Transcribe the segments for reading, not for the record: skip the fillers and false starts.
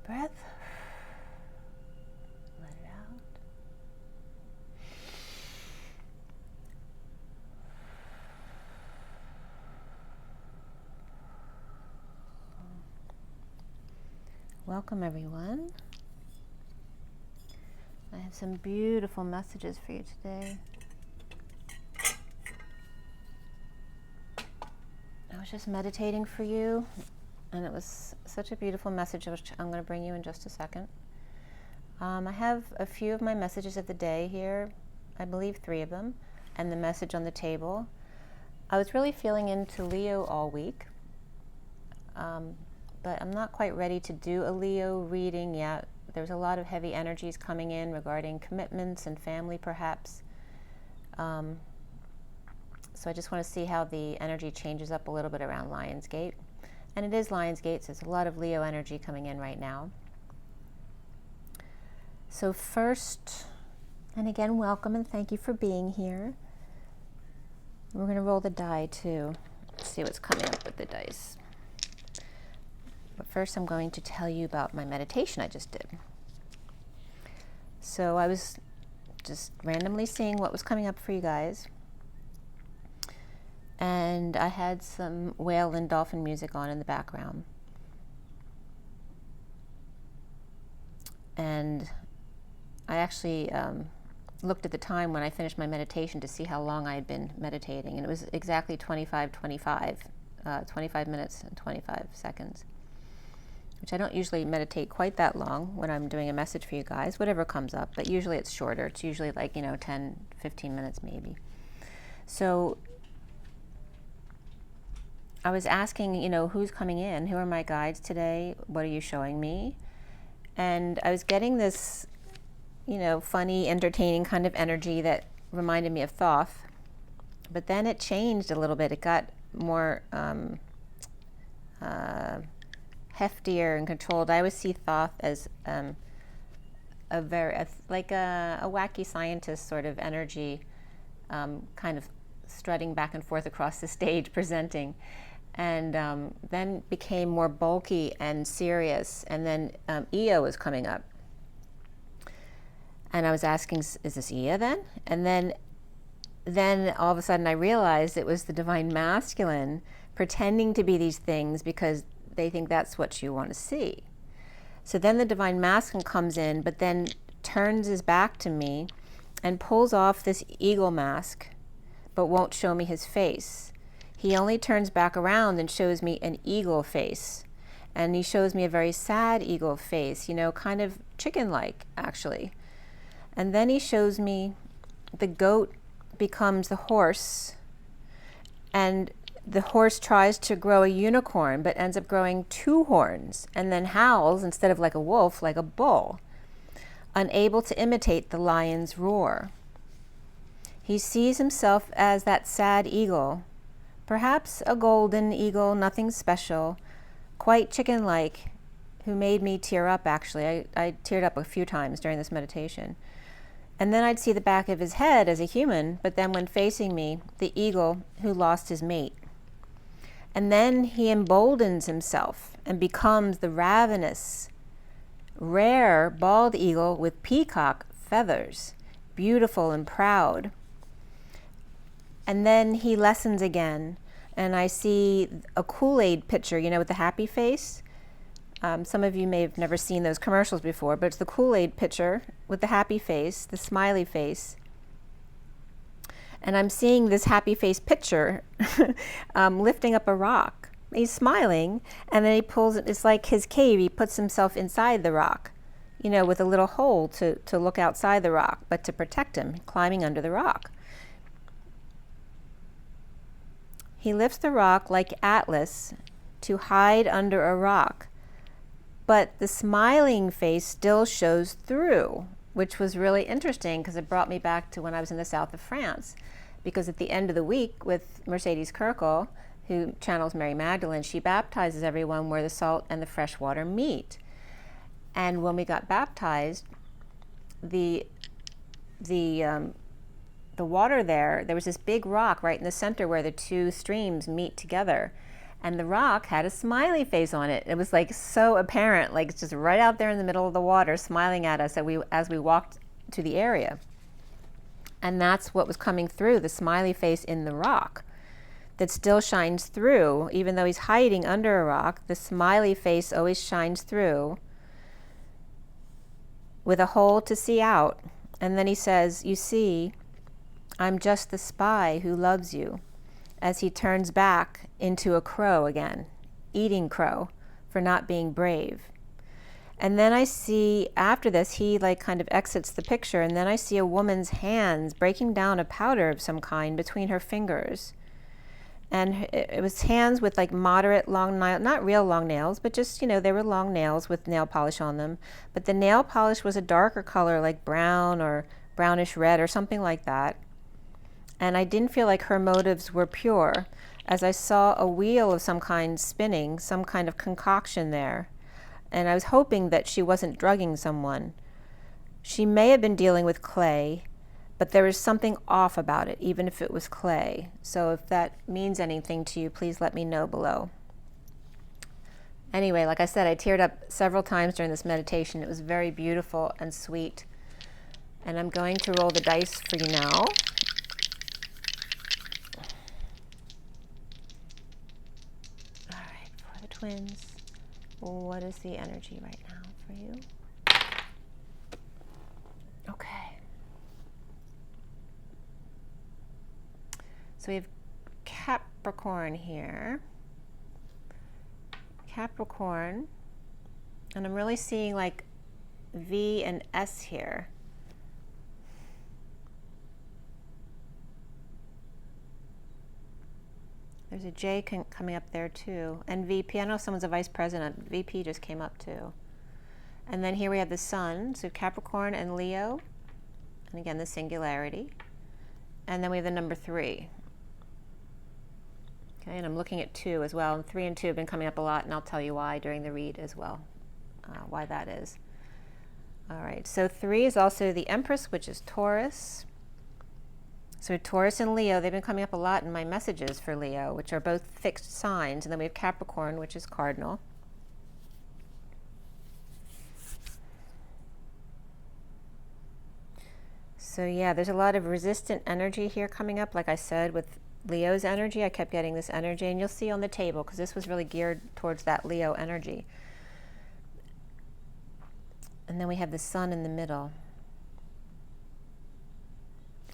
breath. Let it out. Welcome, everyone. I have some beautiful messages for you today. I was just meditating for you, and it was such a beautiful message, which I'm going to bring you in just a second. I have a few of my messages of the day here, I believe 3 of them, and the message on the table. I was really feeling into Leo all week, but I'm not quite ready to do a Leo reading yet. There's a lot of heavy energies coming in regarding commitments and family, perhaps. So I just want to see how the energy changes up a little bit around Lionsgate. And it is Lionsgate, so there's a lot of Leo energy coming in right now. So first, and again, welcome and thank you for being here. We're going to roll the die too. Let's see what's coming up with the dice. But first I'm going to tell you about my meditation I just did. So I was just randomly seeing what was coming up for you guys. And I had some whale and dolphin music on in the background. And I actually looked at the time when I finished my meditation to see how long I had been meditating. And it was exactly 25 minutes and 25 seconds. Which I don't usually meditate quite that long when I'm doing a message for you guys, whatever comes up, but usually it's shorter. It's usually like, 10, 15 minutes maybe. So I was asking, who's coming in? Who are my guides today? What are you showing me? And I was getting this, funny, entertaining kind of energy that reminded me of Thoth. But then it changed a little bit. It got more heftier and controlled. I always see Thoth as a wacky scientist sort of energy, kind of strutting back and forth across the stage presenting, and then became more bulky and serious. And then Ea was coming up, and I was asking, is this Ea then? And then all of a sudden I realized it was the Divine Masculine pretending to be these things because they think that's what you want to see. So then the Divine Masculine comes in, but then turns his back to me and pulls off this eagle mask, but won't show me his face. He only turns back around and shows me an eagle face. And he shows me a very sad eagle face, kind of chicken-like, actually. And then he shows me the goat becomes the horse, and the horse tries to grow a unicorn, but ends up growing 2 horns, and then howls instead of like a wolf, like a bull, unable to imitate the lion's roar. He sees himself as that sad eagle, perhaps a golden eagle, nothing special, quite chicken-like, who made me tear up, actually. I teared up a few times during this meditation. And then I'd see the back of his head as a human, but then when facing me, the eagle who lost his mate. And then he emboldens himself and becomes the ravenous, rare bald eagle with peacock feathers, beautiful and proud. And then he lessens again, and I see a Kool-Aid pitcher, with the happy face. Some of you may have never seen those commercials before, but it's the Kool-Aid pitcher with the happy face, the smiley face. And I'm seeing this happy face pitcher lifting up a rock. He's smiling, and then he pulls it. It's like his cave. He puts himself inside the rock, with a little hole to look outside the rock, but to protect him, climbing under the rock. He lifts the rock like Atlas to hide under a rock, but the smiling face still shows through, which was really interesting because it brought me back to when I was in the south of France. Because at the end of the week with Mercedes Kirkle, who channels Mary Magdalene, she baptizes everyone where the salt and the fresh water meet. And when we got baptized, the water there was this big rock right in the center where the 2 streams meet together. And the rock had a smiley face on it. It was like so apparent, like just right out there in the middle of the water, smiling at us as we walked to the area. And that's what was coming through, the smiley face in the rock that still shines through. Even though he's hiding under a rock, the smiley face always shines through with a hole to see out. And then he says, "You see, I'm just the spy who loves you," as he turns back into a crow again, eating crow for not being brave. And then I see, after this, he like kind of exits the picture, and then I see a woman's hands breaking down a powder of some kind between her fingers. And it was hands with like moderate long nails, not real long nails, but just, you know, they were long nails with nail polish on them. But the nail polish was a darker color, like brown or brownish red or something like that. And I didn't feel like her motives were pure, as I saw a wheel of some kind spinning, some kind of concoction there. And I was hoping that she wasn't drugging someone. She may have been dealing with clay, but there was something off about it, even if it was clay. So if that means anything to you, please let me know below. Anyway, like I said, I teared up several times during this meditation. It was very beautiful and sweet. And I'm going to roll the dice for you now. All right, for the twins, what is the energy right now for you? Okay. So we have Capricorn here. Capricorn. And I'm really seeing like V and S here. There's a J coming up there too. And VP, I know someone's a vice president. VP just came up too. And then here we have the sun. So Capricorn and Leo. And again, the singularity. And then we have the number 3. Okay, and I'm looking at 2 as well. And 3 and 2 have been coming up a lot, and I'll tell you why during the read as well, why that is. All right, so 3 is also the Empress, which is Taurus. So Taurus and Leo, they've been coming up a lot in my messages for Leo, which are both fixed signs. And then we have Capricorn, which is cardinal. So yeah, there's a lot of resistant energy here coming up. Like I said, with Leo's energy, I kept getting this energy. And you'll see on the table, because this was really geared towards that Leo energy. And then we have the sun in the middle.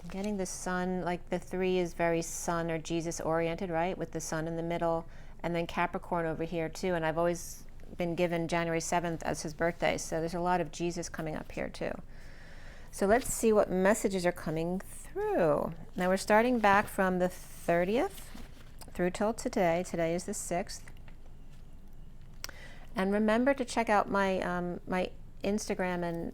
I'm getting the sun, like the 3 is very sun or Jesus oriented, right? With the sun in the middle, and then Capricorn over here too. And I've always been given January 7th as his birthday. So there's a lot of Jesus coming up here too. So let's see what messages are coming through. Now we're starting back from the 30th through till today. Today is the 6th. And remember to check out my, my Instagram, and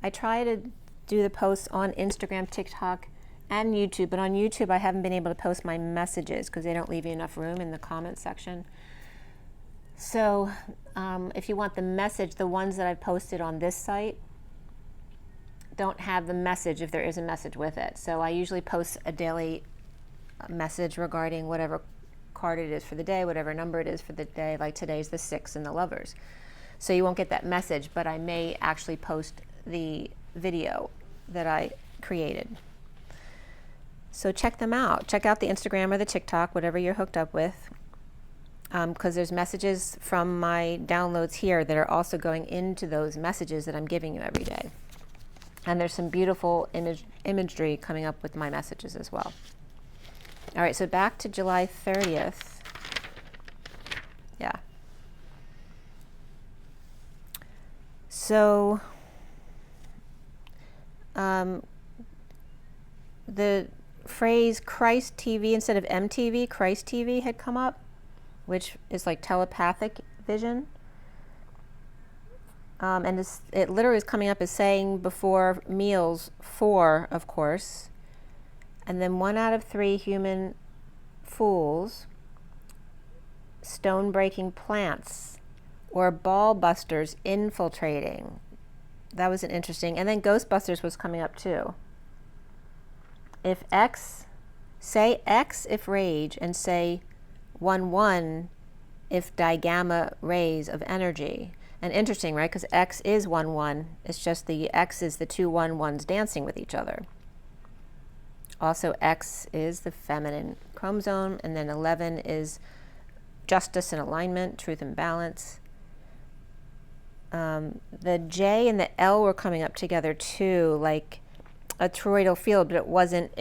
I try to do the posts on Instagram, TikTok, and YouTube, but on YouTube I haven't been able to post my messages because they don't leave you enough room in the comment section. So if you want the message, the ones that I've posted on this site don't have the message if there is a message with it. So I usually post a daily message regarding whatever card it is for the day, whatever number it is for the day, like today's the 6 in the Lovers. So you won't get that message, but I may actually post the video that I created. So check them out. Check out the Instagram or the TikTok, whatever you're hooked up with, because there's messages from my downloads here that are also going into those messages that I'm giving you every day. And there's some beautiful imagery coming up with my messages as well. All right, so back to July 30th. Yeah. So the phrase Christ TV instead of MTV, Christ TV had come up, which is like telepathic vision. And it literally is coming up as saying before meals, 4, of course, and then 1 out of 3 human fools, stone-breaking plants, or ball busters infiltrating. That was an interesting, and then Ghostbusters was coming up too. If X, say X if rage, and say 1-1 if digamma rays of energy. And interesting, right? Because X is 1, 1. It's just the X is the two 1, 1s dancing with each other. Also, X is the feminine chromosome, and then 11 is justice and alignment, truth and balance. The J and the L were coming up together too, like a toroidal field, but it wasn't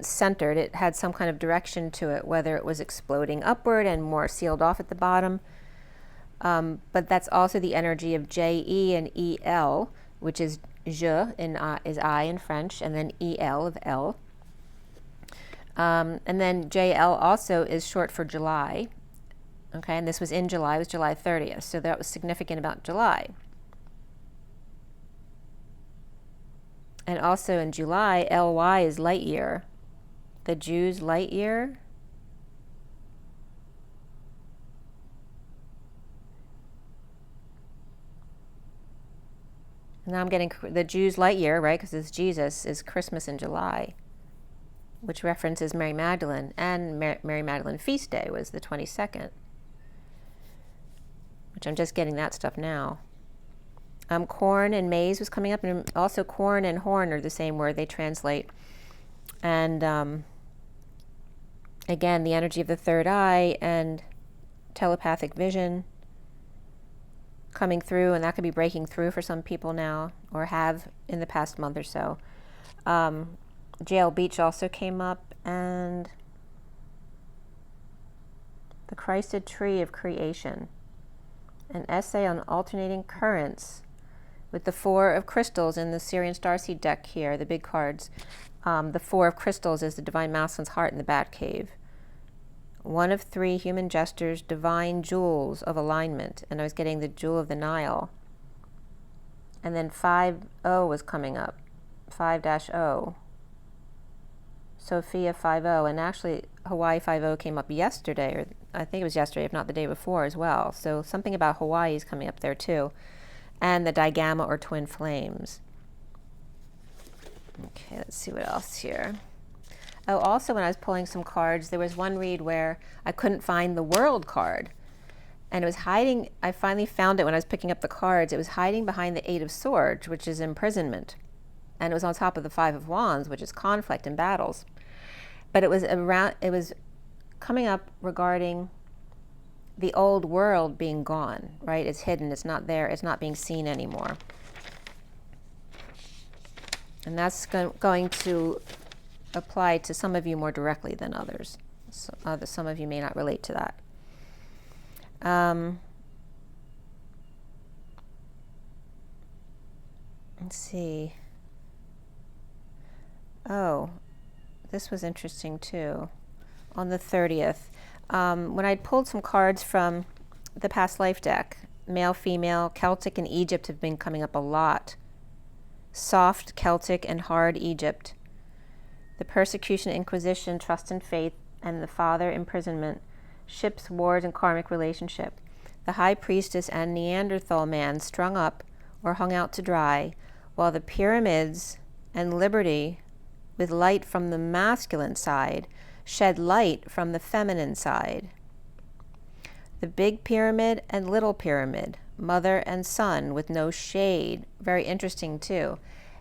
centered. It had some kind of direction to it, whether it was exploding upward and more sealed off at the bottom. But that's also the energy of JE and EL, which is je is I in French, and then EL of L. And then JL also is short for July. Okay, and this was in July, it was July 30th, so that was significant about July. And also in July, LY is light year. The Jews' light year. Now I'm getting the Jews' light year, right, because it's Jesus, is Christmas in July, which references Mary Magdalene, and Mary Magdalene feast day was the 22nd, which I'm just getting that stuff now. Corn and maize was coming up, and also corn and horn are the same word, they translate. And again, the energy of the third eye and telepathic vision coming through, and that could be breaking through for some people now, or have in the past month or so. Jail Beach also came up, and the Christed Tree of Creation, an essay on alternating currents with the Four of Crystals in the SIRIAN Starseed deck here, the big cards. The Four of Crystals is the Divine Masculine's heart in the Bat Cave. One of three human gestures, divine jewels of alignment, and I was getting the Jewel of the Nile. And then 5-0 was coming up, 5-0. Sophia 5-0, and actually Hawaii 5-0 came up yesterday, or I think it was yesterday, if not the day before as well. So something about Hawaii is coming up there too. And the digamma or twin flames. Okay, let's see what else here. Oh, also when I was pulling some cards, there was one read where I couldn't find the World card. And it was hiding, I finally found it when I was picking up the cards. It was hiding behind the Eight of Swords, which is imprisonment. And it was on top of the Five of Wands, which is conflict and battles. But it was coming up regarding the old world being gone, right? It's hidden, it's not there, it's not being seen anymore. And that's going to apply to some of you more directly than others. So, some of you may not relate to that. Let's see. Oh, this was interesting too. On the 30th, when I pulled some cards from the past life deck, male, female, Celtic and Egypt have been coming up a lot. Soft Celtic and hard Egypt. The persecution, inquisition, trust and faith, and the father imprisonment, ships, wars, and karmic relationship. The high priestess and Neanderthal man strung up or hung out to dry, while the pyramids and liberty, with light from the masculine side, shed light from the feminine side. The big pyramid and little pyramid, mother and son with no shade. Very interesting too,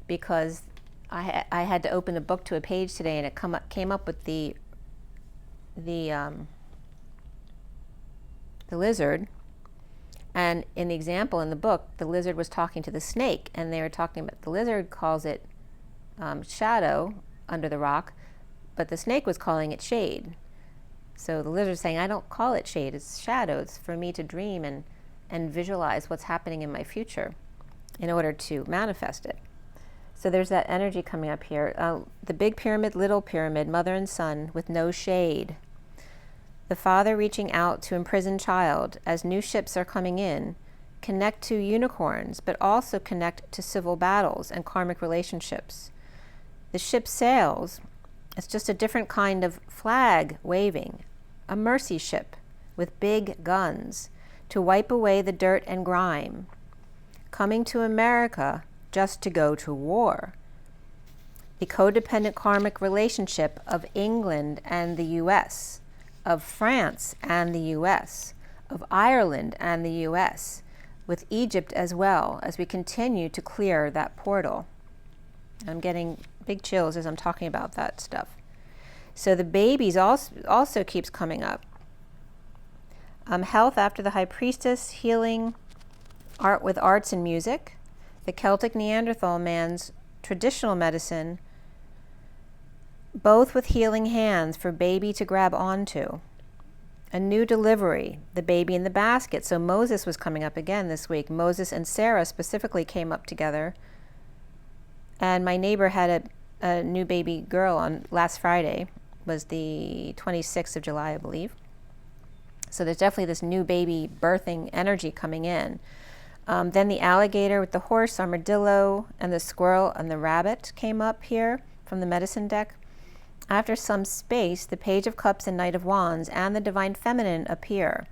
because I had to open a book to a page today, and it came up with the lizard. And in the example in the book, the lizard was talking to the snake, and they were talking about, the lizard calls it shadow under the rock, but the snake was calling it shade. So the lizard is saying, I don't call it shade, it's shadow. It's for me to dream and visualize what's happening in my future in order to manifest it. So there's that energy coming up here. The big pyramid, little pyramid, mother and son with no shade. The father reaching out to imprisoned child as new ships are coming in, connect to unicorns, but also connect to civil battles and karmic relationships. The ship sails. It's just a different kind of flag waving, a mercy ship with big guns to wipe away the dirt and grime. Coming to America just to go to war. The codependent karmic relationship of England and the US. of France and the US, of Ireland and the US, with Egypt as well, as we continue to clear that portal. I'm getting big chills as I'm talking about that stuff. So the babies also keeps coming up. Health after the High Priestess, healing, art with arts and music, the Celtic Neanderthal man's traditional medicine, both with healing hands for baby to grab onto. A new delivery, the baby in the basket. So Moses was coming up again this week. Moses and Sarah specifically came up together. And my neighbor had a new baby girl on last Friday, was the 26th of July, I believe. So there's definitely this new baby birthing energy coming in. Then the alligator with the horse, armadillo, and the squirrel and the rabbit came up here from the medicine deck. After some space, the Page of Cups and Knight of Wands and the Divine Feminine appear.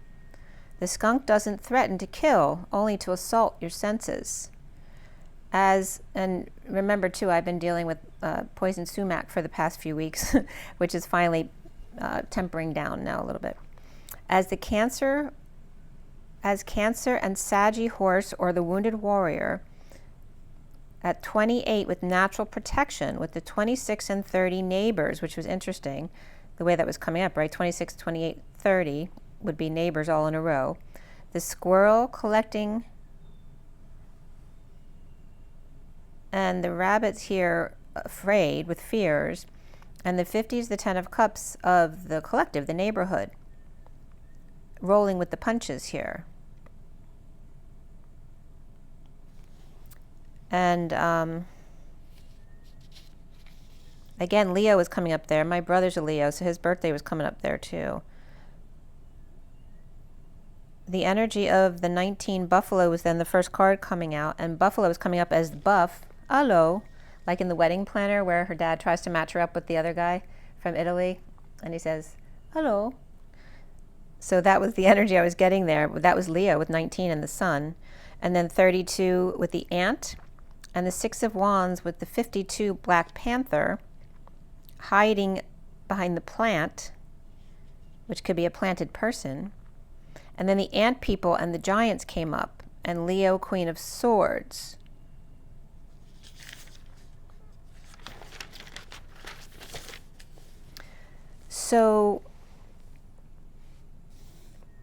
The skunk doesn't threaten to kill, only to assault your senses. And remember too, I've been dealing with poison sumac for the past few weeks, which is finally tempering down now a little bit. As Cancer and Saggy horse or the wounded warrior, at 28 with natural protection, with the 26 and 30 neighbors, which was interesting, the way that was coming up, right? 26, 28, 30 would be neighbors all in a row. The squirrel collecting, and the rabbits here afraid with fears, and the 50s, the 10 of cups of the collective, the neighborhood, rolling with the punches here. And again, Leo is coming up there. My brother's a Leo, so his birthday was coming up there too. The energy of the 19 buffalo was then the first card coming out, and buffalo was coming up as buff, allo, like in the wedding planner where her dad tries to match her up with the other guy from Italy, and he says, hello. So that was the energy I was getting there. That was Leo with 19 and the sun. And then 32 with the ant, and the 6 of Wands with the 52 Black Panther hiding behind the plant, which could be a planted person. And then the ant people and the giants came up, and Leo, Queen of Swords. So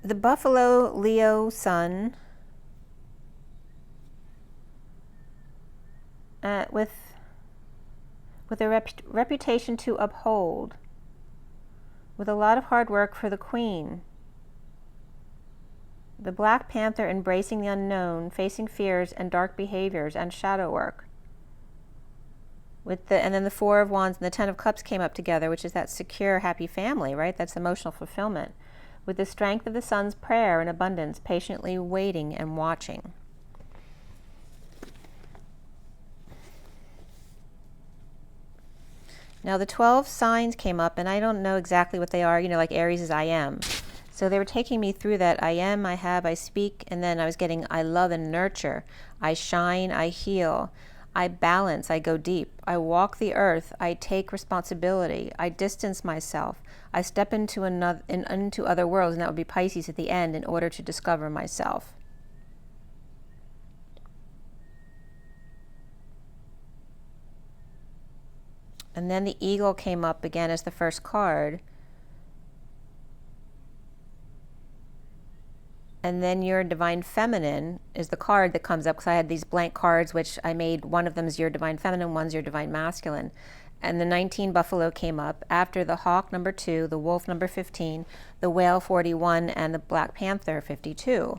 the buffalo, Leo, sun, with a reputation to uphold, with a lot of hard work for the queen. The Black Panther embracing the unknown, facing fears and dark behaviors and shadow work. And then the 4 of Wands and the 10 of Cups came up together, which is that secure, happy family, right? That's emotional fulfillment. With the strength of the sun's prayer and abundance, patiently waiting and watching. Now the 12 signs came up, and I don't know exactly what they are, you know, like Aries is I am. So they were taking me through that I am, I have, I speak, and then I was getting I love and nurture, I shine, I heal, I balance, I go deep, I walk the earth, I take responsibility, I distance myself, I step into other worlds, and that would be Pisces at the end, in order to discover myself. And then the eagle came up again as the first card. And then your Divine Feminine is the card that comes up, because I had these blank cards, which I made, one of them is your Divine Feminine, one's your Divine Masculine. And the 19 buffalo came up after the hawk number 2, the wolf number 15, the whale 41, and the Black Panther 52.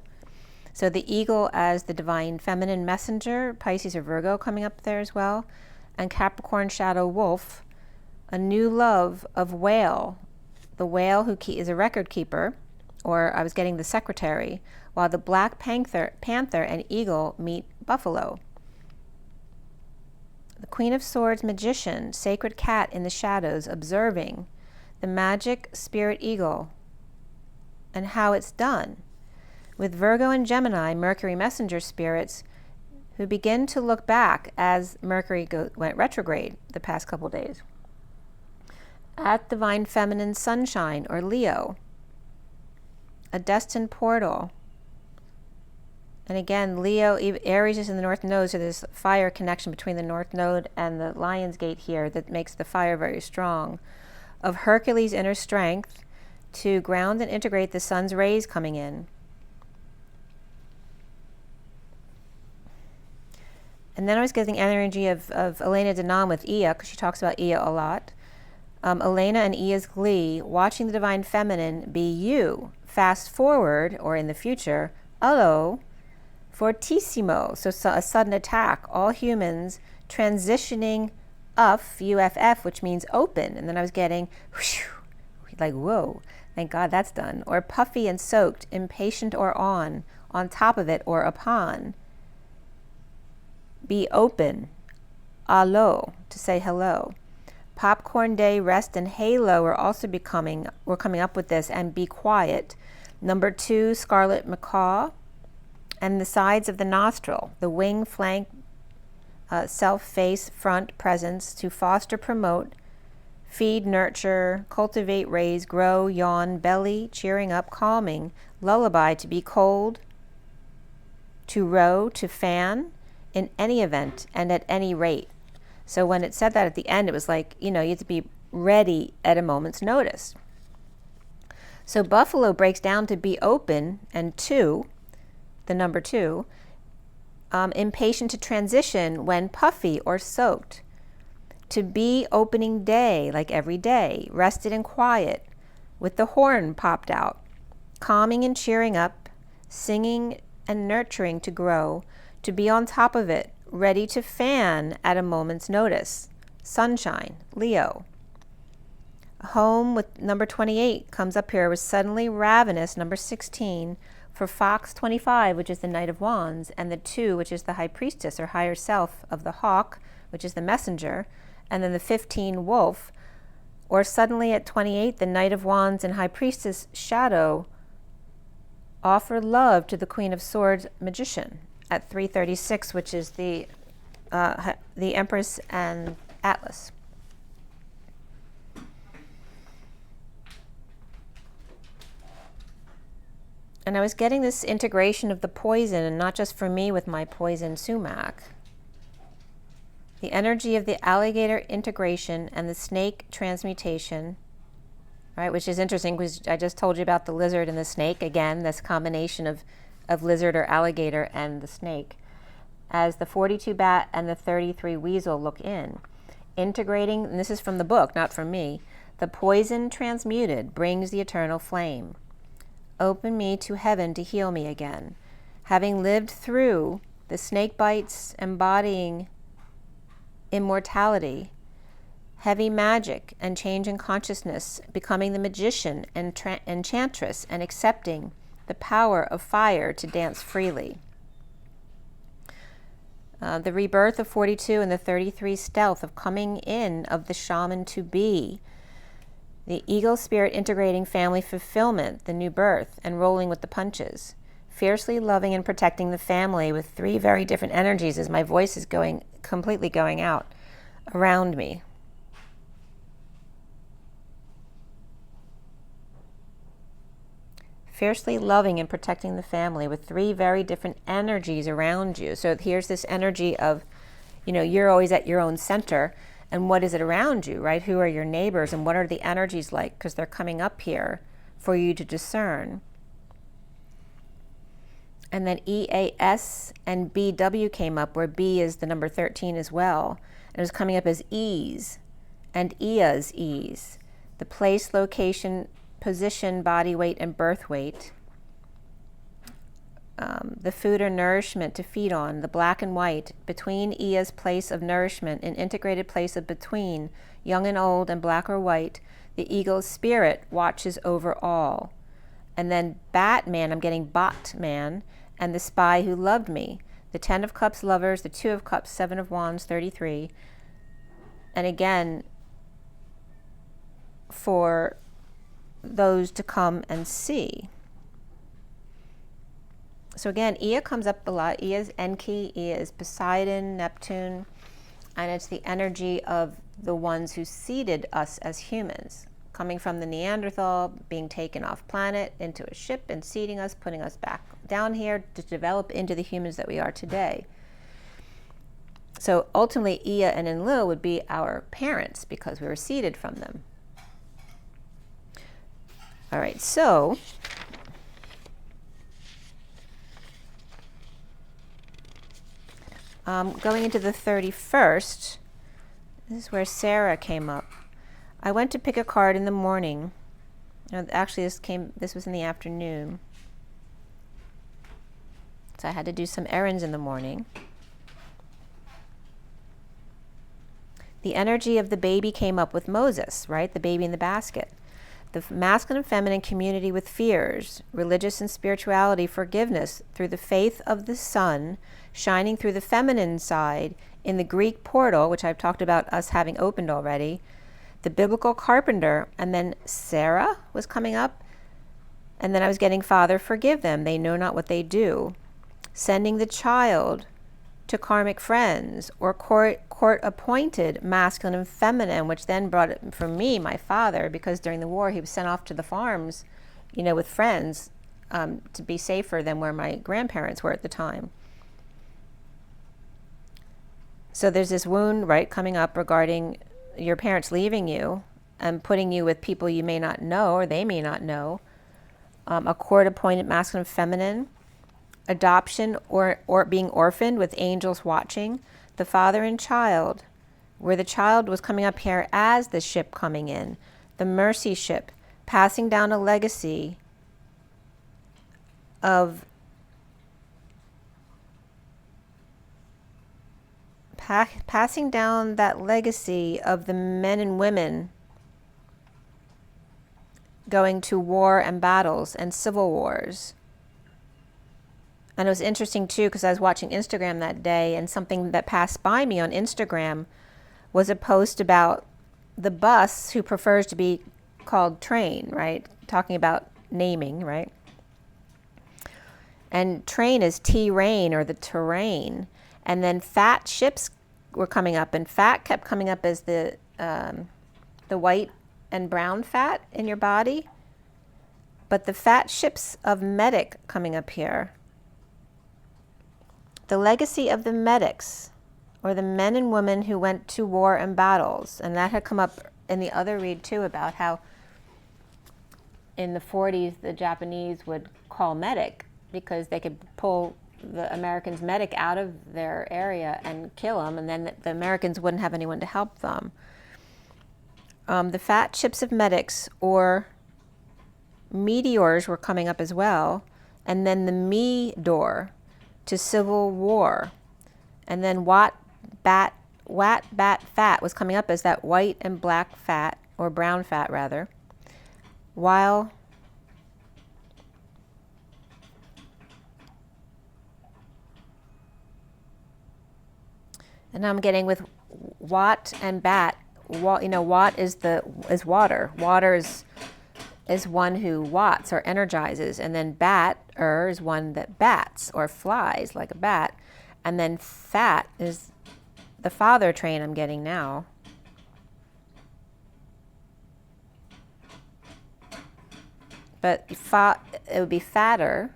So the eagle as the Divine Feminine messenger, Pisces or Virgo coming up there as well. And Capricorn shadow wolf, a new love of whale, the whale who is a record keeper, or I was getting the secretary, while the Black Panther and eagle meet buffalo. The Queen of Swords magician, sacred cat in the shadows, observing the magic spirit eagle and how it's done. With Virgo and Gemini, Mercury messenger spirits, who begin to look back as Mercury went retrograde the past couple days. at divine feminine sunshine, or Leo, a destined portal. And again, Leo, Aries is in the north node, so there's fire connection between the north node and the lion's gate here that makes the fire very strong. Of Hercules' inner strength to ground and integrate the sun's rays coming in. And then I was getting energy of Elena Denon with Ea, because she talks about Ea a lot. Elena and Ea's glee, watching the divine feminine be you, fast forward, or in the future, allo, fortissimo, so a sudden attack, all humans transitioning UFF, which means open. And then I was getting, whew, like, whoa, thank God that's done. Or puffy and soaked, impatient or on top of it or upon. Be open, allo, to say hello. Popcorn Day, Rest, and Halo are also we're coming up with this, and Be Quiet. Number 2, Scarlet Macaw, and the sides of the nostril, the wing, flank, self, face, front, presence, to foster, promote, feed, nurture, cultivate, raise, grow, yawn, belly, cheering up, calming, lullaby, to be cold, to row, to fan, in any event and at any rate. So when it said that at the end, it was like, you have to be ready at a moment's notice. So Buffalo breaks down to be open, and 2, the number 2, impatient to transition when puffy or soaked. To be opening day, like every day, rested and quiet, with the horn popped out, calming and cheering up, singing and nurturing to grow, to be on top of it, ready to fan at a moment's notice. Sunshine, Leo. Home with number 28 comes up here, was suddenly ravenous, number 16, for Fox 25, which is the Knight of Wands, and the 2, which is the High Priestess or higher self of the Hawk, which is the Messenger, and then the 15, Wolf, or suddenly at 28, the Knight of Wands and High Priestess Shadow offer love to the Queen of Swords Magician at 336, which is the Empress and Atlas. And I was getting this integration of the poison, and not just for me with my poison sumac. The energy of the alligator integration and the snake transmutation, right, which is interesting because I just told you about the lizard and the snake. Again, this combination of lizard or alligator and the snake, as the 42 bat and the 33 weasel look in. Integrating, and this is from the book, not from me, the poison transmuted brings the eternal flame. Open me to heaven to heal me again. Having lived through the snake bites, embodying immortality, heavy magic and change in consciousness, becoming the magician and enchantress, and accepting the power of fire to dance freely. The rebirth of 42 and the 33 stealth of coming in of the shaman to be. The eagle spirit integrating family fulfillment, the new birth, and rolling with the punches. Fiercely loving and protecting the family with 3 very different energies as my voice is completely going out around me. Fiercely loving and protecting the family with 3 very different energies around you. So here's this energy of, you're always at your own center, and what is it around you, right? Who are your neighbors, and what are the energies like? Because they're coming up here for you to discern. And then EAS and BW came up, where B is the number 13 as well. And it was coming up as ease and Ia's ease. The place, location, position, body weight, and birth weight. The food or nourishment to feed on, the black and white, between Ia's place of nourishment, an integrated place of between, young and old, and black or white, the eagle's spirit watches over all. And then Batman, I'm getting Batman, and the spy who loved me, the 10 of Cups lovers, the 2 of Cups, 7 of Wands, 33. And again, for those to come and see. So again, Ea comes up a lot. Ea is Enki, Ea is Poseidon, Neptune, and it's the energy of the ones who seeded us as humans, coming from the Neanderthal, being taken off planet into a ship and seeding us, putting us back down here to develop into the humans that we are today. So ultimately, Ea and Enlil would be our parents because we were seeded from them. All right, so going into the 31st, this is where Sarah came up. I went to pick a card in the morning. Actually, this was in the afternoon. So I had to do some errands in the morning. The energy of the baby came up with Moses, right? The baby in the basket. The masculine and feminine community with fears, religious and spirituality, forgiveness through the faith of the sun, shining through the feminine side in the Greek portal, which I've talked about us having opened already, the biblical carpenter, and then Sarah was coming up, and then I was getting Father, forgive them, they know not what they do, sending the child to karmic friends, or court-appointed masculine and feminine, which then brought it for me, my father, because during the war he was sent off to the farms, with friends to be safer than where my grandparents were at the time. So there's this wound, right, coming up regarding your parents leaving you and putting you with people you may not know or they may not know. A court-appointed masculine and feminine, adoption or being orphaned with angels watching, the father and child, where the child was coming up here as the ship coming in, the mercy ship, passing down a legacy of passing down that legacy of the men and women going to war and battles and civil wars. And it was interesting too, because I was watching Instagram that day, and something that passed by me on Instagram was a post about the bus who prefers to be called train, right? Talking about naming, right? And train is T-rain, or the terrain. And then fat ships were coming up, and fat kept coming up as the white and brown fat in your body. But the fat ships of medic coming up here. The legacy of the medics, or the men and women who went to war and battles. And that had come up in the other read too, about how in the 40s the Japanese would call medic because they could pull the Americans' medic out of their area and kill them, and then the Americans wouldn't have anyone to help them. The fat ships of medics or meteors were coming up as well, and then the me door to civil war, and then wat bat fat was coming up as that white and black fat, or brown fat rather, while and I'm getting with wat and bat. Wat is water. Water is one who wats or energizes, and then bat-er is one that bats or flies like a bat, and then fat is the father train I'm getting now. But it would be fatter,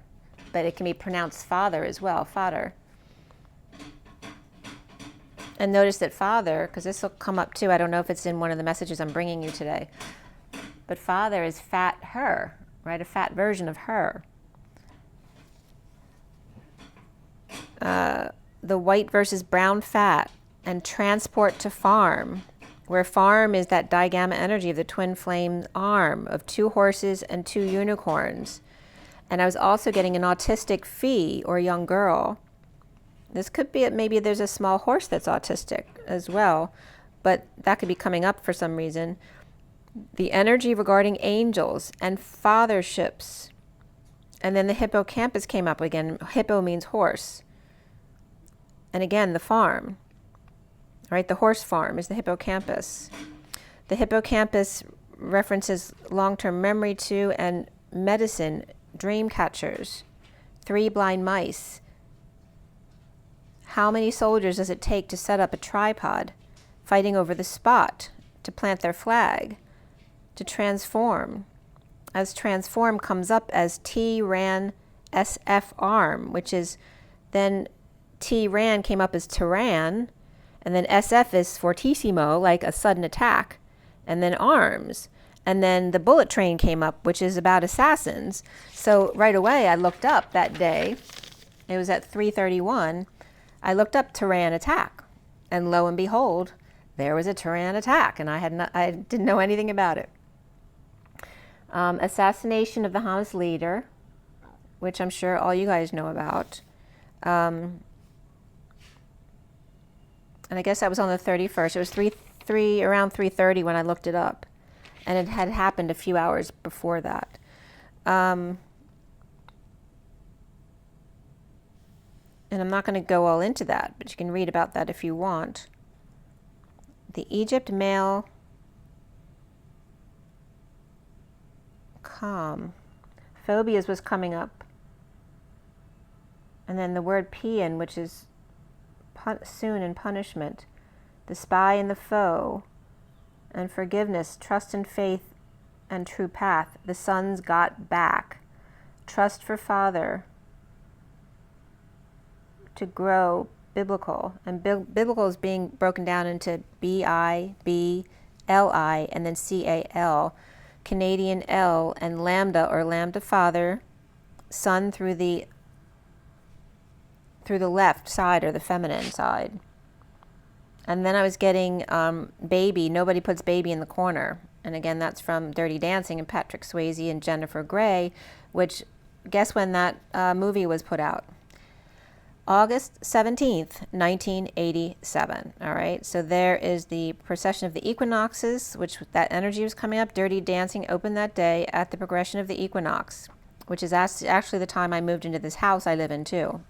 but it can be pronounced father as well, fader. And notice that father, because this will come up too, I don't know if it's in one of the messages I'm bringing you today, but father is fat her, right? A fat version of her. The white versus brown fat, and transport to farm, where farm is that digamma energy of the twin flame arm of 2 horses and 2 unicorns. And I was also getting an autistic fee, or young girl. This could be, maybe there's a small horse that's autistic as well, but that could be coming up for some reason. The energy regarding angels and fatherships. And then the hippocampus came up again. Hippo means horse. And again, the farm, right? The horse farm is the hippocampus. The hippocampus references long-term memory too, and medicine, dream catchers, 3 blind mice. How many soldiers does it take to set up a tripod? fighting over the spot to plant their flag, to transform. As transform comes up as T-RAN SF arm, which is then T-RAN came up as Tyran, and then SF is fortissimo, like a sudden attack, and then arms. And then the bullet train came up, which is about assassins. So right away I looked up that day, it was at 3:31, I looked up Tyran attack, and lo and behold, there was a Tyran attack, and I didn't know anything about it. Assassination of the Hamas leader, which I'm sure all you guys know about. And I guess that was on the 31st. It was around 3:30 when I looked it up. And it had happened a few hours before that. And I'm not going to go all into that, but you can read about that if you want. The Egypt male calm. Phobias was coming up. And then the word peon, which is soon and punishment. The spy and the foe. And forgiveness, trust and faith, and true path. The sons got back. Trust for father. To grow, biblical. And biblical is being broken down into B-I-B-L-I, and then C-A-L. Canadian L, and lambda, or lambda father, son through the left side, or the feminine side. And then I was getting baby, nobody puts baby in the corner. And again, that's from Dirty Dancing and Patrick Swayze and Jennifer Grey, which, guess when that movie was put out? August 17th, 1987. All right, so there is the procession of the equinoxes, which that energy was coming up. Dirty Dancing opened that day at the progression of the equinox, which is actually the time I moved into this house I live in too.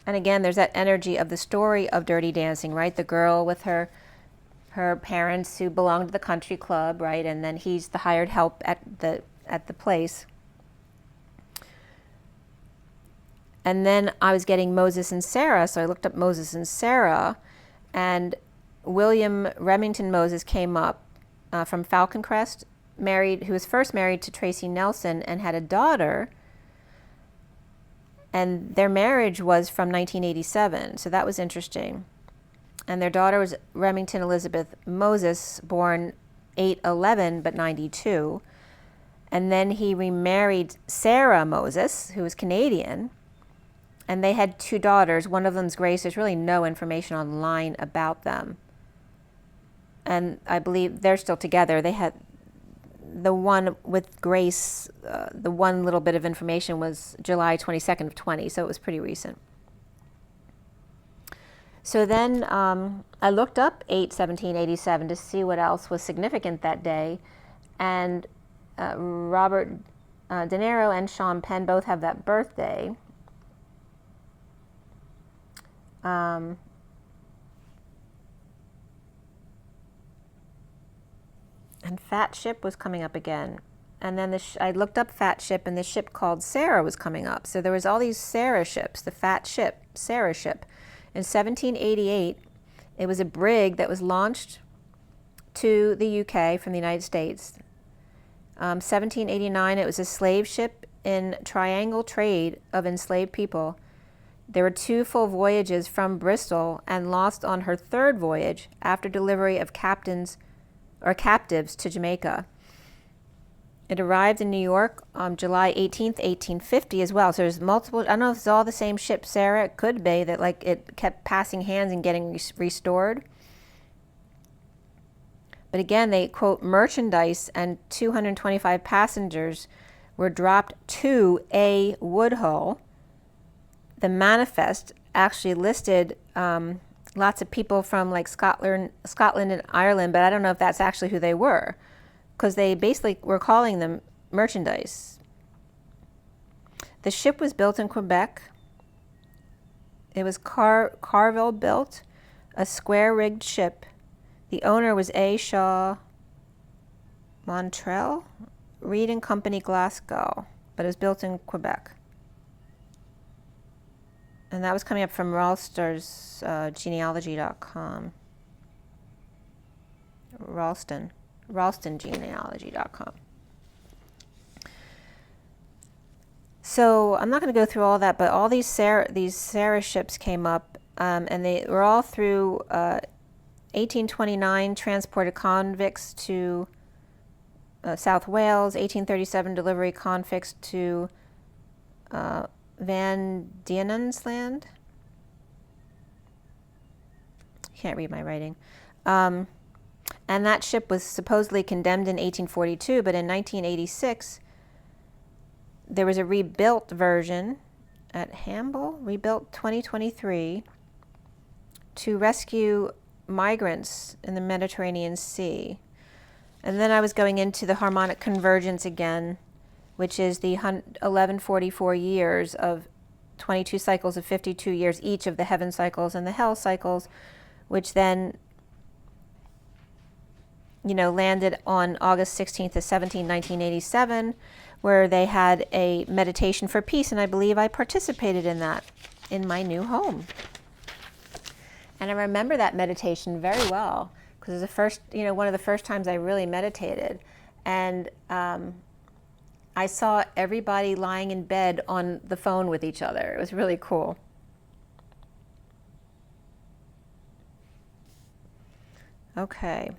And again, there's that energy of the story of Dirty Dancing, right? The girl with her parents who belong to the country club, right? And then he's the hired help at the place. And then I was getting Moses and Sarah, so I looked up Moses and Sarah, and William Remington Moses came up from Falcon Crest, who was first married to Tracy Nelson and had a daughter. And their marriage was from 1987, so that was interesting. And their daughter was Remington Elizabeth Moses, born 8/11 but 92. And then he remarried Sarah Moses, who was Canadian. And they had 2 daughters. One of them's Grace. There's really no information online about them. And I believe they're still together. They had the one with Grace, the one little bit of information was July 22nd of 20, so it was pretty recent. So then I looked up 8/17/87 to see what else was significant that day, and Robert De Niro and Sean Penn both have that birthday. And Fat Ship was coming up again. And then I looked up Fat Ship, and the ship called Sarah was coming up. So there was all these Sarah ships, the Fat Ship, Sarah ship. In 1788, it was a brig that was launched to the UK from the United States. 1789, it was a slave ship in triangle trade of enslaved people. There were 2 full voyages from Bristol, and lost on her 3rd voyage after delivery of captives to Jamaica. It arrived in New York on July 18th, 1850 as well. So there's multiple, I don't know if it's all the same ship, Sarah. It could be that like it kept passing hands and getting restored. But again, they quote merchandise and 225 passengers were dropped to a Woodhull. The manifest actually listed lots of people from like Scotland and Ireland, but I don't know if that's actually who they were, because they basically were calling them merchandise. The ship was built in Quebec. It was Carville built, a square-rigged ship. The owner was A. Shaw Montrell, Reed and Company, Glasgow, but it was built in Quebec. And that was coming up from Ralston's genealogy.com. Ralstongenealogy.com. So I'm not going to go through all that, but all these Sarah ships came up, and they were all through 1829, transported convicts to South Wales, 1837, delivery convicts to Van Diemen's Land. Can't read my writing. And that ship was supposedly condemned in 1842, but in 1986, there was a rebuilt version at Hamble, rebuilt 2023, to rescue migrants in the Mediterranean Sea. And then I was going into the harmonic convergence again, which is the 1144 years of 22 cycles of 52 years each of the heaven cycles and the hell cycles, which then, landed on August 16th to 17th, 1987, where they had a meditation for peace, and I believe I participated in that in my new home. And I remember that meditation very well, because it was the first, one of the first times I really meditated. And I saw everybody lying in bed on the phone with each other. It was really cool. Okay,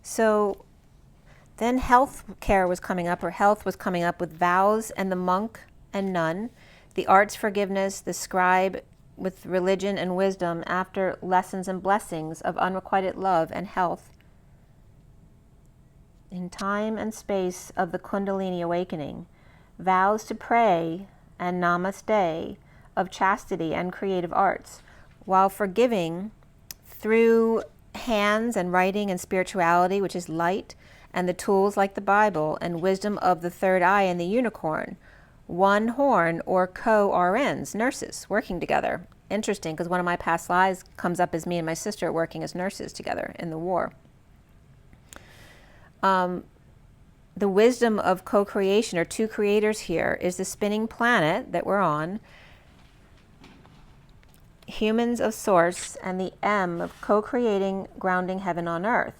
so then health care was coming up, or health was coming up, with vows and the monk and nun, the arts forgiveness, the scribe with religion and wisdom after lessons and blessings of unrequited love and health in time and space of the Kundalini awakening, vows to pray and namaste of chastity and creative arts, while forgiving through hands and writing and spirituality, which is light, and the tools like the Bible and wisdom of the third eye and the unicorn, one horn or co-RNs, nurses, working together. Interesting, because one of my past lives comes up as me and my sister working as nurses together in the war. The wisdom of co-creation, or two creators here, is the spinning planet that we're on, humans of source, and the M of co-creating, grounding heaven on earth.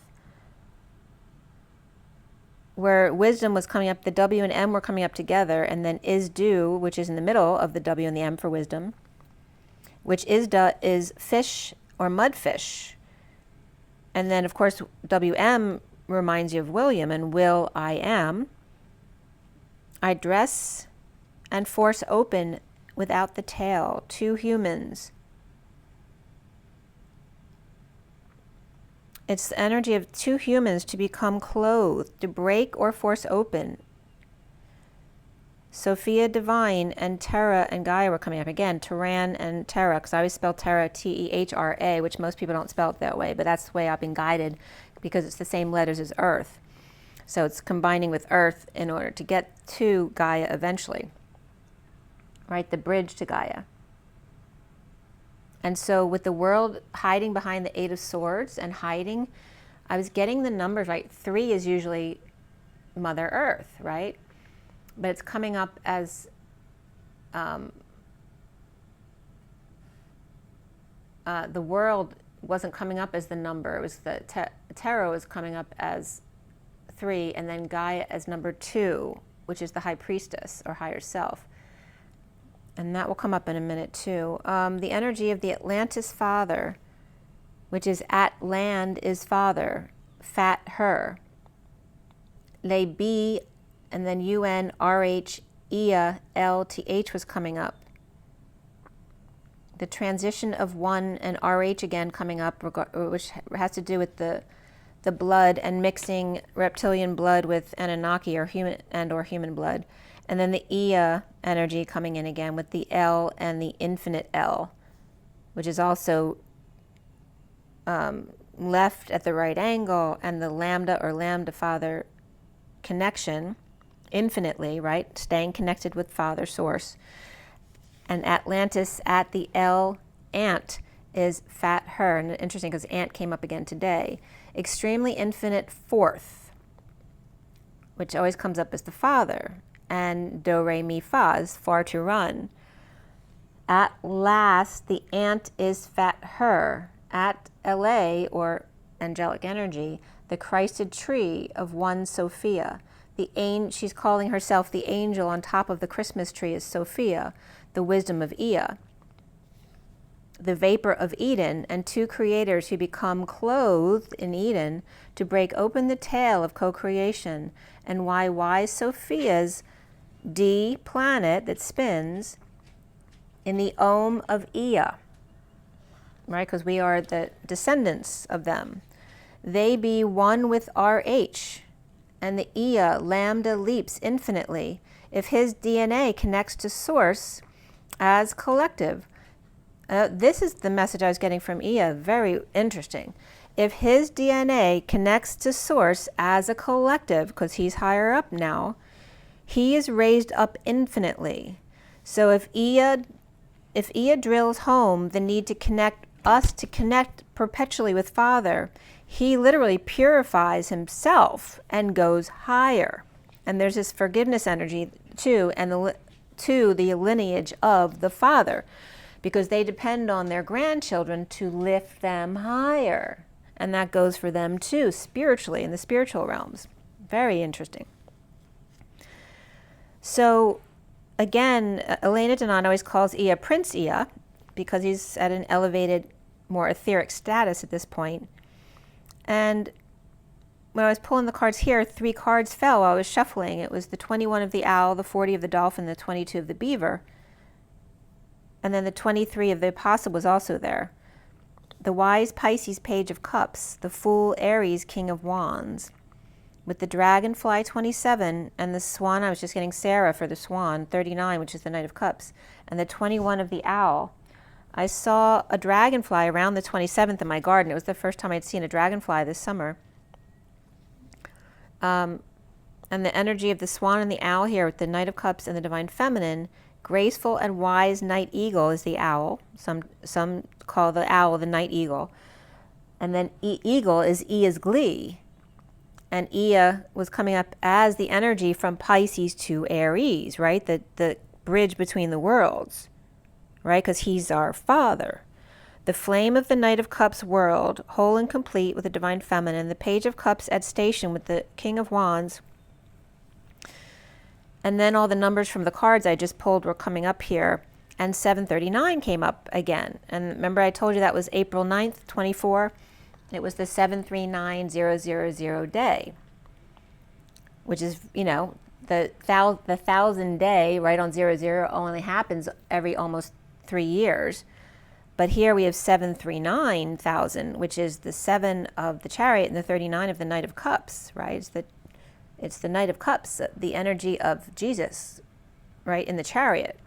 Where wisdom was coming up, the W and M were coming up together, and then Isdu, which is in the middle of the W and the M for wisdom, which Isda is fish or mudfish. And then, of course, WM reminds you of William, and will I am. I dress and force open without the tail, two humans. It's the energy of two humans to become clothed, to break or force open. Sophia Divine and Terra and Gaia were coming up again. Tehran and Terra, because I always spell Terra T-E-H-R-A, which most people don't spell it that way, but that's the way I've been guided, because it's the same letters as Earth. So it's combining with Earth in order to get to Gaia eventually, right? The bridge to Gaia. And so with the world hiding behind the Eight of Swords and hiding, I was getting the numbers right. 3 is usually Mother Earth, right? But it's coming up as the world wasn't coming up as the number. It was the tarot was coming up as 3, and then Gaia as number 2, which is the High Priestess or higher self. And that will come up in a minute too. The energy of the Atlantis Father, which is at land is father, fat her. Le B, and then UN, RH, Ia, L, TH was coming up. The transition of 1 and RH again coming up, which has to do with the blood and mixing reptilian blood with Anunnaki or human blood. And then the Ia energy coming in again with the L and the infinite L, which is also left at the right angle, and the lambda or lambda father connection infinitely, right? Staying connected with Father Source. And Atlantis at the L, ant, is fat her. And interesting because ant came up again today. Extremely infinite fourth, which always comes up as the Father. And do, re, mi, fa is far to run. At last, the ant is fat her. At LA, or angelic energy, the Christed tree of one Sophia. She's calling herself the angel on top of the Christmas tree is Sophia, the wisdom of Ea. The vapor of Eden, and two creators who become clothed in Eden to break open the tale of co-creation, and why wise Sophia's D planet that spins in the Om of Ea, right? Because we are the descendants of them. They be one with RH, and the Ea lambda leaps infinitely. If his DNA connects to source as collective, this is the message I was getting from Ea, very interesting. If his DNA connects to source as a collective, because he's higher up now, he is raised up infinitely. So if Ea drills home the need to connect us to connect perpetually with Father, he literally purifies himself and goes higher. And there's this forgiveness energy too, and to the lineage of the Father, because they depend on their grandchildren to lift them higher. And that goes for them too, spiritually, in the spiritual realms. Very interesting. So again, Elena Donan always calls Ea Prince Ea, because he's at an elevated, more etheric status at this point. And when I was pulling the cards here, 3 cards fell while I was shuffling. It was the 21 of the owl, the 40 of the dolphin, the 22 of the beaver. And then the 23 of the apostle was also there. The wise Pisces page of cups, the fool Aries king of wands, with the dragonfly 27 and the swan, I was just getting Sarah for the swan, 39, which is the knight of cups, and the 21 of the owl. I saw a dragonfly around the 27th in my garden. It was the first time I'd seen a dragonfly this summer. And the energy of the swan and the owl here with the knight of cups and the divine feminine, graceful and wise night eagle is the owl. Some call the owl the night eagle. And then eagle is Ea's glee. And Ea was coming up as the energy from Pisces to Aries, right? The bridge between the worlds, right? Because he's our father. The flame of the Knight of Cups world, whole and complete with the divine feminine. The Page of Cups at station with the King of Wands. And then all the numbers from the cards I just pulled were coming up here. And 739 came up again. And remember I told you that was April 9th, 24. It was the 739000 day, which is, you know, the 1,000 day right on 00 only happens every almost 3 years. But here we have 739,000, which is the 7 of the chariot and the 39 of the Knight of Cups, right? It's the Knight of Cups, the energy of Jesus, right, in the chariot.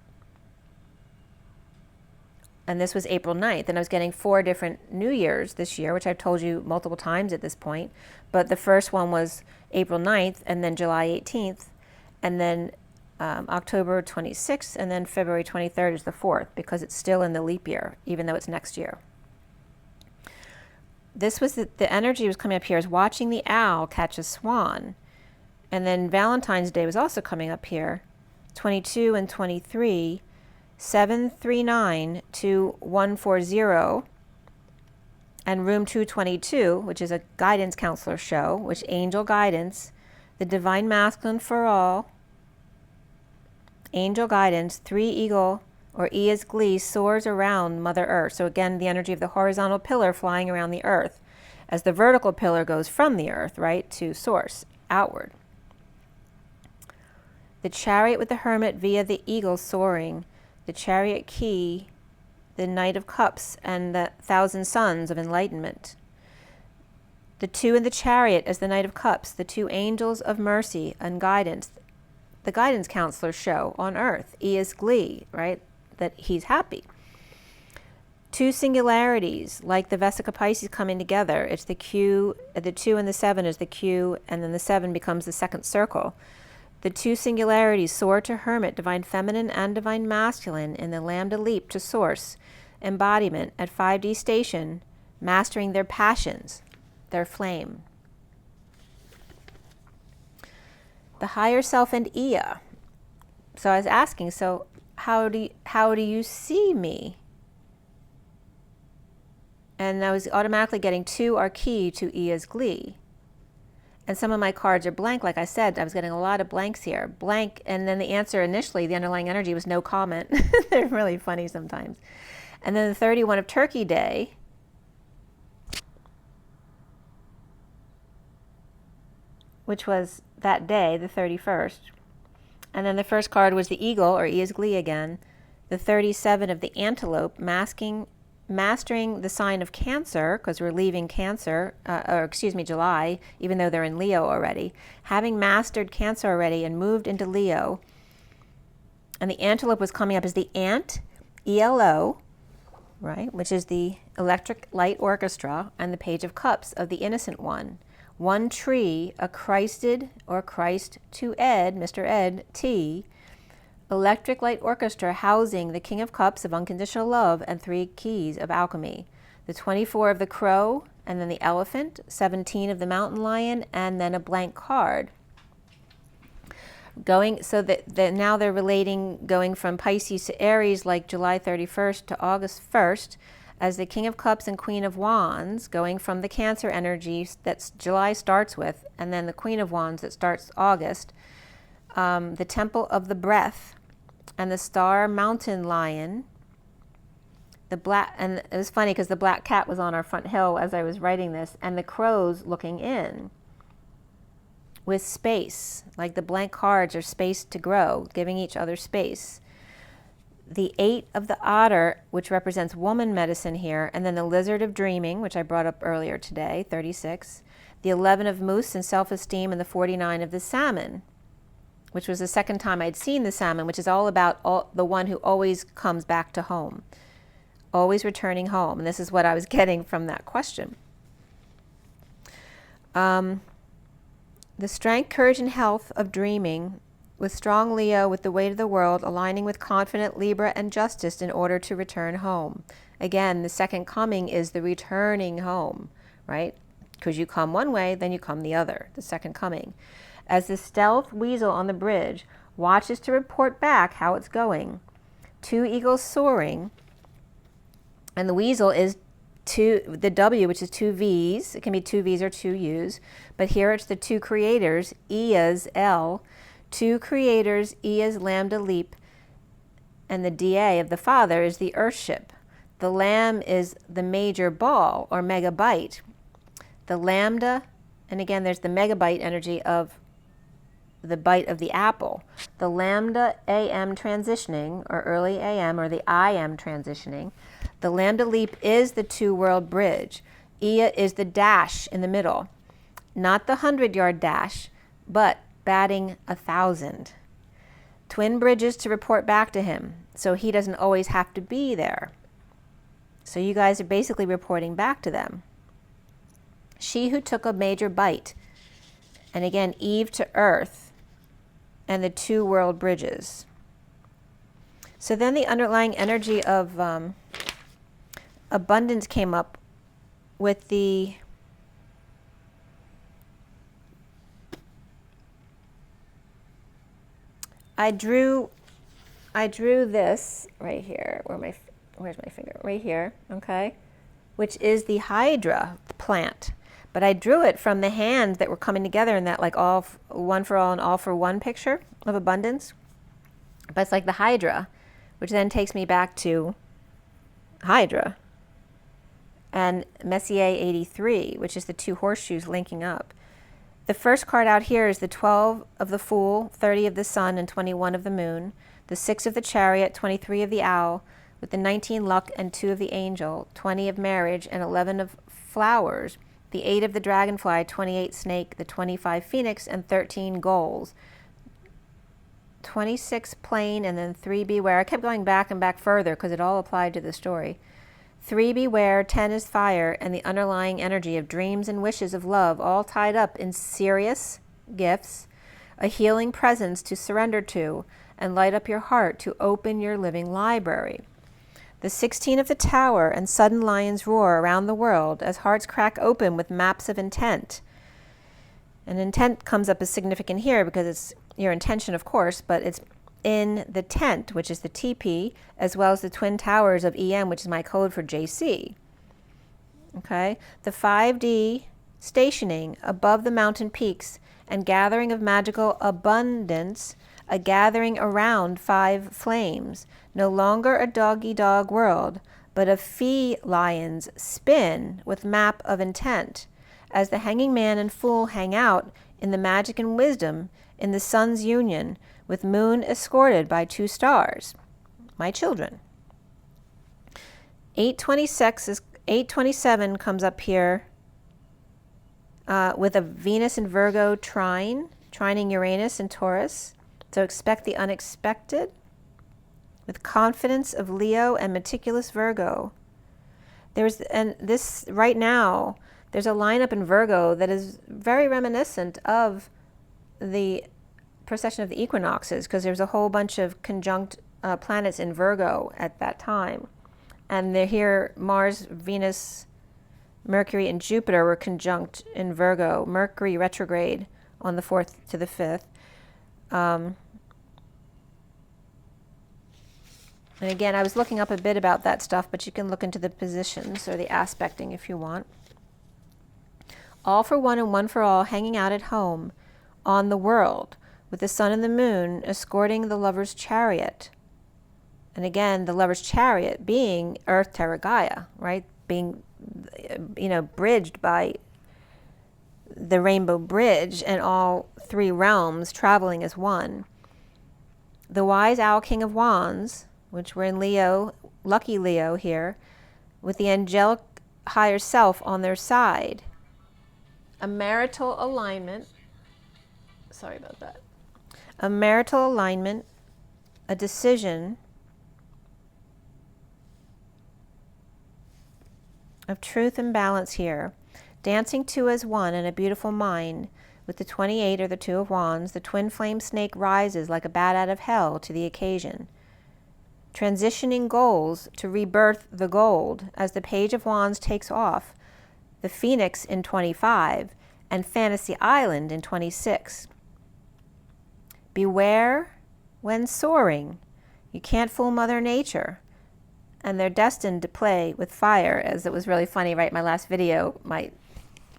And this was April 9th, and I was getting 4 different New Years this year, which I've told you multiple times at this point. But the first one was April 9th, and then July 18th, and then October 26th, and then February 23rd is the 4th, because it's still in the leap year, even though it's next year. This was the energy was coming up here is watching the owl catch a swan. And then Valentine's Day was also coming up here, 22 and 23, 739 to 140, and room 222, which is a guidance counselor show, which angel guidance, the divine masculine for all, angel guidance, 3 eagle or Ea's glee soars around Mother Earth. So again, the energy of the horizontal pillar flying around the earth as the vertical pillar goes from the earth, right, to source, outward. The chariot with the hermit via the eagle soaring, the chariot key, the Knight of Cups, and the 1,000 suns of enlightenment. The 2 in the chariot as the Knight of Cups, the 2 angels of mercy and guidance, the guidance counselor show on earth, Ea's glee, right, that he's happy. 2 singularities, like the Vesica Pisces coming together. It's the Q, the 2 and the 7 is the Q, and then the 7 becomes the second circle. The 2 singularities, soar to hermit, divine feminine and divine masculine, in the lambda leap to source, embodiment at 5D station, mastering their passions, their flame. The higher self and Ea. So I was asking, so how do you see me? And I was automatically getting 2 are key to E is glee. And some of my cards are blank. Like I said, I was getting a lot of blanks here. Blank, and then the answer initially, the underlying energy was no comment. They're really funny sometimes. And then the 31 of Turkey Day, which was that day, the 31st. And then the first card was the eagle, or E is glee again. The 37 of the antelope, mastering the sign of Cancer, because we're leaving Cancer, July, even though they're in Leo already. Having mastered Cancer already and moved into Leo. And the antelope was coming up as the ant, ELO, right, which is the Electric Light Orchestra, and the Page of Cups of the Innocent One. One tree, a Christed, or Christ to Ed, Mr. Ed, T, Electric Light Orchestra housing the King of Cups of unconditional love and 3 keys of alchemy. The 24 of the crow, and then the elephant, 17 of the mountain lion, and then a blank card. So that now they're relating going from Pisces to Aries, like July 31st to August 1st, as the King of Cups and Queen of Wands, going from the Cancer energy that July starts with, and then the Queen of Wands that starts August, the Temple of the Breath, and the Star Mountain Lion, the black, and it was funny because the black cat was on our front hill as I was writing this, and the crows looking in with space, like the blank cards are space to grow, giving each other space. The 8 of the otter, which represents woman medicine here, and then the lizard of dreaming, which I brought up earlier today, 36, the 11 of moose and self-esteem, and the 49 of the salmon, which was the second time I'd seen the salmon, which is all about the one who always comes back to home, always returning home. And this is what I was getting from that question. The strength, courage, and health of dreaming, with strong Leo, with the weight of the world, aligning with confident Libra and justice in order to return home. Again, the second coming is the returning home, right? Because you come one way, then you come the other, the second coming. As the stealth weasel on the bridge watches to report back how it's going. 2 eagles soaring, and the weasel is the W, which is 2 V's. It can be 2 V's or 2 U's, but here it's the 2 creators, E is L, 2 creators, E is lambda leap, and the DA of the father is the earthship. The lamb is the major ball or megabyte. The lambda, and again there's the megabyte energy of the bite of the apple. The lambda AM transitioning, or early AM, or the IM transitioning. The lambda leap is the 2-world bridge. Ia is the dash in the middle. Not the 100-yard dash, but batting 1,000. Twin bridges to report back to him, so he doesn't always have to be there. So you guys are basically reporting back to them. She who took a major bite. And again, Eve to Earth, and the 2 world bridges. So then the underlying energy of abundance came up with the I drew this right here. Where's my finger? Right here, okay? Which is the Hydra plant. But I drew it from the hands that were coming together in that like all one for all and all for one picture of abundance. But it's like the Hydra, which then takes me back to Hydra. And Messier 83, which is the 2 horseshoes linking up. The first card out here is the 12 of the Fool, 30 of the Sun, and 21 of the Moon. The 6 of the Chariot, 23 of the Owl, with the 19 Luck and 2 of the Angel, 20 of Marriage, and 11 of Flowers. The 8 of the Dragonfly, 28 Snake, the 25 Phoenix, and 13 Goals. 26 Plane, and then 3 Beware. I kept going back and back further because it all applied to the story. 3 Beware, 10 is Fire, and the underlying energy of dreams and wishes of love, all tied up in serious gifts, a healing presence to surrender to, and light up your heart to open your living library. The 16 of the Tower, and sudden lions roar around the world as hearts crack open with maps of intent. And intent comes up as significant here because it's your intention, of course, but it's in the tent, which is the TP, as well as the twin towers of EM, which is my code for JC. Okay, the 5D stationing above the mountain peaks and gathering of magical abundance, a gathering around 5 flames, no longer a dog-eat-dog world, but a felion's spin with map of intent, as the hanging man and fool hang out in the magic and wisdom in the sun's union, with moon escorted by 2 stars, my children. 827 comes up here with a Venus in Virgo trining Uranus in Taurus. So expect the unexpected with confidence of Leo and meticulous Virgo. And this right now, there's a lineup in Virgo that is very reminiscent of the precession of the equinoxes, because there's a whole bunch of conjunct planets in Virgo at that time. And they're here, Mars, Venus, Mercury, and Jupiter were conjunct in Virgo. Mercury retrograde on the 4th to the 5th. And again, I was looking up a bit about that stuff, but you can look into the positions or the aspecting if you want. All for one and one for all, hanging out at home on the world, with the sun and the moon escorting the lover's chariot. And again, the lover's chariot being Earth, Terra, Gaia, right? Being, bridged by the rainbow bridge and all 3 realms traveling as one. The wise owl, king of wands, which we're in Leo, lucky Leo here, with the angelic higher self on their side. A marital alignment. Sorry about that. A marital alignment, a decision of truth and balance here. Dancing 2 as one in a beautiful mind. With the 28 or the 2 of wands, the twin flame snake rises like a bat out of hell to the occasion. Transitioning goals to rebirth the gold as the page of wands takes off, the phoenix in 25 and Fantasy Island in 26. Beware when soaring. You can't fool Mother Nature. And they're destined to play with fire, as it was really funny, right? My last video, my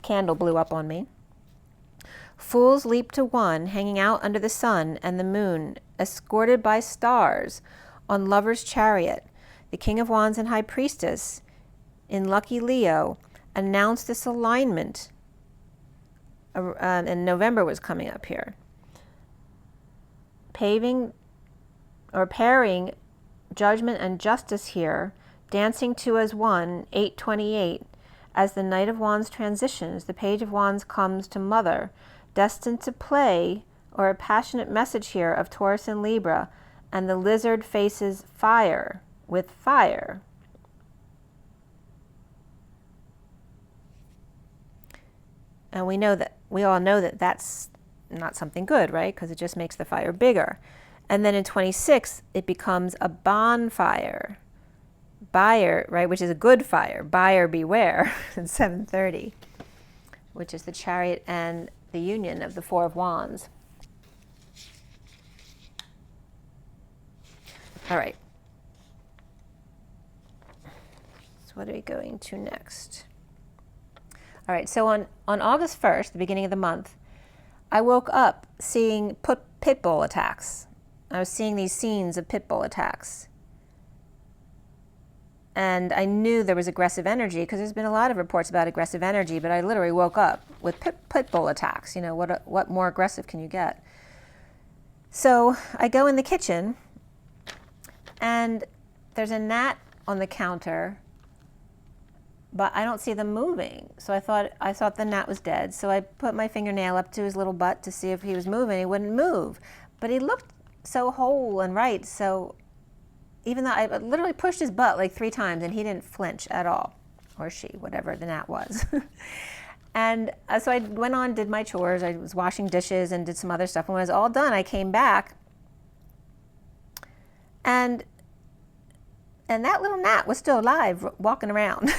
candle blew up on me. Fools leap to one, hanging out under the sun and the moon, escorted by stars, on lover's chariot. The King of Wands and High Priestess, in lucky Leo, announced this alignment, and November was coming up here. Pairing judgment and justice here, dancing 2 as one, 828. As the Knight of Wands transitions, the Page of Wands comes to Mother, destined to play, or a passionate message here of Taurus and Libra, and the lizard faces fire with fire. And we all know that that's not something good, right? Because it just makes the fire bigger. And then in 26, it becomes a bonfire. Buyer, right, which is a good fire. Buyer beware in 7:30, which is the chariot and the union of the 4 of wands. All right. So what are we going to next? All right, so on August 1st, the beginning of the month, I woke up seeing pit bull attacks. I was seeing these scenes of pit bull attacks. And I knew there was aggressive energy because there's been a lot of reports about aggressive energy, but I literally woke up with pit bull attacks. You know, what more aggressive can you get? So I go in the kitchen and there's a gnat on the counter, but I don't see them moving. So I thought the gnat was dead. So I put my fingernail up to his little butt to see if he was moving. He wouldn't move, but he looked so whole and right. So even though I literally pushed his butt like 3 times and he didn't flinch at all, or she, whatever the gnat was. And so I went on, did my chores. I was washing dishes and did some other stuff. And when it was all done, I came back and that little gnat was still alive, walking around.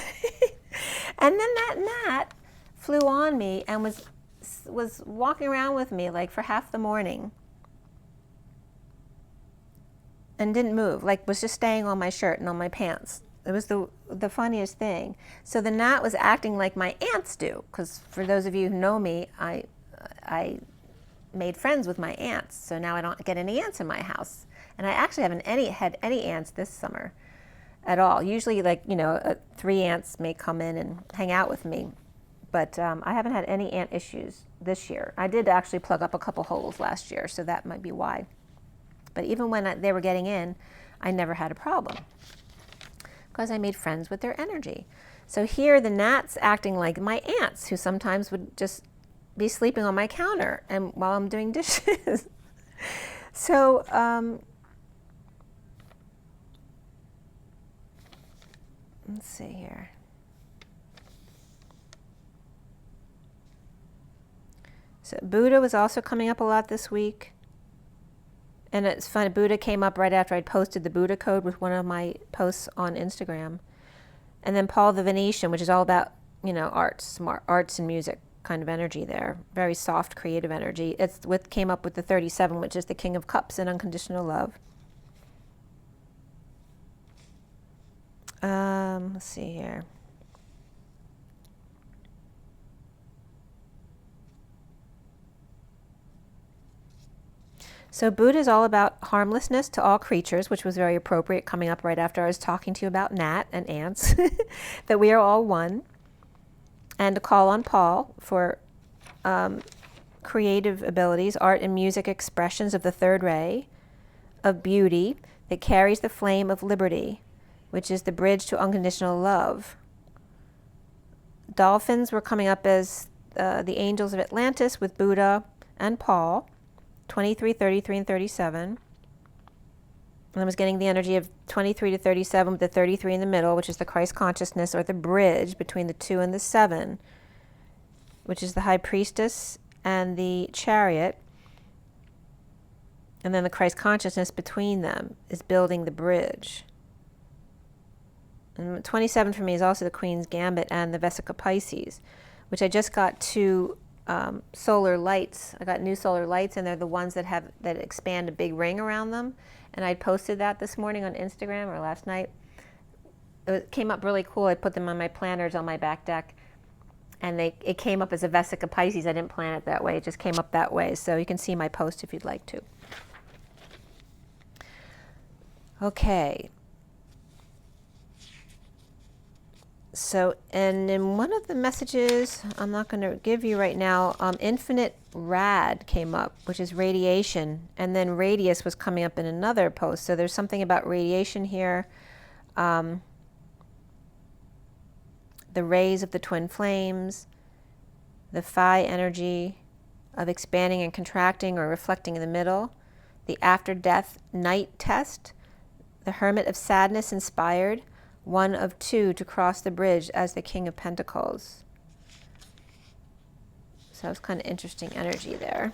And then that gnat flew on me and was walking around with me like for half the morning. and didn't move, like was just staying on my shirt and on my pants. It was the funniest thing. So the gnat was acting like my ants do, because for those of you who know me, I made friends with my ants, so now I don't get any ants in my house. And I actually haven't had any ants this summer at all. Usually, like, 3 ants may come in and hang out with me, but I haven't had any ant issues this year. I did actually plug up a couple holes last year, so that might be why. But even when they were getting in, I never had a problem, because I made friends with their energy. So here the gnats acting like my ants, who sometimes would just be sleeping on my counter and while I'm doing dishes. So let's see here. So Buddha was also coming up a lot this week. And it's fun, Buddha came up right after I'd posted the Buddha code with one of my posts on Instagram. And then Paul the Venetian, which is all about, arts and music kind of energy there. Very soft, creative energy. It's what came up with the 37, which is the King of Cups and unconditional love. Let's see here. So Buddha is all about harmlessness to all creatures, which was very appropriate, coming up right after I was talking to you about gnat and ants, that we are all one. And to call on Paul for creative abilities, art and music expressions of the third ray of beauty that carries the flame of liberty, which is the bridge to unconditional love. Dolphins were coming up as the angels of Atlantis with Buddha and Paul. 23, 33, and 37. And I was getting the energy of 23 to 37 with the 33 in the middle, which is the Christ consciousness, or the bridge between the 2 and the 7, which is the high priestess and the chariot. And then the Christ consciousness between them is building the bridge. And 27 for me is also the Queen's Gambit and the Vesica Pisces, which I just got 2 solar lights. I got new solar lights, and they're the ones that expand a big ring around them. And I posted that this morning on Instagram, or last night. It came up really cool. I put them on my planners on my back deck, and it came up as a Vesica Pisces. I didn't plan it that way. It just came up that way. So you can see my post if you'd like to. Okay. So, and in one of the messages, I'm not going to give you right now, infinite rad came up, which is radiation, and then radius was coming up in another post. So there's something about radiation here. The rays of the twin flames, the phi energy of expanding and contracting or reflecting in the middle, the after death night test, the hermit of sadness inspired, 1 of 2 to cross the bridge as the King of Pentacles. So it's kind of interesting energy there.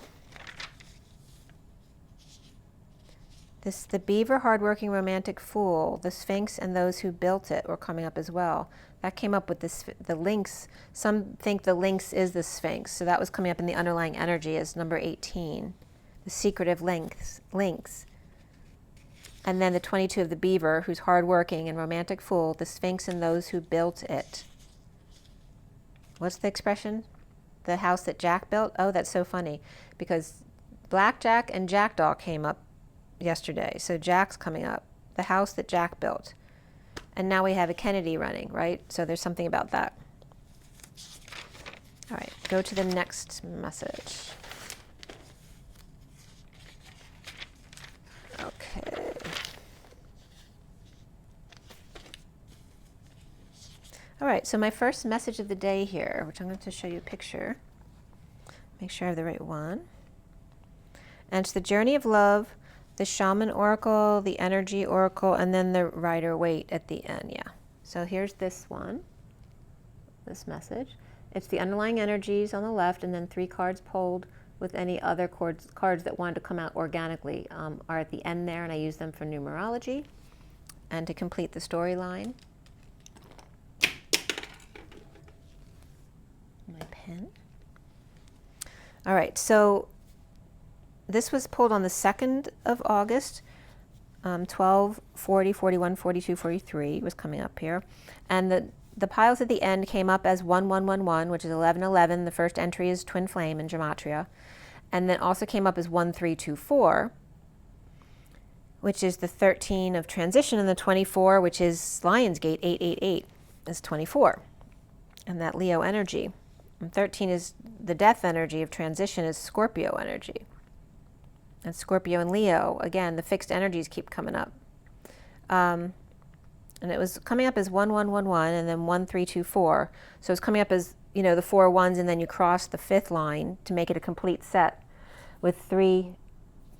The beaver, hardworking, romantic fool, the Sphinx, and those who built it were coming up as well. That came up with the lynx. Some think the lynx is the Sphinx, so that was coming up in the underlying energy as number 18, the secretive lynx. And then the 22 of the beaver, who's hardworking and romantic fool, the Sphinx, and those who built it. What's the expression? The house that Jack built? Oh, that's so funny, because Blackjack and Jackdaw came up yesterday. So Jack's coming up, the house that Jack built. And now we have a Kennedy running, right? So there's something about that. All right, go to the next message. Okay. All right, so my first message of the day here, which I'm going to show you a picture. Make sure I have the right one. And it's the Journey of Love, the Shaman Oracle, the Energy Oracle, and then the Rider Waite at the end, yeah. So here's this one, this message. It's the underlying energies on the left, and then 3 cards pulled with any other cards that wanted to come out organically are at the end there, and I use them for numerology and to complete the storyline. My pen. All right, so this was pulled on the 2nd of August. 12, 40, 41, 42, 43 was coming up here. And the piles at the end came up as 1111, which is 1111. The first entry is twin flame in Gematria. And then also came up as 1324, which is the 13 of transition, and the 24, which is Lionsgate, 888, is 24. And that Leo energy. And 13 is the death energy of transition, is Scorpio energy. And Scorpio and Leo, again, the fixed energies keep coming up. And it was coming up as 1111 and then 1324. So it's coming up as, you know, the 4 ones, and then you cross the 5th line to make it a complete set with 3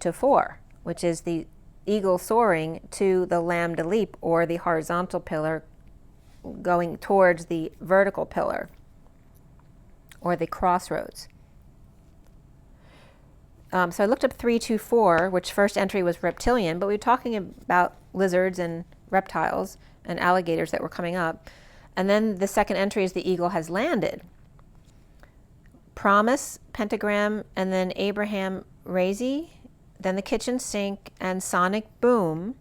to 4, which is the eagle soaring to the lambda leap, or the horizontal pillar going towards the vertical pillar, or the crossroads. So I looked up 324, which first entry was reptilian, but we were talking about lizards and reptiles and alligators that were coming up. And then the second entry is the eagle has landed. Promise, pentagram, and then Abraham Razy, then the kitchen sink, and sonic boom.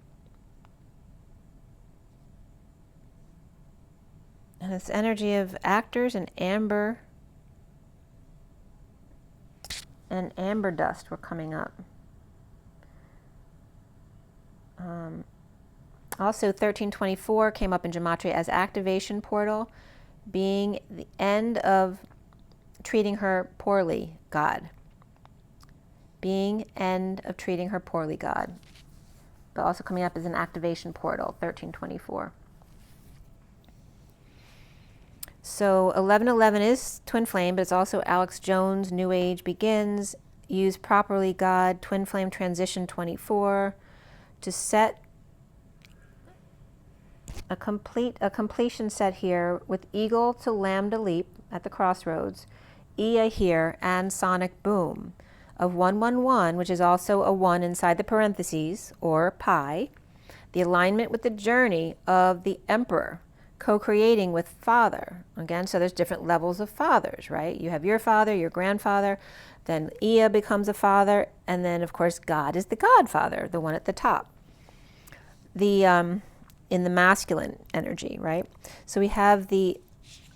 And it's energy of actors and amber. And amber dust were coming up. Also 1324 came up in Gematria as activation portal, being the end of treating her poorly, God. Being end of treating her poorly, God. But also coming up as an activation portal, 1324. So 1111 is twin flame, but it's also Alex Jones, New Age begins, use properly God, twin flame transition 24, to set a completion set here with eagle to lambda leap at the crossroads, Ia here, and sonic boom of 111, which is also a 1 inside the parentheses, or pi, the alignment with the journey of the emperor, co-creating with father. Again, so there's different levels of fathers, right? You have your father, your grandfather, then Ea becomes a father, and then of course God is the godfather, the one at the top. The in the masculine energy, right? So we have the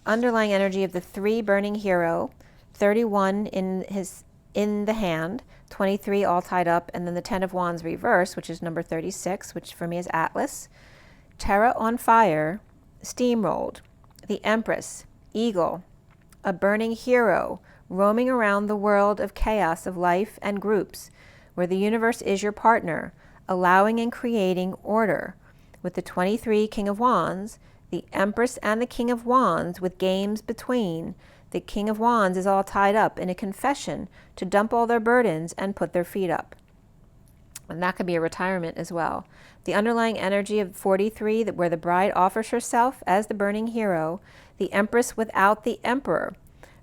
underlying energy of the 3 burning hero, 31 in the hand, 23 all tied up, and then the 10 of wands reverse, which is number 36, which for me is Atlas. Terra on fire, steamrolled, the Empress, eagle, a burning hero, roaming around the world of chaos of life and groups, where the universe is your partner, allowing and creating order. With the 23 King of Wands, the Empress and the King of Wands with games between, the King of Wands is all tied up in a confession to dump all their burdens and put their feet up. And that could be a retirement as well. The underlying energy of 43, where the bride offers herself as the burning hero, the Empress without the Emperor.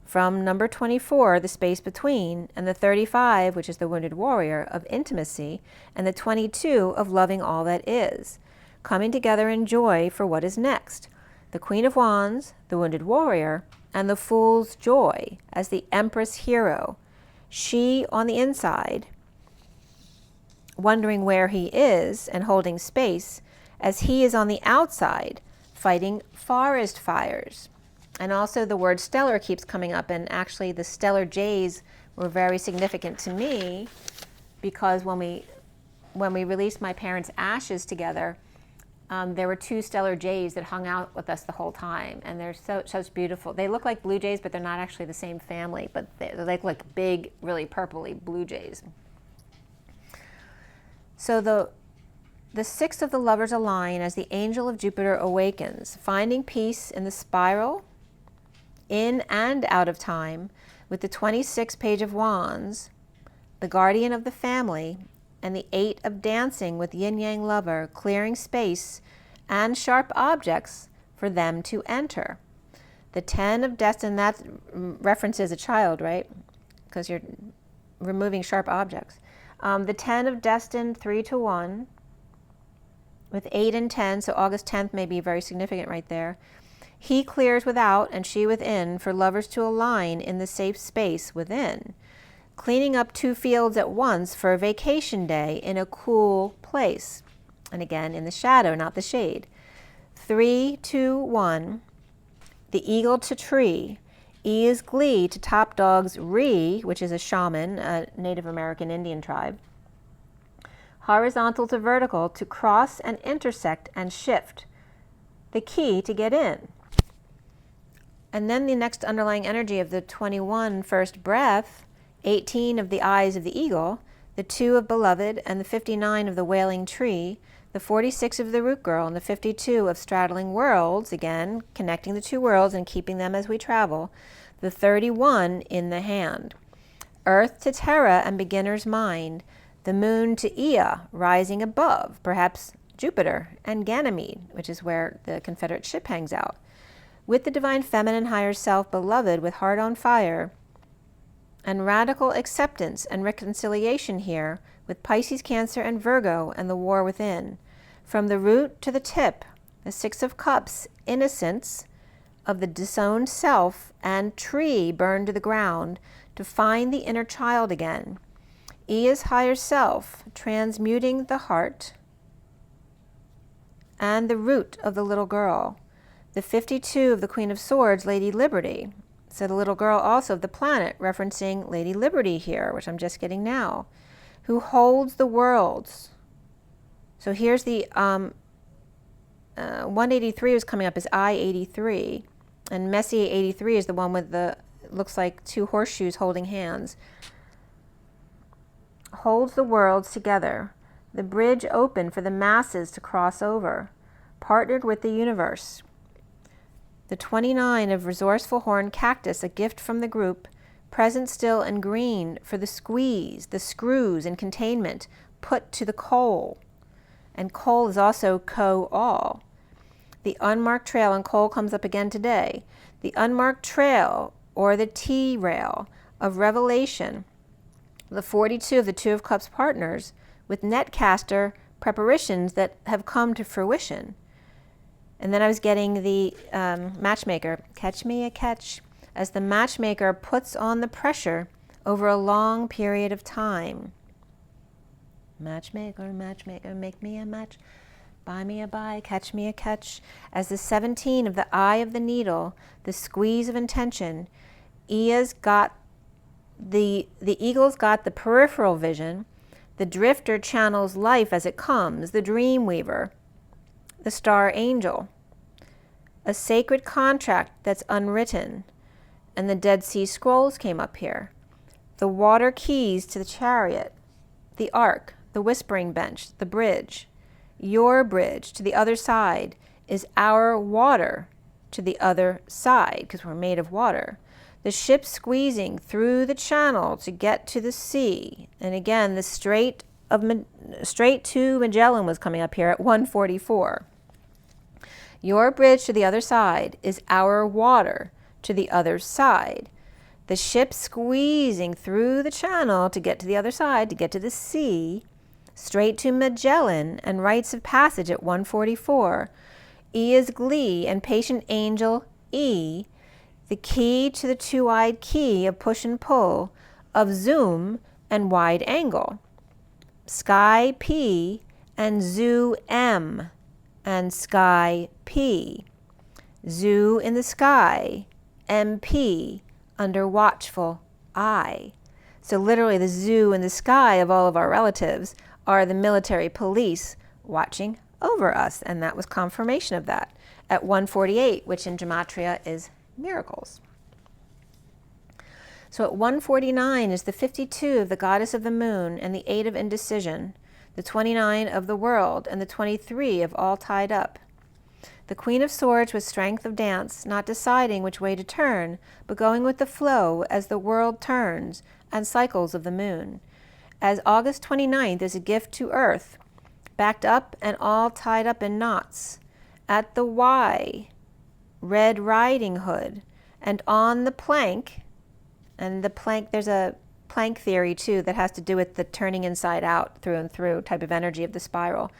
From number 24, the space between, and the 35, which is the wounded warrior, of intimacy, and the 22 of loving all that is, coming together in joy for what is next. The Queen of Wands, the wounded warrior, and the Fool's joy as the Empress hero. She on the inside, wondering where he is and holding space, as he is on the outside fighting forest fires. And also the word stellar keeps coming up, and actually the stellar jays were very significant to me, because when we released my parents' ashes together, there were 2 stellar jays that hung out with us the whole time, and they're such beautiful. They look like blue jays, but they're not actually the same family, but they're like big, really purpley blue jays. So the 6 of the lovers align as the angel of Jupiter awakens, finding peace in the spiral, in and out of time, with the 26 Page of Wands, the guardian of the family, and the 8 of dancing with yin-yang lover, clearing space and sharp objects for them to enter. The 10 of destiny, that references a child, right? Because you're removing sharp objects. The 10 of destined, 3 to 1, with 8 and 10, so August 10th may be very significant right there. He clears without and she within for lovers to align in the safe space within. Cleaning up 2 fields at once for a vacation day in a cool place. And again, in the shadow, not the shade. 3, 2, 1. The eagle to tree. E is glee to top dog's re, which is a shaman, a Native American Indian tribe. Horizontal to vertical, to cross and intersect and shift. The key to get in. And then the next underlying energy of the 21 first breath, 18 of the eyes of the eagle, the 2 of beloved, and the 59 of the wailing tree, the 46 of the root girl, and the 52 of straddling worlds, again, connecting the two worlds and keeping them as we travel, the 31 in the hand. Earth to Terra and beginner's mind, the moon to Ea, rising above, perhaps Jupiter, and Ganymede, which is where the Confederate ship hangs out. With the divine feminine higher self, beloved, with heart on fire, and radical acceptance and reconciliation here, with Pisces, Cancer, and Virgo, and the war within. From the root to the tip, the 6 of Cups, innocence of the disowned self, and tree burned to the ground, to find the inner child again. E is higher self, transmuting the heart, and the root of the little girl. The 52 of the Queen of Swords, Lady Liberty. So the little girl also of the planet, referencing Lady Liberty here, which I'm just getting now, who holds the worlds. So here's the 183 was coming up as I-83, and Messier 83 is the one with the, looks like 2 horseshoes holding hands. Holds the worlds together, the bridge open for the masses to cross over, partnered with the universe. The 29 of resourceful horn cactus, a gift from the group, present still and green for the squeeze, the screws and containment, put to the coal. And coal is also co-all. The unmarked trail, and coal comes up again today. The unmarked trail, or the T-rail of revelation. The 42 of the 2 of Cups partners, with netcaster preparations that have come to fruition. And then I was getting the matchmaker, catch me a catch, as the matchmaker puts on the pressure over a long period of time. Matchmaker, matchmaker, make me a match, buy me a buy, catch me a catch. As the 17 of the eye of the needle, the squeeze of intention, Ea's got the eagle's got the peripheral vision, the drifter channels life as it comes, the dream weaver, the star angel, a sacred contract that's unwritten, and the Dead Sea Scrolls came up here. The water keys to the chariot, the ark, the whispering bench, the bridge. Your bridge to the other side is our water to the other side, because we're made of water. The ship squeezing through the channel to get to the sea. And again, the Strait to Magellan was coming up here at 144. Your bridge to the other side is our water to the other side. The ship squeezing through the channel to get to the other side, to get to the sea, straight to Magellan and rites of passage at 144. E is glee and patient angel E, the key to the 2-eyed key of push and pull, of zoom and wide angle. Sky P and zoo M and sky P. Zoo in the sky, MP under watchful eye. So literally the zoo in the sky of all of our relatives are the military police watching over us, and that was confirmation of that at 148, which in Gematria is miracles. So at 149 is the 52 of the goddess of the moon and the 8 of indecision, the 29 of the world and the 23 of all tied up. The Queen of Swords with strength of dance, not deciding which way to turn, but going with the flow as the world turns and cycles of the moon. As August 29th is a gift to earth, backed up and all tied up in knots. At the Y, Red Riding Hood, and on the plank, and the plank, there's a plank theory too that has to do with the turning inside out, through and through type of energy of the spiral.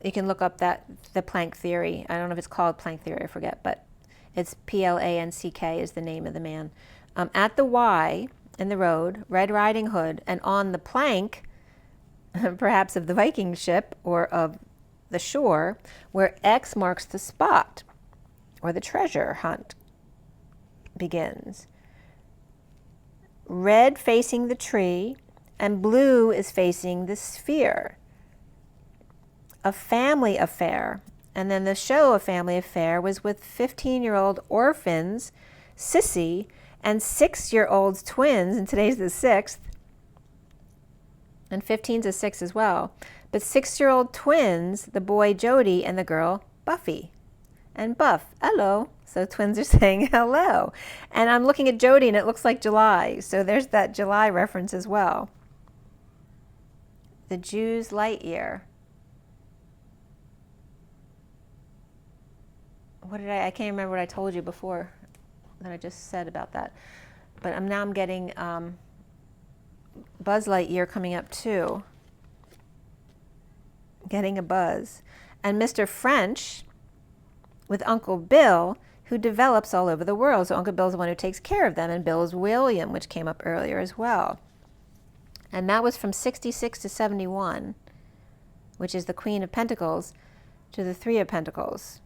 You can look up the plank theory. I don't know if it's called plank theory, I forget, but it's P-L-A-N-C-K is the name of the man. At the Y in the road, Red Riding Hood, and on the plank, perhaps of the Viking ship or of the shore, where X marks the spot or the treasure hunt begins. Red facing the tree and blue is facing the sphere. A family affair. And then the show of family affair was with 15-year-old orphans, Sissy, and 6-year-old twins, and today's the 6th, and 15's a 6 as well. But 6-year-old twins, the boy Jody and the girl Buffy. And Buff, hello. So twins are saying hello. And I'm looking at Jody and it looks like July. So there's that July reference as well. The Jew's light year. What did I can't remember what I told you before that I just said about that. But now I'm getting Buzz Lightyear coming up too. Getting a buzz. And Mr. French with Uncle Bill, who develops all over the world. So Uncle Bill's the one who takes care of them, and Bill is William, which came up earlier as well. And that was from 66 to 71, which is the Queen of Pentacles to the Three of Pentacles.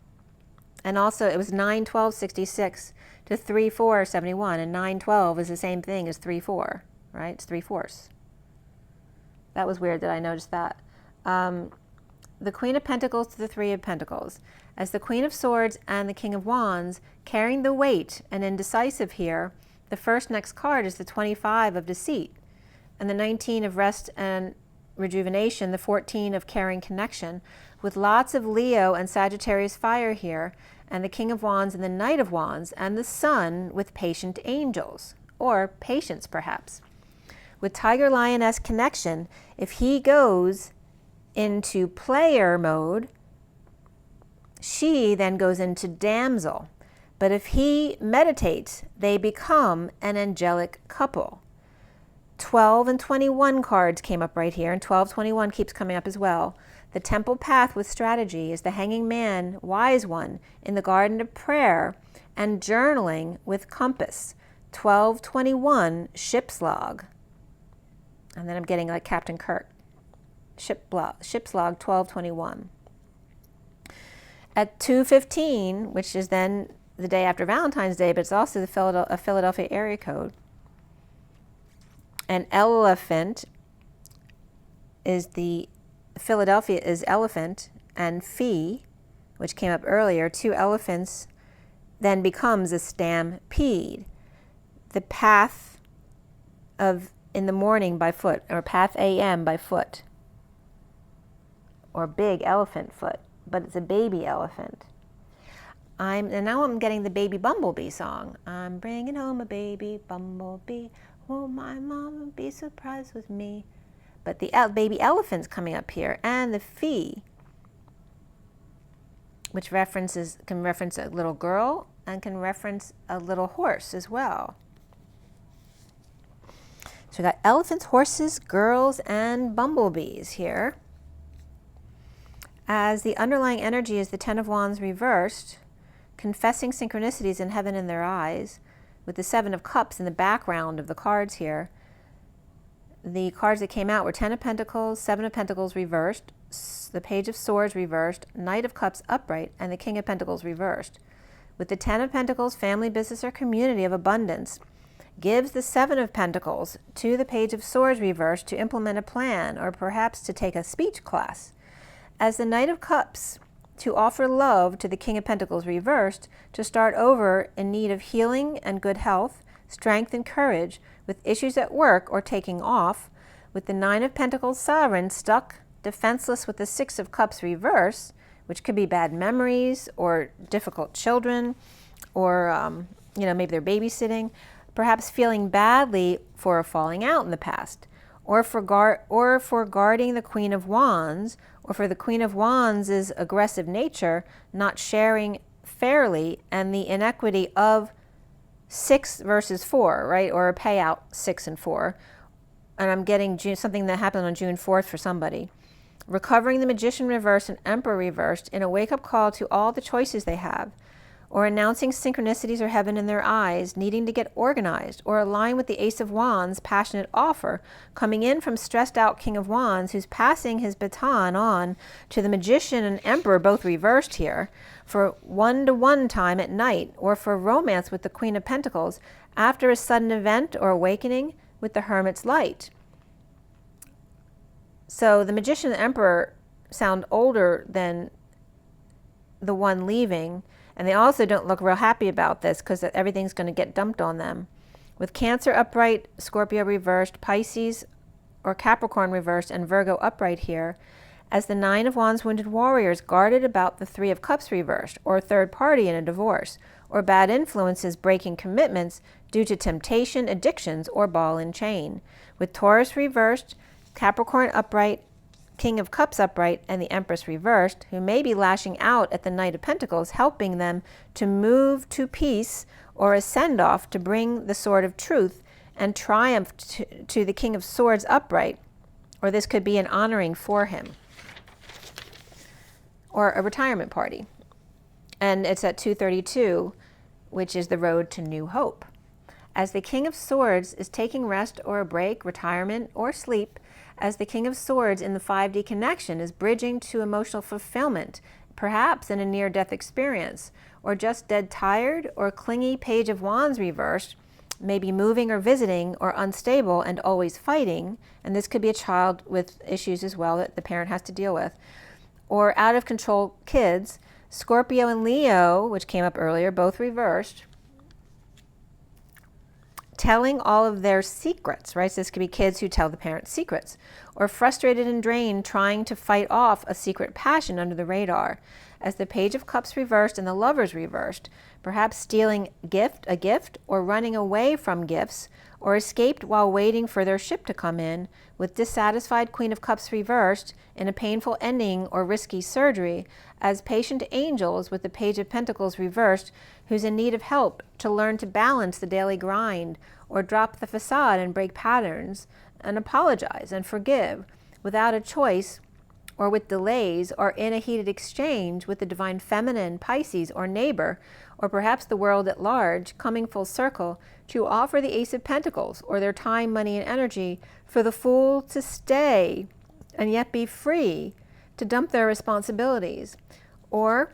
And also it was 9/12/66 to 3/4/71, and 9/12 is the same thing as 3/4, right? It's 3/4. That was weird that I noticed that. The Queen of Pentacles to the Three of Pentacles. As the Queen of Swords and the King of Wands, carrying the weight and indecisive here, the first next card is the 25 of Deceit, and the 19 of Rest and Rejuvenation, the 14 of Caring Connection, with lots of Leo and Sagittarius fire here, and the King of Wands and the Knight of Wands, and the Sun with Patient Angels, or Patience perhaps. With Tiger Lioness connection, if he goes into player mode, she then goes into damsel. But if he meditates, they become an angelic couple. 12 and 21 cards came up right here, and 12/21 keeps coming up as well. The Temple Path with strategy is the Hanging Man, wise one, in the Garden of Prayer, and journaling with compass. 12/21 ship's log. And then I'm getting like Captain Kirk. Ship's log 12/21. At 2:15, which is then the day after Valentine's Day, but it's also a Philadelphia area code. An elephant is Philadelphia is elephant, and fee, which came up earlier, 2 elephants, then becomes a stampede. The path of in the morning by foot, or path AM by foot, or big elephant foot, but it's a baby elephant. And now I'm getting the Baby Bumblebee song. I'm bringing home a baby bumblebee. Won't my mama be surprised with me? But the baby elephant's coming up here, and the fee, which can reference a little girl and can reference a little horse as well. So we got elephants, horses, girls, and bumblebees here. As the underlying energy is the Ten of Wands reversed, confessing synchronicities in heaven in their eyes, with the Seven of Cups in the background of the cards here. The cards that came out were 10 of Pentacles, 7 of Pentacles reversed, the Page of Swords reversed, Knight of Cups upright, and the King of Pentacles reversed. With the 10 of Pentacles, family, business, or community of abundance, gives the 7 of Pentacles to the Page of Swords reversed to implement a plan, or perhaps to take a speech class. As the Knight of Cups, to offer love to the King of Pentacles reversed, to start over in need of healing and good health, strength and courage, with issues at work or taking off, with the 9 of Pentacles sovereign stuck defenseless with the 6 of Cups reverse, which could be bad memories or difficult children, or maybe they're babysitting, perhaps feeling badly for a falling out in the past, or for guarding the Queen of Wands, or for the Queen of Wands' aggressive nature, not sharing fairly, and the inequity of 6 versus 4, right? Or a payout 6 and 4. And I'm getting something that happened on June 4th for somebody. Recovering the Magician reversed and Emperor reversed in a wake-up call to all the choices they have. or announcing synchronicities or heaven in their eyes, needing to get organized, or align with the Ace of Wands' passionate offer, coming in from stressed out King of Wands, who's passing his baton on to the Magician and Emperor, both reversed here, for one-to-one time at night, or for romance with the Queen of Pentacles, after a sudden event or awakening with the Hermit's light. So the Magician and the Emperor sound older than the one leaving, and they also don't look real happy about this because everything's going to get dumped on them. With Cancer upright, Scorpio reversed, Pisces or Capricorn reversed, and Virgo upright here, as the Nine of Wands wounded warriors guarded about the Three of Cups reversed, or a third party in a divorce, or bad influences breaking commitments due to temptation, addictions, or ball and chain. With Taurus reversed, Capricorn upright, King of Cups upright, and the Empress reversed, who may be lashing out at the Knight of Pentacles, helping them to move to peace or a send-off to bring the sword of truth and triumph to the King of Swords upright, or this could be an honoring for him, or a retirement party. And it's at 232, which is the road to new hope. As the King of Swords is taking rest or a break, retirement, or sleep, as the King of Swords in the 5D connection is bridging to emotional fulfillment, perhaps in a near-death experience, or just dead tired or clingy Page of Wands reversed, maybe moving or visiting or unstable and always fighting, and this could be a child with issues as well that the parent has to deal with, or out of control kids, Scorpio and Leo, which came up earlier, both reversed, telling all of their secrets, right? So this could be kids who tell the parents secrets, or frustrated and drained trying to fight off a secret passion under the radar. As the Page of Cups reversed and the Lovers reversed, perhaps stealing a gift, or running away from gifts, or escaped while waiting for their ship to come in, with dissatisfied Queen of Cups reversed in a painful ending or risky surgery, as patient angels with the Page of Pentacles reversed, who's in need of help to learn to balance the daily grind, or drop the facade and break patterns, and apologize and forgive without a choice, or with delays, or in a heated exchange with the Divine Feminine, Pisces, or neighbor, or perhaps the world at large, coming full circle to offer the Ace of Pentacles, or their time, money, and energy for the Fool to stay and yet be free to dump their responsibilities, or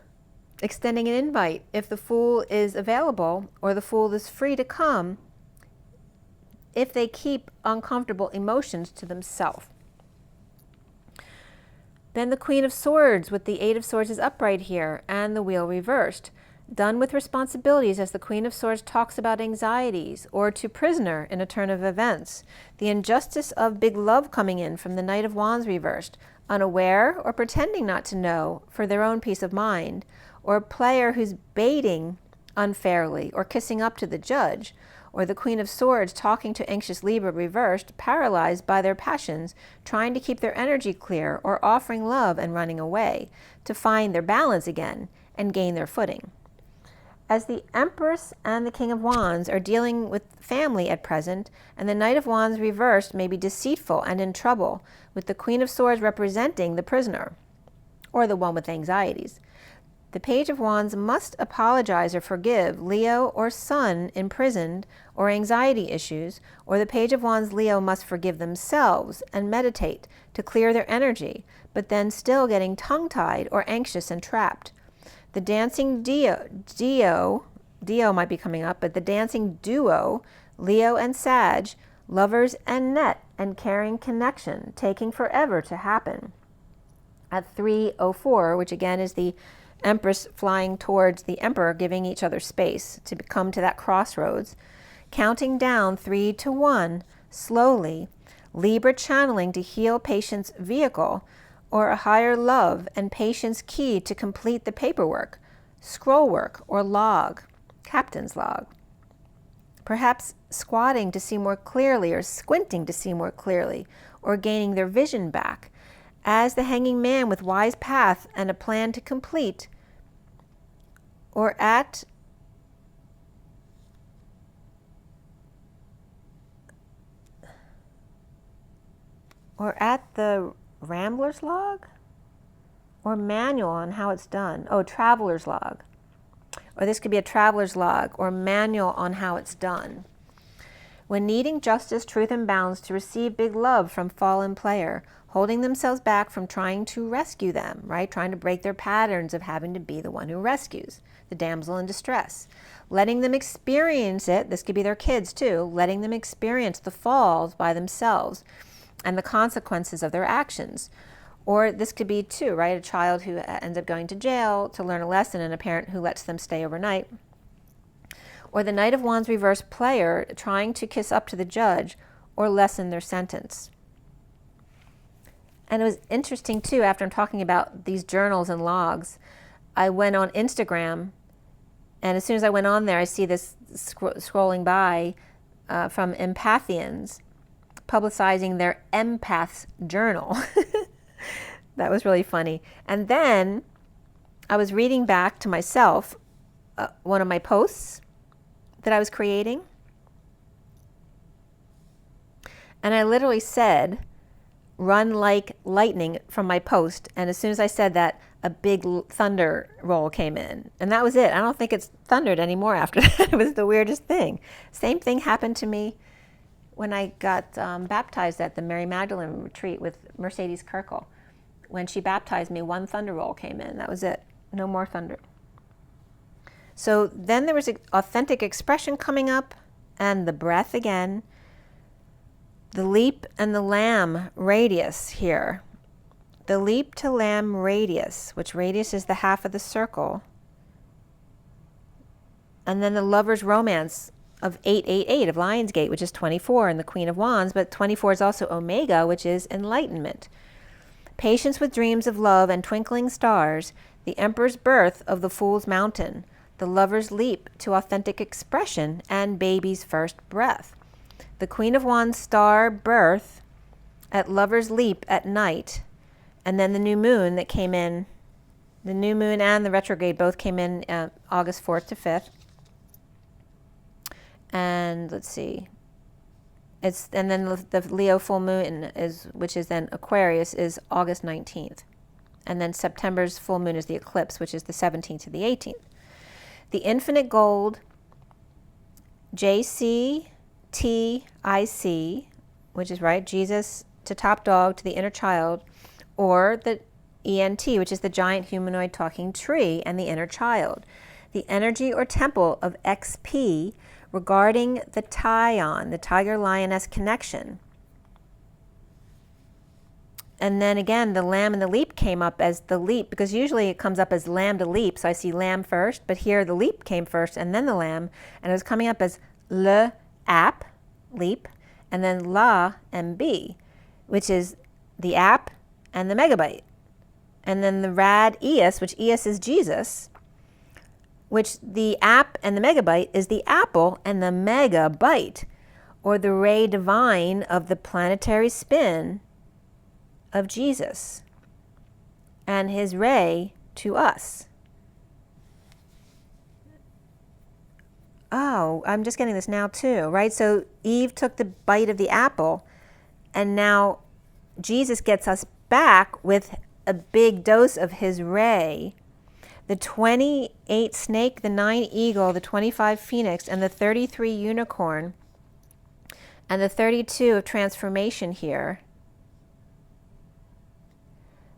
extending an invite if the Fool is available, or the Fool is free to come if they keep uncomfortable emotions to themselves. Then the Queen of Swords with the Eight of Swords is upright here, and the Wheel reversed. Done with responsibilities as the Queen of Swords talks about anxieties, or to prisoner in a turn of events. The injustice of big love coming in from the Knight of Wands reversed, unaware or pretending not to know for their own peace of mind, or a player who's baiting unfairly or kissing up to the judge, or the Queen of Swords talking to anxious Libra reversed, paralyzed by their passions, trying to keep their energy clear, or offering love and running away to find their balance again and gain their footing. As the Empress and the King of Wands are dealing with family at present, and the Knight of Wands reversed may be deceitful and in trouble, with the Queen of Swords representing the prisoner, or the one with anxieties. The Page of Wands must apologize or forgive Leo or Sun imprisoned or anxiety issues, or the Page of Wands Leo must forgive themselves and meditate to clear their energy, but then still getting tongue-tied or anxious and trapped. The dancing Dio might be coming up, but the dancing duo, Leo and Sag, lovers and net and caring connection, taking forever to happen. At 3:04, which again is the Empress flying towards the Emperor, giving each other space to come to that crossroads, counting down 3 to 1, slowly, Libra channeling to heal patient's vehicle, or a higher love and patience key to complete the paperwork, scroll work, or log, captain's log. Perhaps squatting to see more clearly, or squinting to see more clearly, or gaining their vision back, as the hanging man with wise path and a plan to complete, or at the Rambler's log, or manual on how it's done. Oh, Traveler's log. or this could be a traveler's log or manual on how it's done. When needing justice, truth, and bounds to receive big love from fallen player, holding themselves back from trying to rescue them, right? Trying to break their patterns of having to be the one who rescues, the damsel in distress. Letting them experience it, this could be their kids too, letting them experience the falls by themselves and the consequences of their actions. Or this could be too, right? A child who ends up going to jail to learn a lesson and a parent who lets them stay overnight. Or the Knight of Wands reverse player trying to kiss up to the judge or lessen their sentence. And it was interesting too, after I'm talking about these journals and logs, I went on Instagram, and as soon as I went on there, I see this scrolling by from Empathians publicizing their empath's journal. That was really funny. And then I was reading back to myself one of my posts that I was creating. And I literally said, "Run like lightning," from my post. And as soon as I said that, a big thunder roll came in. And that was it. I don't think it's thundered anymore after that. It was the weirdest thing. Same thing happened to me when I got baptized at the Mary Magdalene retreat with Mercedes Kirkle. When she baptized me, one thunder roll came in. That was it. No more thunder. So then there was authentic expression coming up, and the breath again. The leap and the lamb radius here. The leap to lamb radius, which radius is the half of the circle. And then the lover's romance of 888 of Lionsgate, which is 24, and the Queen of Wands, but 24 is also Omega, which is enlightenment. Patience with dreams of love and twinkling stars, the Emperor's birth of the Fool's Mountain, the lover's leap to authentic expression, and baby's first breath. The Queen of Wands star birth at lover's leap at night, and then the new moon that came in, the new moon and the retrograde both came in August 4th to 5th. And let's see, and then the Leo full moon which is then Aquarius, is August 19th. And then September's full moon is the eclipse, which is the 17th to the 18th. The infinite gold, JCTIC, which is right, Jesus to top dog to the inner child, or the ENT, which is the giant humanoid talking tree and the inner child. The energy or temple of XP regarding the Taion, the tiger lioness connection. And then again, the lamb and the leap came up as the leap, because usually it comes up as lamb to leap. So I see lamb first, but here the leap came first and then the lamb. And it was coming up as le app, leap, and then la MB, which is the app and the megabyte. And then the rad eus, which eus is Jesus, which the app and the megabyte is the apple and the megabyte, or the ray divine of the planetary spin of Jesus and his ray to us. Oh, I'm just getting this now too, right? So Eve took the bite of the apple, and now Jesus gets us back with a big dose of his ray. The 28 snake, the 9 eagle, the 25 phoenix, and the 33 unicorn, and the 32 of transformation here.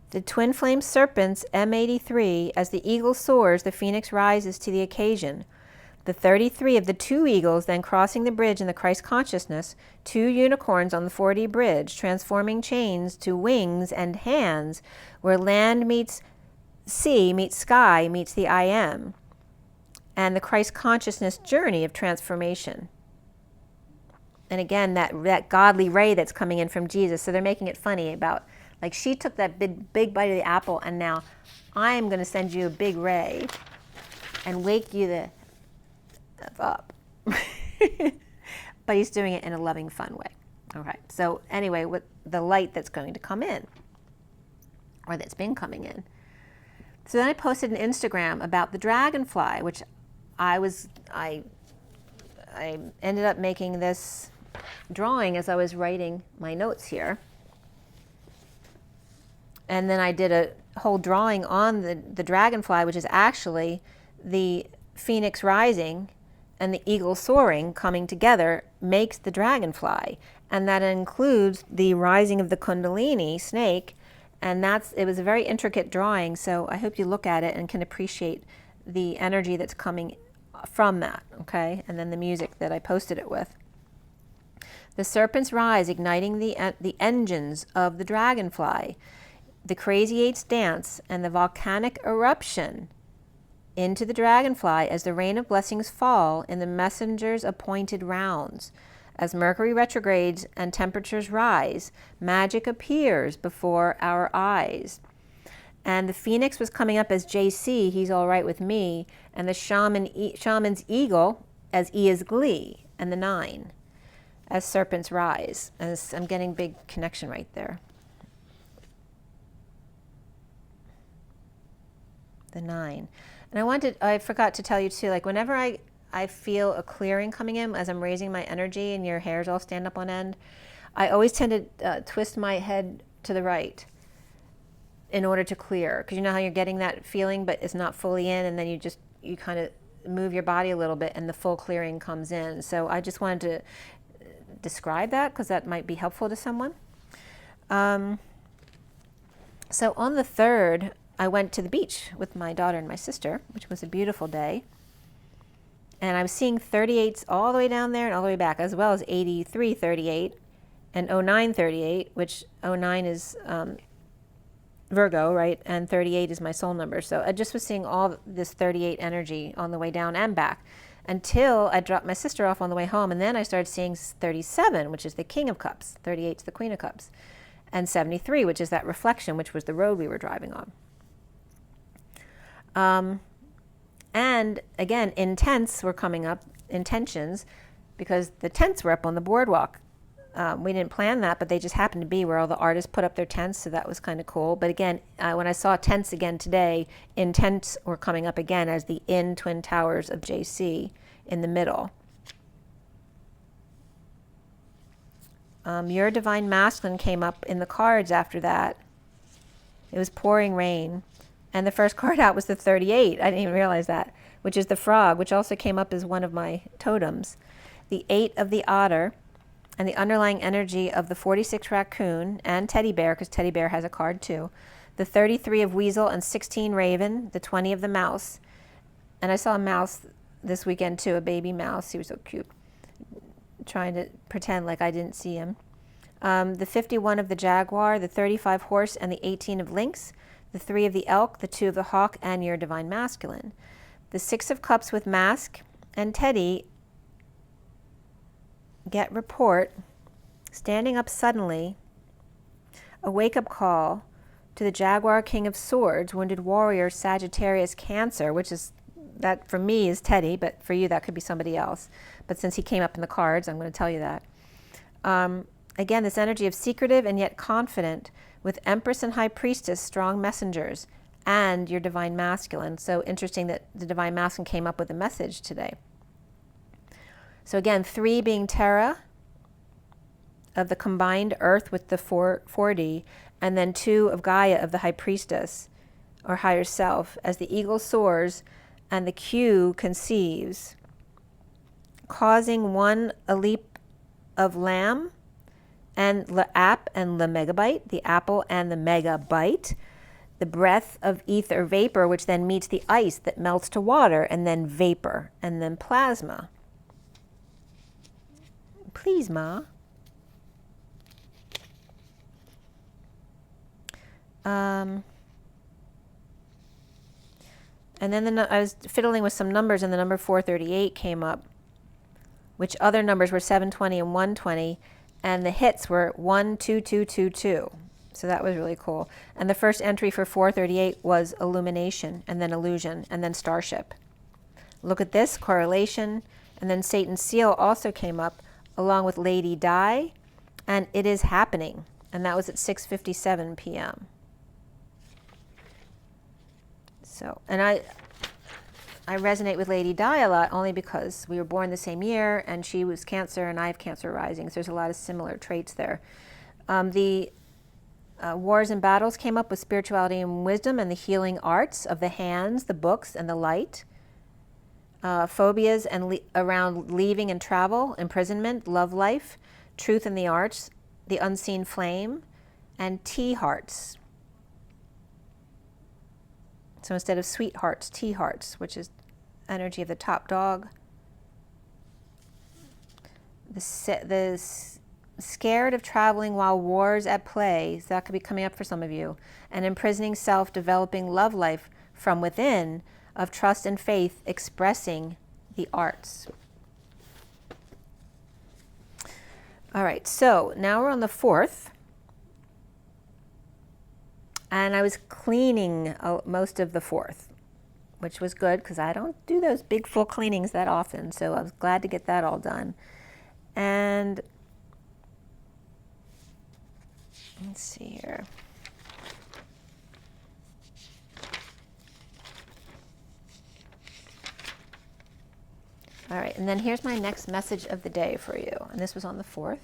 The twin flame serpents, M83, as the eagle soars, the phoenix rises to the occasion. The 33 of the 2 eagles then crossing the bridge in the Christ consciousness, 2 unicorns on the 4D bridge, transforming chains to wings and hands, where land meets sea, meets sky, meets the I am, and the Christ consciousness journey of transformation. And again, that godly ray that's coming in from Jesus. So they're making it funny about, like, she took that big bite of the apple, and now I'm going to send you a big ray and wake you the up. But he's doing it in a loving, fun way. All right. So anyway, with the light that's going to come in, or that's been coming in. So then I posted an Instagram about the dragonfly, which I ended up making this drawing as I was writing my notes here. And then I did a whole drawing on the dragonfly, which is actually the phoenix rising and the eagle soaring coming together makes the dragonfly. And that includes the rising of the Kundalini snake. And it was a very intricate drawing. So I hope you look at it and can appreciate the energy that's coming from that. Okay. And then the music that I posted it with. The serpent's rise, igniting the engines of the dragonfly, the crazy eight's dance, and the volcanic eruption into the dragonfly as the rain of blessings fall in the messenger's appointed rounds. As Mercury retrogrades and temperatures rise, magic appears before our eyes. And the phoenix was coming up as JC, he's all right with me, and the shaman's eagle as E is glee, and the 9 as serpent's rise. As I'm getting big connection right there. The 9. And I forgot to tell you too, like whenever I feel a clearing coming in as I'm raising my energy and your hairs all stand up on end, I always tend to twist my head to the right in order to clear. Because you know how you're getting that feeling, but it's not fully in, and then you kind of move your body a little bit and the full clearing comes in. So I just wanted to describe that because that might be helpful to someone. So on the 3rd, I went to the beach with my daughter and my sister, which was a beautiful day. And I was seeing 38s all the way down there and all the way back, as well as 8338 and 0938, which 09 is Virgo, right? And 38 is my soul number. So I just was seeing all this 38 energy on the way down and back until I dropped my sister off on the way home. And then I started seeing 37, which is the King of Cups. 38 is the Queen of Cups. And 73, which is that reflection, which was the road we were driving on. And again, intents were coming up, intentions, because the tents were up on the boardwalk. We didn't plan that, but they just happened to be where all the artists put up their tents, so that was kind of cool. But again, when I saw tents again today, intents were coming up again as the Twin Towers of JC in the middle. Your Divine Masculine came up in the cards after that. It was pouring rain. And the first card out was the 38. I didn't even realize that, which is the frog, which also came up as one of my totems. The 8 of the otter, and the underlying energy of the 46 raccoon and teddy bear, because teddy bear has a card too. The 33 of weasel and 16 raven, the 20 of the mouse. And I saw a mouse this weekend too, a baby mouse. He was so cute, trying to pretend like I didn't see him. The 51 of the jaguar, the 35 horse, and the 18 of lynx. The 3 of the elk, the 2 of the hawk, and your Divine Masculine. The 6 of cups with mask and teddy get report, standing up suddenly, a wake-up call to the jaguar, King of Swords, wounded warrior, Sagittarius, Cancer, which is, that for me is Teddy, but for you that could be somebody else. But since he came up in the cards, I'm going to tell you that. Again, this energy of secretive and yet confident, with Empress and High Priestess, strong messengers, and your Divine Masculine. So interesting that the Divine Masculine came up with a message today. So again, 3 being Terra, of the combined Earth with the 4D, and then 2 of Gaia, of the High Priestess, or higher self, as the eagle soars and the Q conceives, causing 1 a leap of lamb, and the app and the megabyte, the apple and the megabyte, the breath of ether vapor, which then meets the ice that melts to water, and then vapor, and then plasma. Please, Ma. And then I was fiddling with some numbers, and the number 438 came up, which other numbers were 720 and 120. And the hits were 12222. So that was really cool. And the first entry for 438 was illumination, and then illusion, and then starship. Look at this correlation. And then Satan's seal also came up, along with Lady Di, and it is happening. And that was at 6:57 p.m. So, and I resonate with Lady Di a lot, only because we were born the same year, and she was Cancer, and I have Cancer rising. So there's a lot of similar traits there. The wars and battles came up with spirituality and wisdom, and the healing arts of the hands, the books, and the light. phobias and around leaving and travel, imprisonment, love life, truth in the arts, the unseen flame, and tea hearts. So instead of sweethearts, tea hearts, which is energy of the top dog. The scared of traveling while war's at play, so that could be coming up for some of you, and imprisoning self, developing love life from within, of trust and faith, expressing the arts. All right, so now we're on the 4th. And I was cleaning most of the 4th, which was good because I don't do those big full cleanings that often. So I was glad to get that all done. And let's see here. All right, and then here's my next message of the day for you. And this was on the 4th.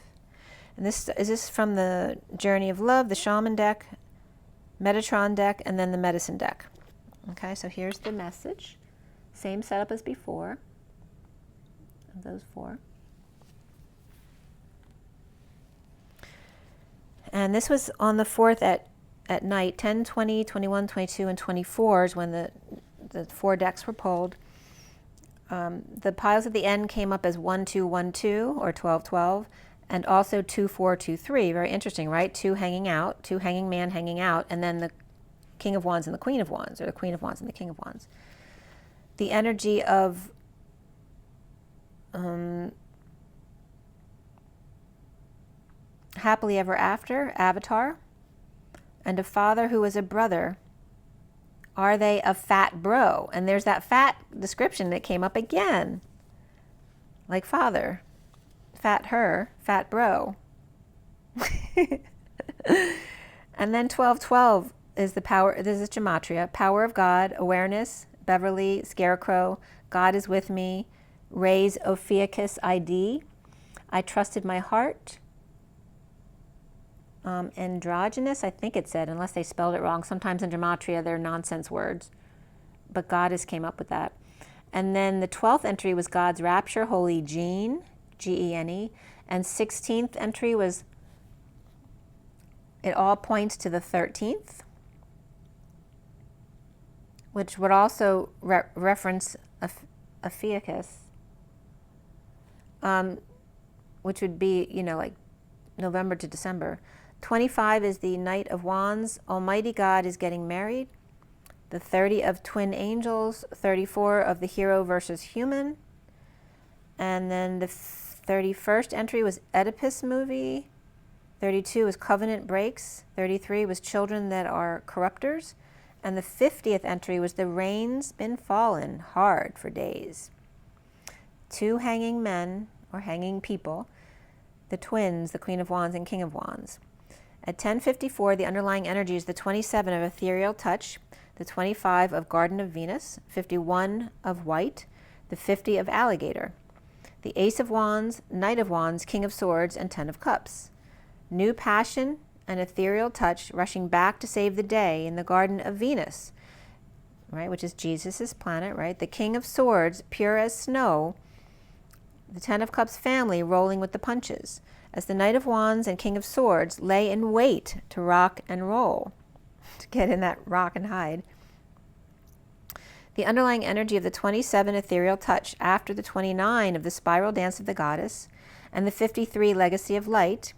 And this is from the Journey of Love, the Shaman deck, Metatron deck, and then the Medicine deck. Okay, so here's the message. Same setup as before, of those 4. And this was on the 4th at night, 10, 20, 21, 22, and 24 is when the 4 decks were pulled. The piles at the end came up as 1, 2, 1, 2, or 12, 12, and also 2, 4, 2, 3. Very interesting, right? 2 hanging out, 2 hanging man hanging out, and then the King of Wands and the Queen of Wands, or the Queen of Wands and the King of Wands. The energy of happily ever after, avatar, and a father who was a brother. Are they a fat bro? And there's that fat description that came up again. Like father, fat her, fat bro. And then 1212 is the power, this is Gematria, power of God, awareness, Beverly, Scarecrow, God is with me, Ray's Ophiuchus ID, I trusted my heart, androgynous, I think it said, unless they spelled it wrong. Sometimes in Gematria they're nonsense words, but Goddess came up with that. And then the 12th entry was God's rapture, Holy Gene, Gene, and 16th entry was, it all points to the 13th, which would also reference Ophiuchus, which would be, you know, like November to December. 25 is the Knight of Wands, Almighty God is getting married. The 30 of Twin Angels, 34 of the Hero versus Human. And then the 31st entry was Oedipus movie. 32 was Covenant Breaks. 33 was Children That Are Corrupters. And the 50th entry was The Rain's Been Fallen Hard for Days. 2 hanging men, or hanging people. The twins, the Queen of Wands and King of Wands. At 10:54, the underlying energy is the 27 of Ethereal Touch, the 25 of Garden of Venus, 51 of White, the 50 of Alligator, the Ace of Wands, Knight of Wands, King of Swords, and 10 of Cups. New passion and ethereal touch rushing back to save the day in the Garden of Venus, right, which is Jesus's planet, right? The King of Swords, pure as snow, the 10 of Cups family rolling with the punches, as the Knight of Wands and King of Swords lay in wait to rock and roll, to get in that rock and hide. The underlying energy of the 27 ethereal touch after the 29 of the spiral dance of the goddess, and the 53 legacy of light,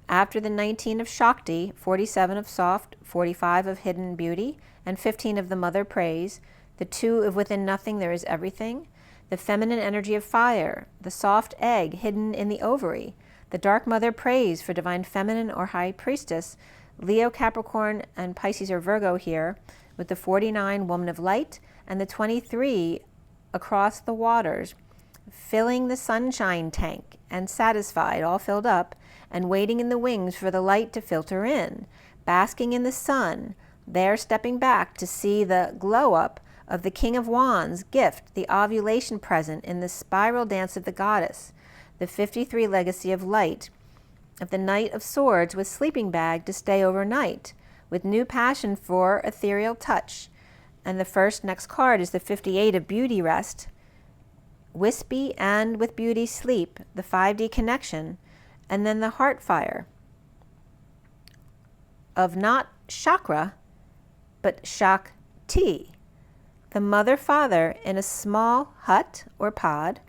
after the 19 of Shakti, 47 of soft, 45 of hidden beauty, and 15 of the mother praise, the 2 of within nothing there is everything, the feminine energy of fire, the soft egg hidden in the ovary, the dark mother praise for divine feminine or high priestess, Leo, Capricorn, and Pisces or Virgo here, with the 49 woman of light, and the 23 across the waters, filling the sunshine tank and satisfied, all filled up, and waiting in the wings for the light to filter in, basking in the sun, there stepping back to see the glow up of the King of Wands gift, the ovulation present in the spiral dance of the goddess, the 53 legacy of light, of the Knight of Swords with sleeping bag to stay overnight, with new passion for ethereal touch. And the first next card is the 58 of beauty rest, wispy and with beauty sleep, the 5D connection, and then the heart fire of not chakra, but Shakti, the mother-father in a small hut or pod,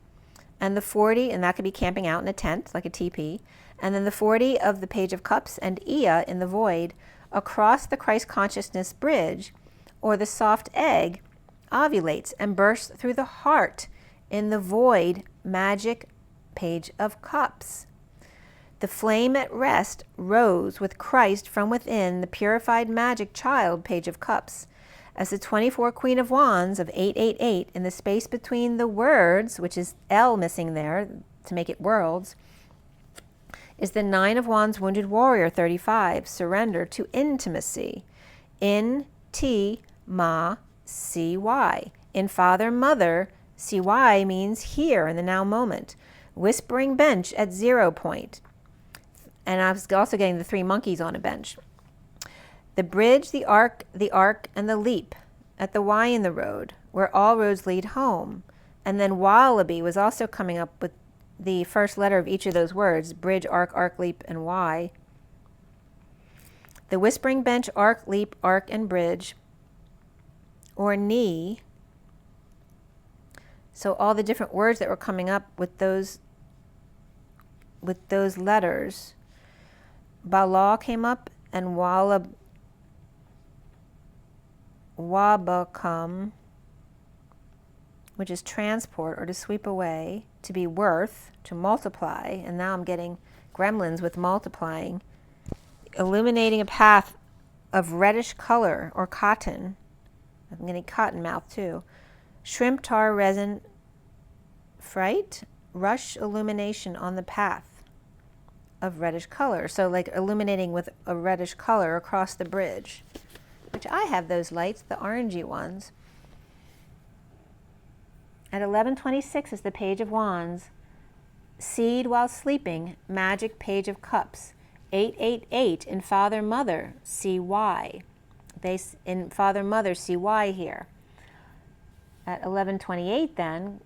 and the 40, and that could be camping out in a tent, like a teepee, and then the 40 of the Page of Cups and Ea in the void across the Christ consciousness bridge, or the soft egg ovulates and bursts through the heart in the void magic Page of Cups. The flame at rest rose with Christ from within the purified magic child Page of Cups, as the 24 Queen of Wands of 888 in the space between the words, which is L missing there to make it worlds, is the 9 of Wands Wounded Warrior 35, surrender to intimacy. In T Ma CY. In Father Mother, CY means here in the now moment. Whispering bench at 0 point. And I was also getting the 3 monkeys on a bench. The bridge, the arc, and the leap at the Y in the road, where all roads lead home. And then Wallaby was also coming up with the first letter of each of those words, bridge, arc, leap, and Y. The whispering bench, arc, leap, arc, and bridge, or knee. So all the different words that were coming up with those letters. Bala came up, and Wabakam, which is transport or to sweep away, to be worth, to multiply, and now I'm getting gremlins with multiplying, illuminating a path of reddish color or cotton. I'm getting cotton mouth too. Shrimp tar resin fright, rush illumination on the path of reddish color. So like illuminating with a reddish color across the bridge, which I have those lights, the orangey ones. At 11:26 is the Page of Wands. Seed while sleeping, magic Page of Cups. 888 in Father Mother, CY. In Father Mother, CY here. At 11:28 then,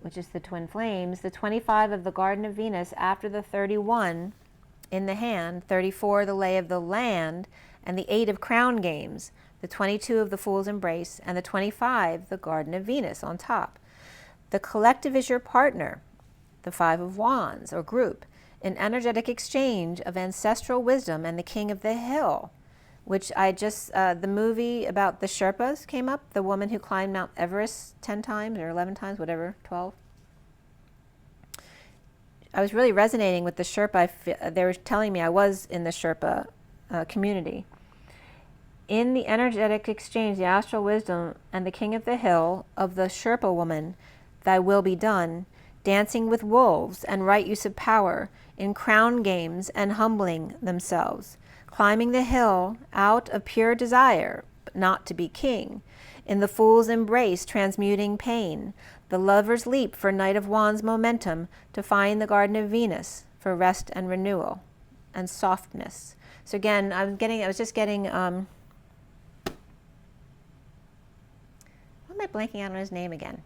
which is the twin flames, the 25 of the Garden of Venus after the 31 in the hand, 34 the lay of the land, and the 8 of crown games, the 22 of the Fool's Embrace, and the 25 the Garden of Venus on top. The collective is your partner, the 5 of Wands or group, an energetic exchange of ancestral wisdom and the King of the Hill, which I just, the movie about the Sherpas came up, the woman who climbed Mount Everest 10 times or 11 times, whatever, 12. I was really resonating with the Sherpa. They were telling me I was in the Sherpa community. In the energetic exchange, the astral wisdom and the King of the Hill of the Sherpa woman, thy will be done, dancing with wolves and right use of power, in crown games and humbling themselves, climbing the hill out of pure desire, but not to be king, in the Fool's Embrace transmuting pain, the lover's leap for Knight of Wands momentum to find the Garden of Venus for rest and renewal and softness. So again, I was just getting, what am I blanking out on his name again?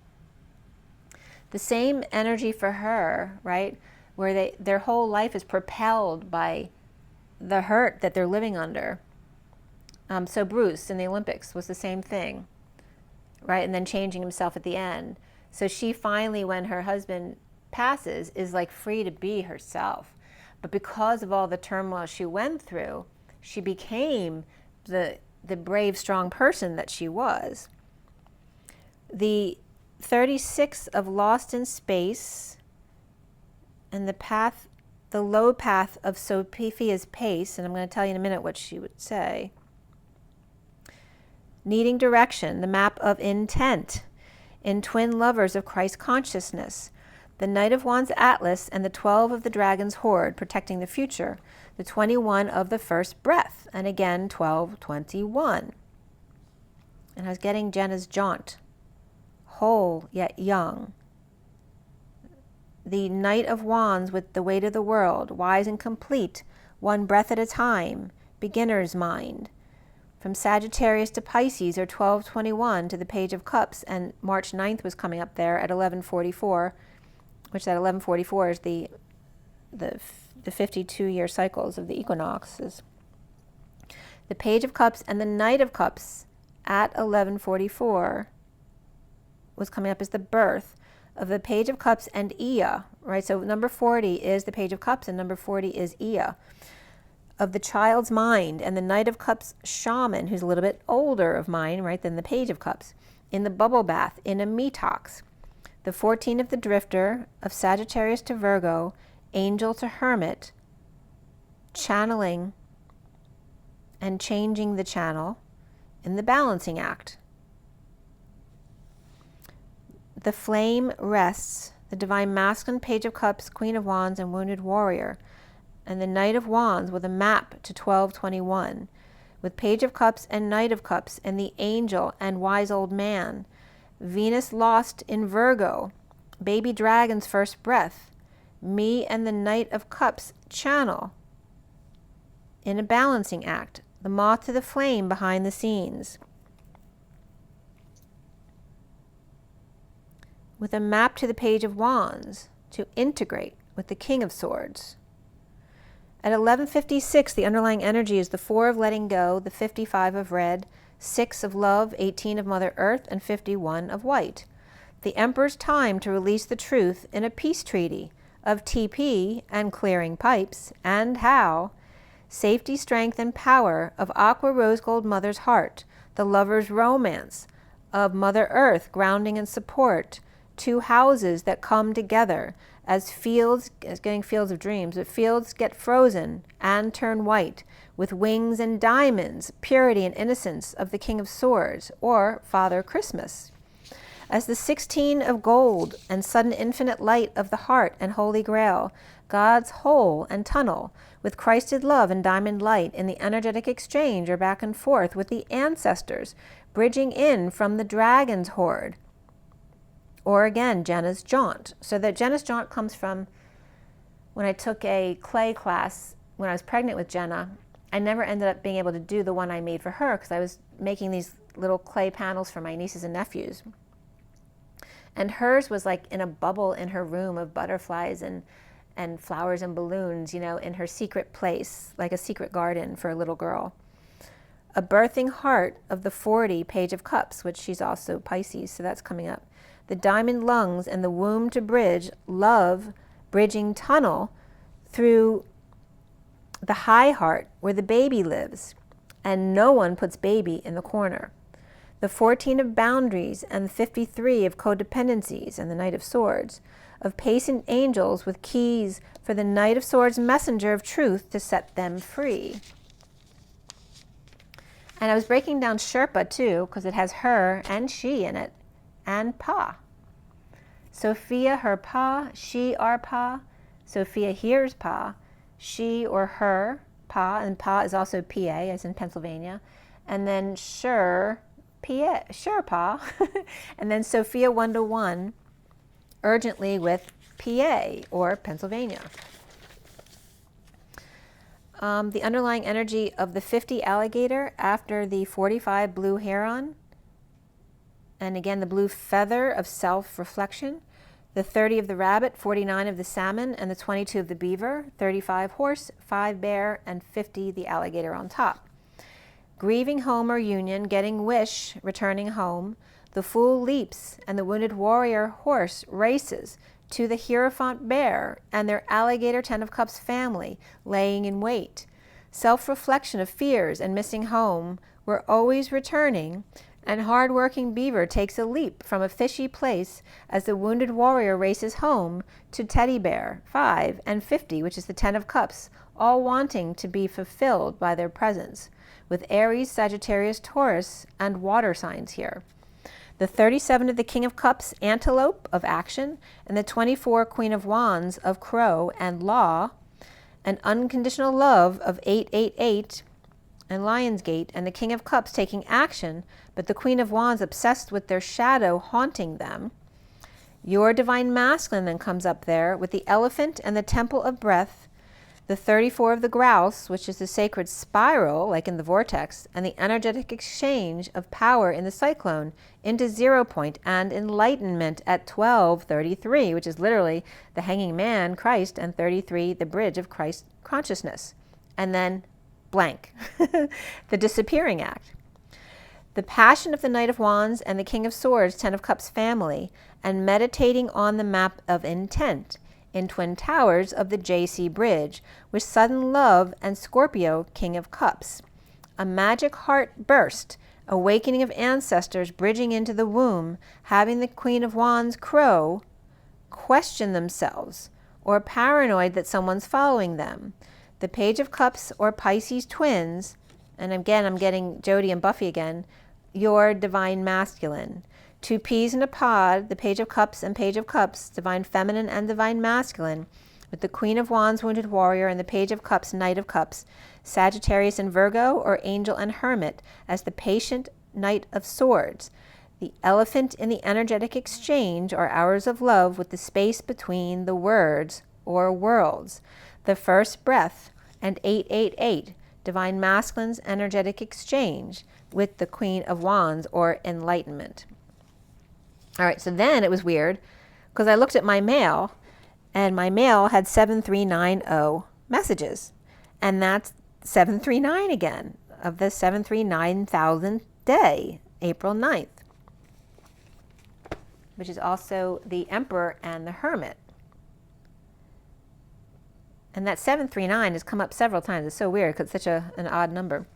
The same energy for her, right? Where their whole life is propelled by the hurt that they're living under. So Bruce in the Olympics was the same thing, right? And then changing himself at the end. So she finally, when her husband passes, is like free to be herself. But because of all the turmoil she went through, she became the brave, strong person that she was. The 36 of Lost in Space and the low path of Sophia's pace, and I'm going to tell you in a minute what she would say. Needing direction, the map of intent in twin lovers of Christ consciousness, the Knight of Wands Atlas and the 12 of the Dragon's Horde protecting the future, the 21 of the first breath, and again 12:21. And I was getting Jenna's jaunt, whole yet young. The Knight of Wands with the weight of the world, wise and complete, one breath at a time, beginner's mind. From Sagittarius to Pisces are 1221 to the Page of Cups, and March 9th was coming up there at 1144, which at 1144 is the 52-year cycles of the equinoxes. The Page of Cups and the Knight of Cups at 1144 was coming up as the birth of the Page of Cups and Ea, right? So number 40 is the Page of Cups and number 40 is Ea, of the child's mind, and the Knight of Cups shaman, who's a little bit older of mind, right, than the Page of Cups, in the bubble bath, in a metox. The 14 of the drifter, of Sagittarius to Virgo, angel to hermit, channeling and changing the channel in the balancing act. The flame rests, the divine masculine, Page of Cups, Queen of Wands, and wounded warrior, and the Knight of Wands with a map to 1221, with Page of Cups and Knight of Cups, and the angel and wise old man. Venus lost in Virgo, baby dragon's first breath. Me and the Knight of Cups channel in a balancing act. The moth to the flame behind the scenes. With a map to the Page of Wands to integrate with the King of Swords. At 1156, the underlying energy is the 4 of letting go, the 55 of red, 6 of love, 18 of Mother Earth, and 51 of white. The Emperor's time to release the truth in a peace treaty of TP and clearing pipes, and how safety, strength, and power of Aqua Rose Gold Mother's heart, the lover's romance of Mother Earth, grounding and support, 2 houses that come together as fields, as getting fields of dreams, but fields get frozen and turn white, with wings and diamonds, purity and innocence of the King of Swords, or Father Christmas. As the 16 of gold and sudden infinite light of the heart and Holy Grail, God's hole and tunnel, with Christed love and diamond light in the energetic exchange or back and forth with the ancestors, bridging in from the dragon's horde. Or again, Jenna's Jaunt. So that Jenna's Jaunt comes from when I took a clay class when I was pregnant with Jenna. I never ended up being able to do the one I made for her because I was making these little clay panels for my nieces and nephews. And hers was like in a bubble in her room of butterflies and flowers and balloons, you know, in her secret place, like a secret garden for a little girl. A birthing heart of the 40 Page of Cups, which she's also Pisces, so that's coming up. The diamond lungs and the womb to bridge, love, bridging tunnel through the high heart where the baby lives, and no one puts baby in the corner. The 14 of boundaries and the 53 of codependencies, and the Knight of Swords, of patient angels with keys for the Knight of Swords messenger of truth to set them free. And I was breaking down Sherpa too, because it has her and she in it, and Pa. Sophia, her Pa, she, our Pa. Sophia hears Pa, she or her, Pa, and Pa is also PA, as in Pennsylvania. And then sure, PA, sure, Pa. And then Sophia 1-1, urgently with PA, or Pennsylvania. The underlying energy of the 50 alligator after the 45 blue heron, and again the blue feather of self-reflection, the 30 of the rabbit, 49 of the salmon, and the 22 of the beaver, 35 horse, 5 bear, and 50 the alligator on top. Grieving home or union, getting wish, returning home, the fool leaps, and the wounded warrior horse races to the Hierophant bear and their alligator 10 of Cups family laying in wait. Self-reflection of fears and missing home, we're always returning, and hard-working beaver takes a leap from a fishy place as the wounded warrior races home to teddy bear 5 and 50, which is the 10 of Cups, all wanting to be fulfilled by their presence, with Aries, Sagittarius, Taurus, and water signs here. The 37 of the King of Cups, antelope of action, and the 24 Queen of Wands of crow and law, and unconditional love of 888 and Lionsgate, and the King of Cups taking action, but the Queen of Wands obsessed with their shadow haunting them. Your divine masculine then comes up there with the elephant and the temple of breath, the 34 of the grouse, which is the sacred spiral, like in the vortex, and the energetic exchange of power in the cyclone into 0 point and enlightenment at 12:33, which is literally the hanging man, Christ, and 33, the bridge of Christ consciousness. And then blank, the disappearing act. The passion of the Knight of Wands and the King of Swords, 10 of Cups family, and meditating on the map of intent in Twin Towers of the JC Bridge, with sudden love and Scorpio, King of Cups. A magic heart burst, awakening of ancestors bridging into the womb, having the Queen of Wands crow, question themselves, or paranoid that someone's following them. The Page of Cups or Pisces twins, and again I'm getting Jody and Buffy again, your divine masculine. 2 peas in a pod, the Page of Cups and Page of Cups, divine feminine and divine masculine, with the Queen of Wands, wounded warrior, and the Page of Cups, Knight of Cups, Sagittarius and Virgo, or angel and hermit, as the patient Knight of Swords. The elephant in the energetic exchange, or hours of love, with the space between the words, or worlds. The first breath, and 888, divine masculine's energetic exchange, with the Queen of Wands, or enlightenment. All right, so then it was weird because I looked at my mail and my mail had 7390 messages. And that's 739 again of the 739,000th day, April 9th, which is also the Emperor and the Hermit. And that 739 has come up several times. It's so weird because it's such an odd number.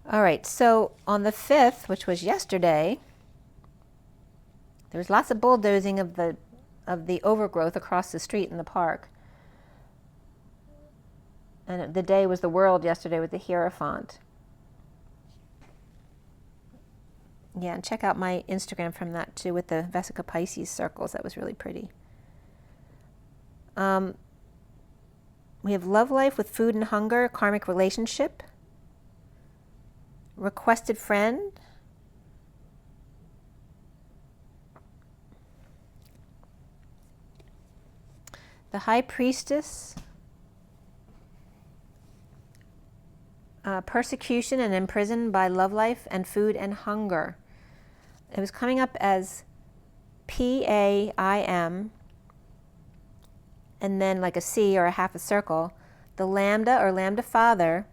All right, so on the 5th, which was yesterday, there was lots of bulldozing of the overgrowth across the street in the park. And the day was the world yesterday with the Hierophant. Yeah, and check out my Instagram from that too with the Vesica Pisces circles. That was really pretty. We have love life with food and hunger, karmic relationship, requested friend, the High Priestess, persecution and imprisoned by love life and food and hunger. It was coming up as PAIM, and then like a C or a half a circle, the Lambda or Lambda Father,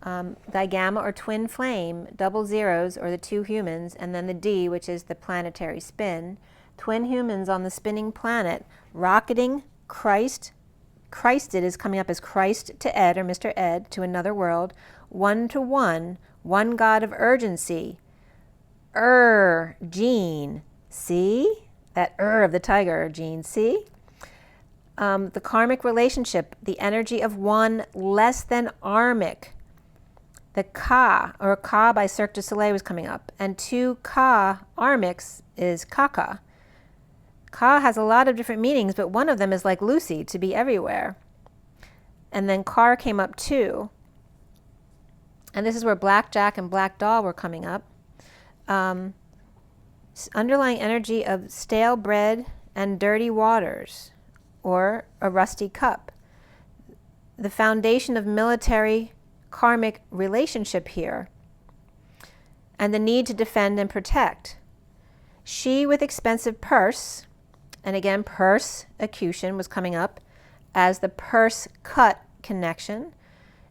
Digamma or twin flame, double zeros or the 2 humans, and then the D, which is the planetary spin, twin humans on the spinning planet, rocketing Christed is coming up as Christ to Ed or Mr. Ed to another world, 1-to-1, one God of urgency, Gene, see? That of the tiger, Gene, see? The karmic relationship, the energy of one less than armic. The Ka, or Ka by Cirque du Soleil was coming up, and 2 Ka armics is Kaka. Ka has a lot of different meanings, but one of them is like Lucy, to be everywhere. And then Kar came up too. And this is where Blackjack and Black Doll were coming up. Underlying energy of stale bread and dirty waters, or a rusty cup. The foundation of military karmic relationship here, and the need to defend and protect. She with expensive purse, and again, persecution was coming up as the purse cut connection.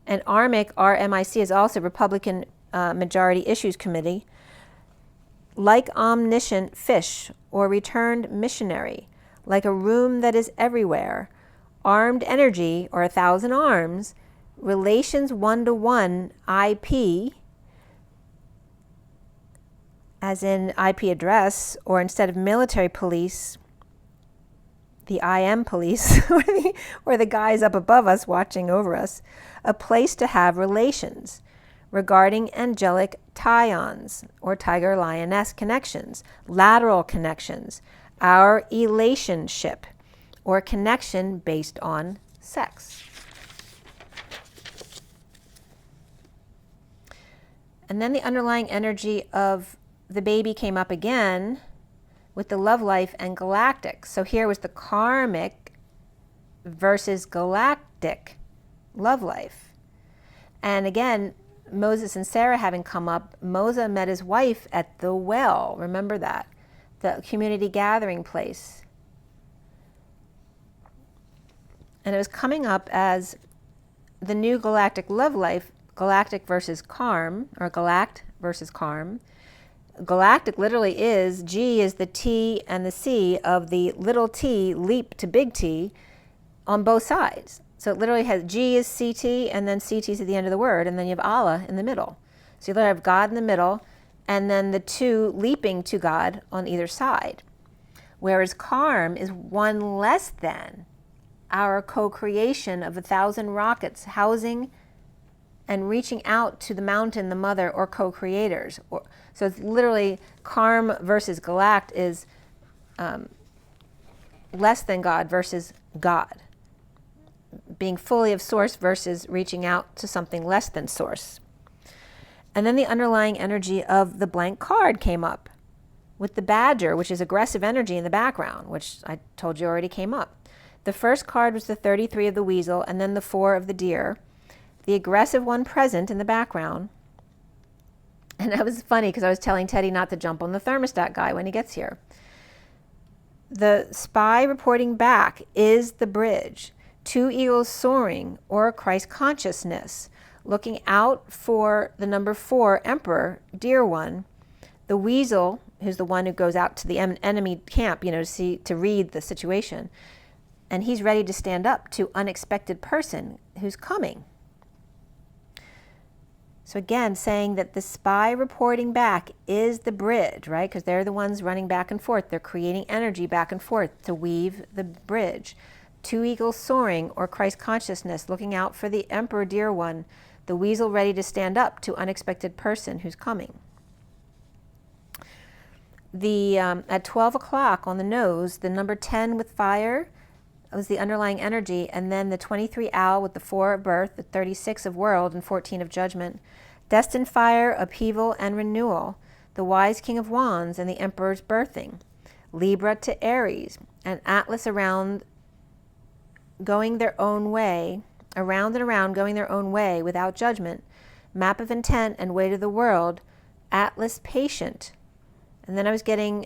And ARMIC, RMIC, is also Republican Majority Issues Committee. Like omniscient fish or returned missionary, like a room that is everywhere, armed energy or 1,000 arms, relations 1-to-1 IP, as in IP address, or instead of military police, the IM police, or the guys up above us watching over us, a place to have relations regarding angelic tie-ons, or tiger lioness connections, lateral connections, our relationship, or connection based on sex. And then the underlying energy of the baby came up again with the love life and galactic. So here was the karmic versus galactic love life. And again, Moses and Sarah having come up, Moses met his wife at the well. Remember that, the community gathering place. And it was coming up as the new galactic love life, galactic versus karm, or galact versus karm. Galactic literally is, G is the T and the C of the little t leap to big T on both sides. So it literally has G is CT, and then CT is at the end of the word, and then you have Allah in the middle. So you literally have God in the middle, and then the two leaping to God on either side. Whereas karm is one less than our co-creation of 1,000 rockets housing and reaching out to the mountain, the mother, or co-creators. So it's literally karm versus galact is less than God versus God. Being fully of source versus reaching out to something less than source. And then the underlying energy of the blank card came up with the badger, which is aggressive energy in the background, which I told you already came up. The first card was the 33 of the weasel, and then the 4 of the deer. The aggressive one present in the background. And that was funny because I was telling Teddy not to jump on the thermostat guy when he gets here. The spy reporting back is the bridge. 2 eagles soaring, or Christ consciousness, looking out for the number 4 emperor, dear one. The weasel, who's the one who goes out to the enemy camp, to read the situation. And he's ready to stand up to unexpected person who's coming. So again, saying that the spy reporting back is the bridge, right? Because they're the ones running back and forth. They're creating energy back and forth to weave the bridge. 2 eagles soaring, or Christ consciousness, looking out for the emperor, dear one. The weasel ready to stand up to unexpected person who's coming. At 12 o'clock on the nose, the number 10 with fire was the underlying energy, and then the 23 owl with the 4 of birth, the 36 of world, and 14 of judgment. Destined fire, upheaval, and renewal. The wise king of wands and the emperor's birthing. Libra to Aries, and Atlas around going their own way, around and around going their own way without judgment. Map of intent and weight of the world. Atlas patient. And then I was getting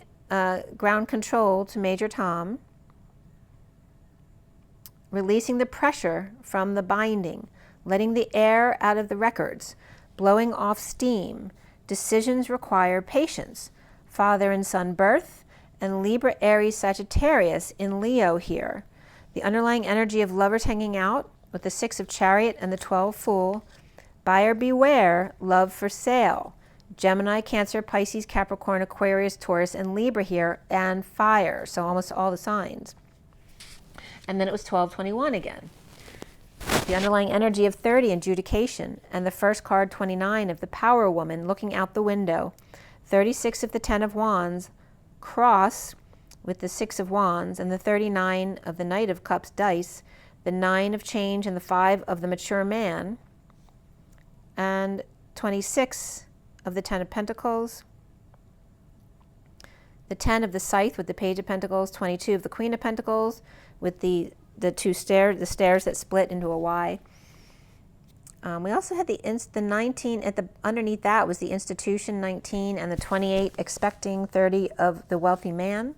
ground control to Major Tom. Releasing the pressure from the binding, letting the air out of the records, blowing off steam. Decisions require patience. Father and son birth, and Libra, Aries, Sagittarius in Leo here. The underlying energy of lovers hanging out with the 6 of chariot and the 12 fool. Buyer beware, love for sale. Gemini, Cancer, Pisces, Capricorn, Aquarius, Taurus, and Libra here, and fire. So almost all the signs. And then it was 1221 again. The underlying energy of 30, adjudication, and the first card 29 of the power woman looking out the window. 36 of the 10 of wands, cross with the 6 of wands, and the 39 of the knight of cups dice, the 9 of change and the 5 of the mature man, and 26 of the 10 of pentacles, the 10 of the scythe with the page of pentacles, 22 of the queen of pentacles, with the two stairs, the stairs that split into a Y. We also had the 19 at the underneath that was the institution 19 and the 28 expecting 30 of the wealthy man.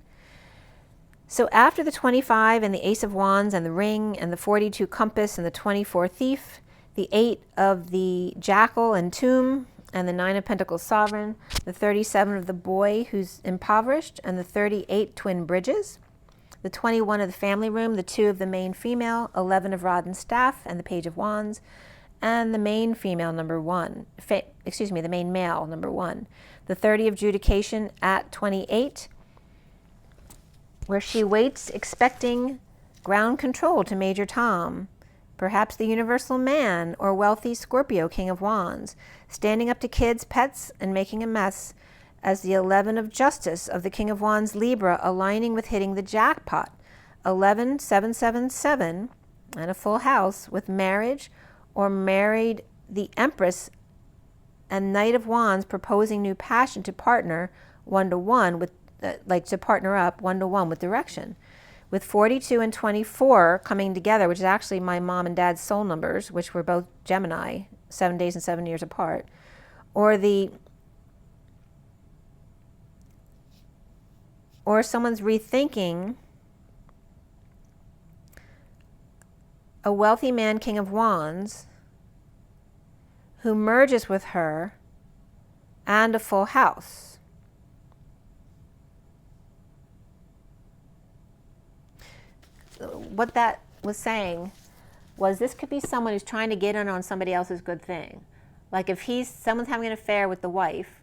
So after the 25 and the ace of wands and the ring and the 42 compass and the 24 thief, the 8 of the jackal and tomb and the 9 of pentacles sovereign, the 37 of the boy who's impoverished and the 38 twin bridges. The 21 of the family room, the 2 of the main female, 11 of rod and staff, and the page of wands, and the main female number 1, the main male number 1. The 30 of judication at 28, where she waits expecting ground control to Major Tom, perhaps the universal man or wealthy Scorpio king of wands, standing up to kids, pets, and making a mess, as the 11 of justice of the king of wands Libra aligning with hitting the jackpot. 11777 and a full house with marriage or married the empress and knight of wands proposing new passion to partner 1-to-1 with to partner up 1-to-1 with direction. with 42 and 24 coming together, which is actually my mom and dad's soul numbers, which were both Gemini, 7 days and 7 years apart, or someone's rethinking a wealthy man, King of Wands, who merges with her, and a full house. What that was saying was this could be someone who's trying to get in on somebody else's good thing. Like if someone's having an affair with the wife,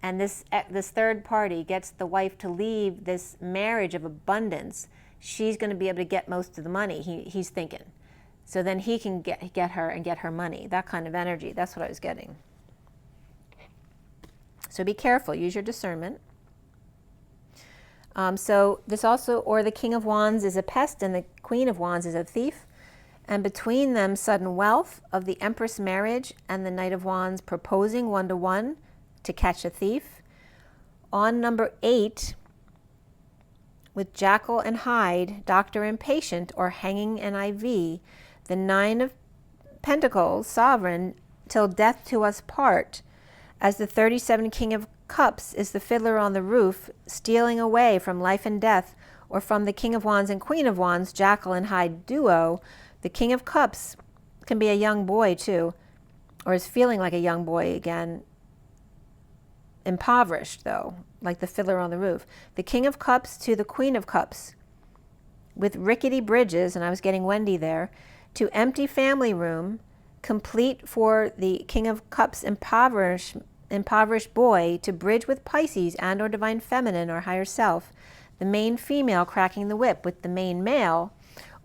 and this third party gets the wife to leave this marriage of abundance, she's going to be able to get most of the money, he's thinking. So then he can get her and get her money. That kind of energy. That's what I was getting. So be careful. Use your discernment. So this also, or the King of Wands is a pest and the Queen of Wands is a thief. And between them, sudden wealth of the Empress marriage and the Knight of Wands proposing 1-to-1 to catch a thief. On number 8, with Jackal and Hyde, Doctor and Patient, or Hanging and IV, the 9 of Pentacles, Sovereign, till death to us part, as the 37 King of Cups is the fiddler on the roof, stealing away from life and death, or from the King of Wands and Queen of Wands, Jackal and Hyde duo. The King of Cups can be a young boy too, or is feeling like a young boy again, impoverished though, like the fiddler on the roof. The King of Cups to the Queen of Cups, with rickety bridges, and I was getting Wendy there, to empty family room, complete for the King of Cups impoverished boy to bridge with Pisces and or divine feminine or higher self, the main female cracking the whip with the main male,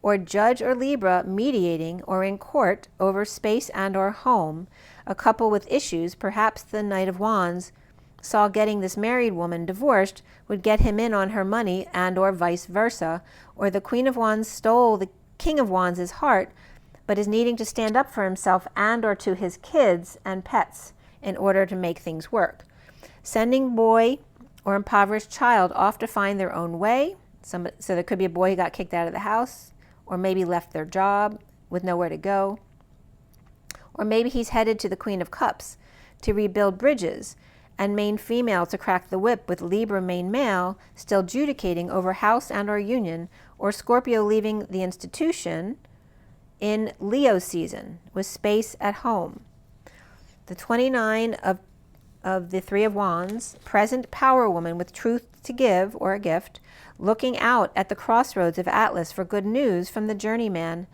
or Judge or Libra mediating or in court over space and or home, a couple with issues, perhaps the Knight of Wands saw getting this married woman divorced would get him in on her money and or vice versa, or the Queen of Wands stole the King of Wands' heart, but is needing to stand up for himself and or to his kids and pets in order to make things work. Sending boy or impoverished child off to find their own way. So there could be a boy who got kicked out of the house, or maybe left their job with nowhere to go. Or maybe he's headed to the Queen of Cups to rebuild bridges, and main female to crack the whip with Libra main male still judicating over house and or union, or Scorpio leaving the institution in Leo season with space at home. The 29 of the 3 of Wands, present power woman with truth to give or a gift, looking out at the crossroads of Atlas for good news from the journeyman,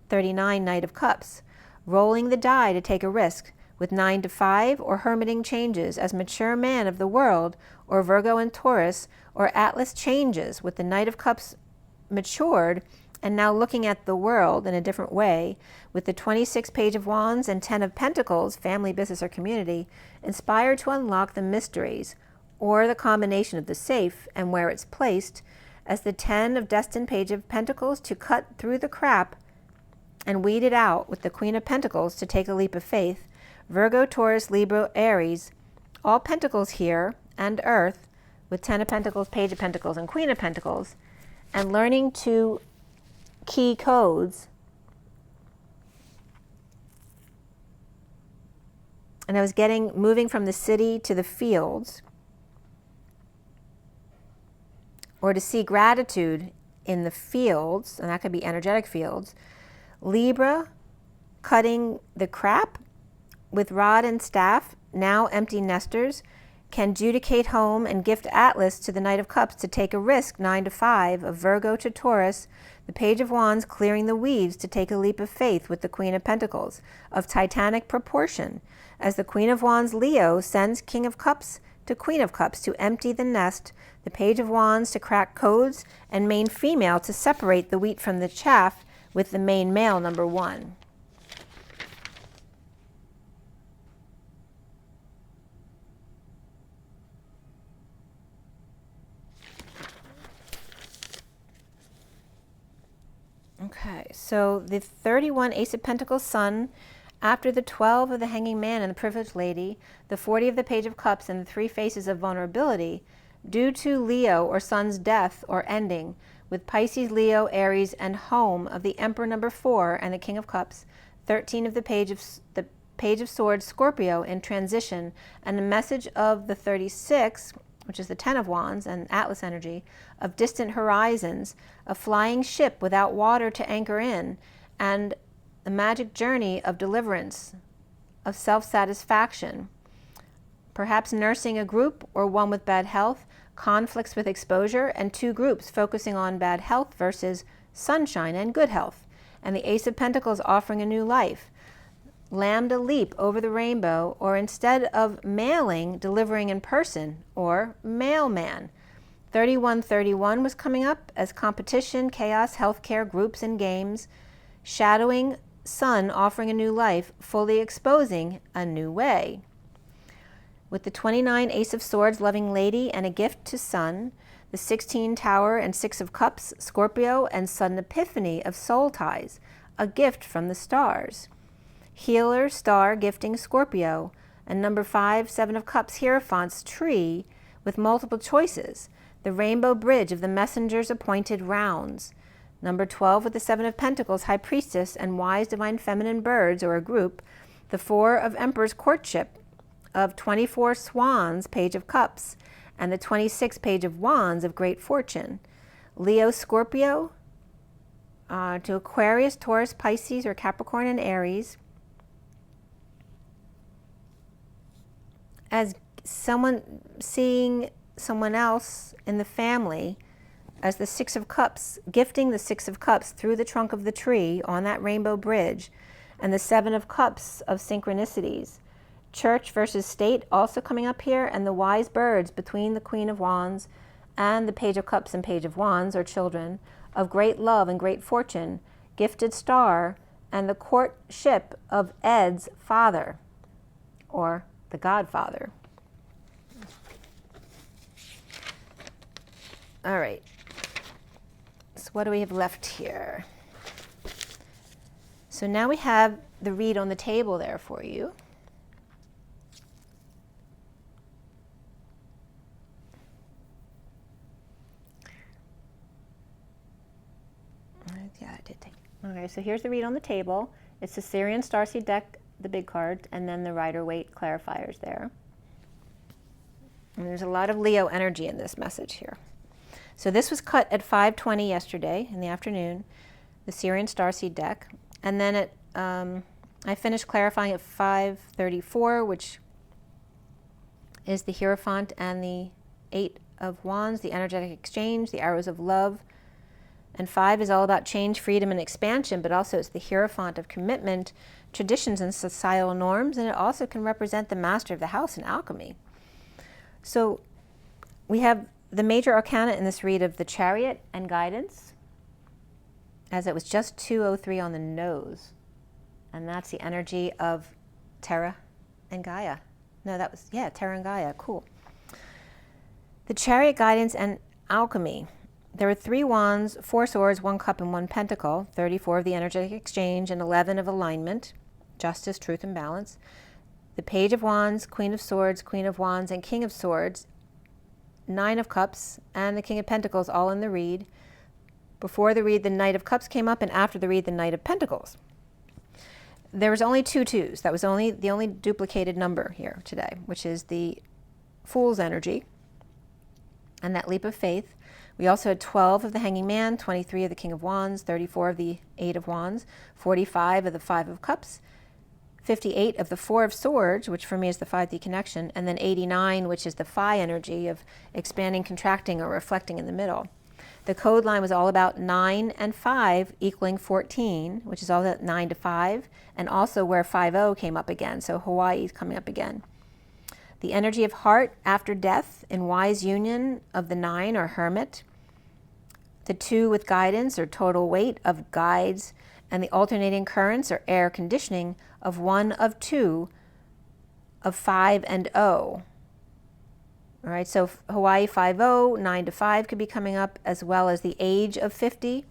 39 Knight of Cups, rolling the die to take a risk with 9 to 5 or hermiting changes as mature man of the world, or Virgo and Taurus, or Atlas changes with the Knight of Cups matured and now looking at the world in a different way, with the 26 Page of Wands and 10 of Pentacles, family, business, or community, inspired to unlock the mysteries, or the combination of the safe and where it's placed, as the 10 of Destined Page of Pentacles to cut through the crap and weed it out, with the Queen of Pentacles to take a leap of faith, Virgo, Taurus, Libra, Aries, all Pentacles here, and Earth, with 10 of Pentacles, Page of Pentacles, and Queen of Pentacles, and learning to key codes. And I was moving from the city to the fields, or to see gratitude in the fields, and that could be energetic fields. Libra, cutting the crap with rod and staff, now empty nesters, can judicate home and gift Atlas to the Knight of Cups to take a risk, 9 to 5, of Virgo to Taurus, the Page of Wands clearing the weaves to take a leap of faith with the Queen of Pentacles, of titanic proportion, as the Queen of Wands Leo sends King of Cups to Queen of Cups to empty the nest, the Page of Wands to crack codes, and main female to separate the wheat from the chaff with the main male, number 1. Okay, so the 31 Ace of Pentacles Sun, after the 12 of the Hanging Man and the Privileged Lady, the 40 of the Page of Cups, and the 3 Faces of Vulnerability, due to Leo or Sun's death or ending, with Pisces, Leo, Aries, and home of the Emperor number 4 and the King of Cups, 13 of the Page of Swords, Scorpio in transition, and the message of the 36, which is the 10 of Wands and Atlas energy, of distant horizons, a flying ship without water to anchor in, and the magic journey of deliverance, of self-satisfaction, perhaps nursing a group or one with bad health, conflicts with exposure, and 2 groups focusing on bad health versus sunshine and good health, and the Ace of Pentacles offering a new life. Lambda leap over the rainbow, or instead of mailing, delivering in person, or mailman. 3131 was coming up as competition, chaos, healthcare, groups, and games. Shadowing sun offering a new life, fully exposing a new way. With the 29 Ace of Swords, loving lady, and a gift to sun, the 16 Tower and 6 of Cups, Scorpio, and sudden epiphany of soul ties, a gift from the stars. Healer, star, gifting Scorpio, and number 5, 7 of Cups, Hierophant's tree, with multiple choices, the rainbow bridge of the messenger's appointed rounds. Number 12 with the 7 of Pentacles, High Priestess, and wise divine feminine birds, or a group, the 4 of Emperor's courtship, of 24 Swans, Page of Cups, and the 26 Page of Wands of great fortune. Leo, Scorpio, to Aquarius, Taurus, Pisces, or Capricorn and Aries. As someone seeing someone else in the family as the 6 of Cups, gifting the 6 of Cups through the trunk of the tree on that rainbow bridge, and the 7 of Cups of synchronicities. Church versus state also coming up here, and the wise birds between the Queen of Wands and the Page of Cups and Page of Wands, or children, of great love and great fortune, gifted star, and the courtship of Ed's father, or the Godfather. All right, so what do we have left here? So now we have the read on the table there for you. Yeah, I did take it. Okay, so here's the read on the table. It's the SIRIAN Starseed deck, the big card, and then the Rider-Waite clarifiers there. And there's a lot of Leo energy in this message here. So this was cut at 5:20 yesterday in the afternoon, the SIRIAN Starseed deck. And then I finished clarifying at 5:34, which is the Hierophant and the 8 of Wands, the energetic exchange, the arrows of love. And 5 is all about change, freedom, and expansion, but also it's the Hierophant of commitment, traditions, and societal norms, and it also can represent the master of the house in alchemy. So we have the major arcana in this read of the Chariot and Guidance, as it was just 203 on the nose. And that's the energy of Terra and Gaia. No, that was, yeah, Terra and Gaia, cool. The Chariot, Guidance, and Alchemy. There were 3 wands, 4 swords, 1 cup, and 1 pentacle, 34 of the energetic exchange, and 11 of alignment, justice, truth, and balance. The Page of Wands, Queen of Swords, Queen of Wands, and King of Swords, 9 of Cups, and the King of Pentacles, all in the read. Before the read, the Knight of Cups came up, and after the read, the Knight of Pentacles. There was only 2 twos. That was the only duplicated number here today, which is the Fool's energy and that leap of faith. We also had 12 of the Hanging Man, 23 of the King of Wands, 34 of the 8 of Wands, 45 of the 5 of Cups, 58 of the 4 of Swords, which for me is the 5D connection, and then 89, which is the Phi energy of expanding, contracting, or reflecting in the middle. The code line was all about 9 and 5 equaling 14, which is all that 9 to 5, and also where 5-0 came up again, so Hawaii is coming up again. The energy of heart after death in wise union of the 9, or hermit. The 2 with guidance, or total weight of guides, and the alternating currents, or air conditioning, of 1 of 2 of 5 and 0. All right, so Hawaii 5-0, 9 to 5 could be coming up, as well as the age of 50.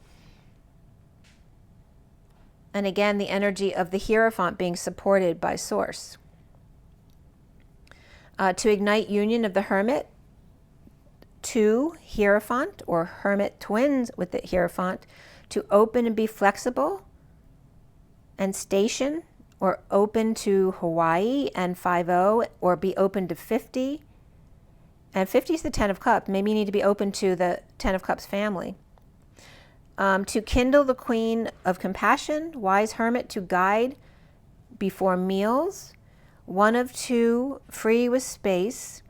And again, the energy of the Hierophant being supported by Source. To ignite union of the Hermit, 2 Hierophant or Hermit twins with the Hierophant, to open and be flexible, and Station or open to Hawaii, and 5-0 or be open to 50. And 50 is the 10 of Cups. Maybe you need to be open to the 10 of Cups family. To kindle the Queen of Compassion, Wise Hermit, to guide before meals. 1 of 2, Free with Space.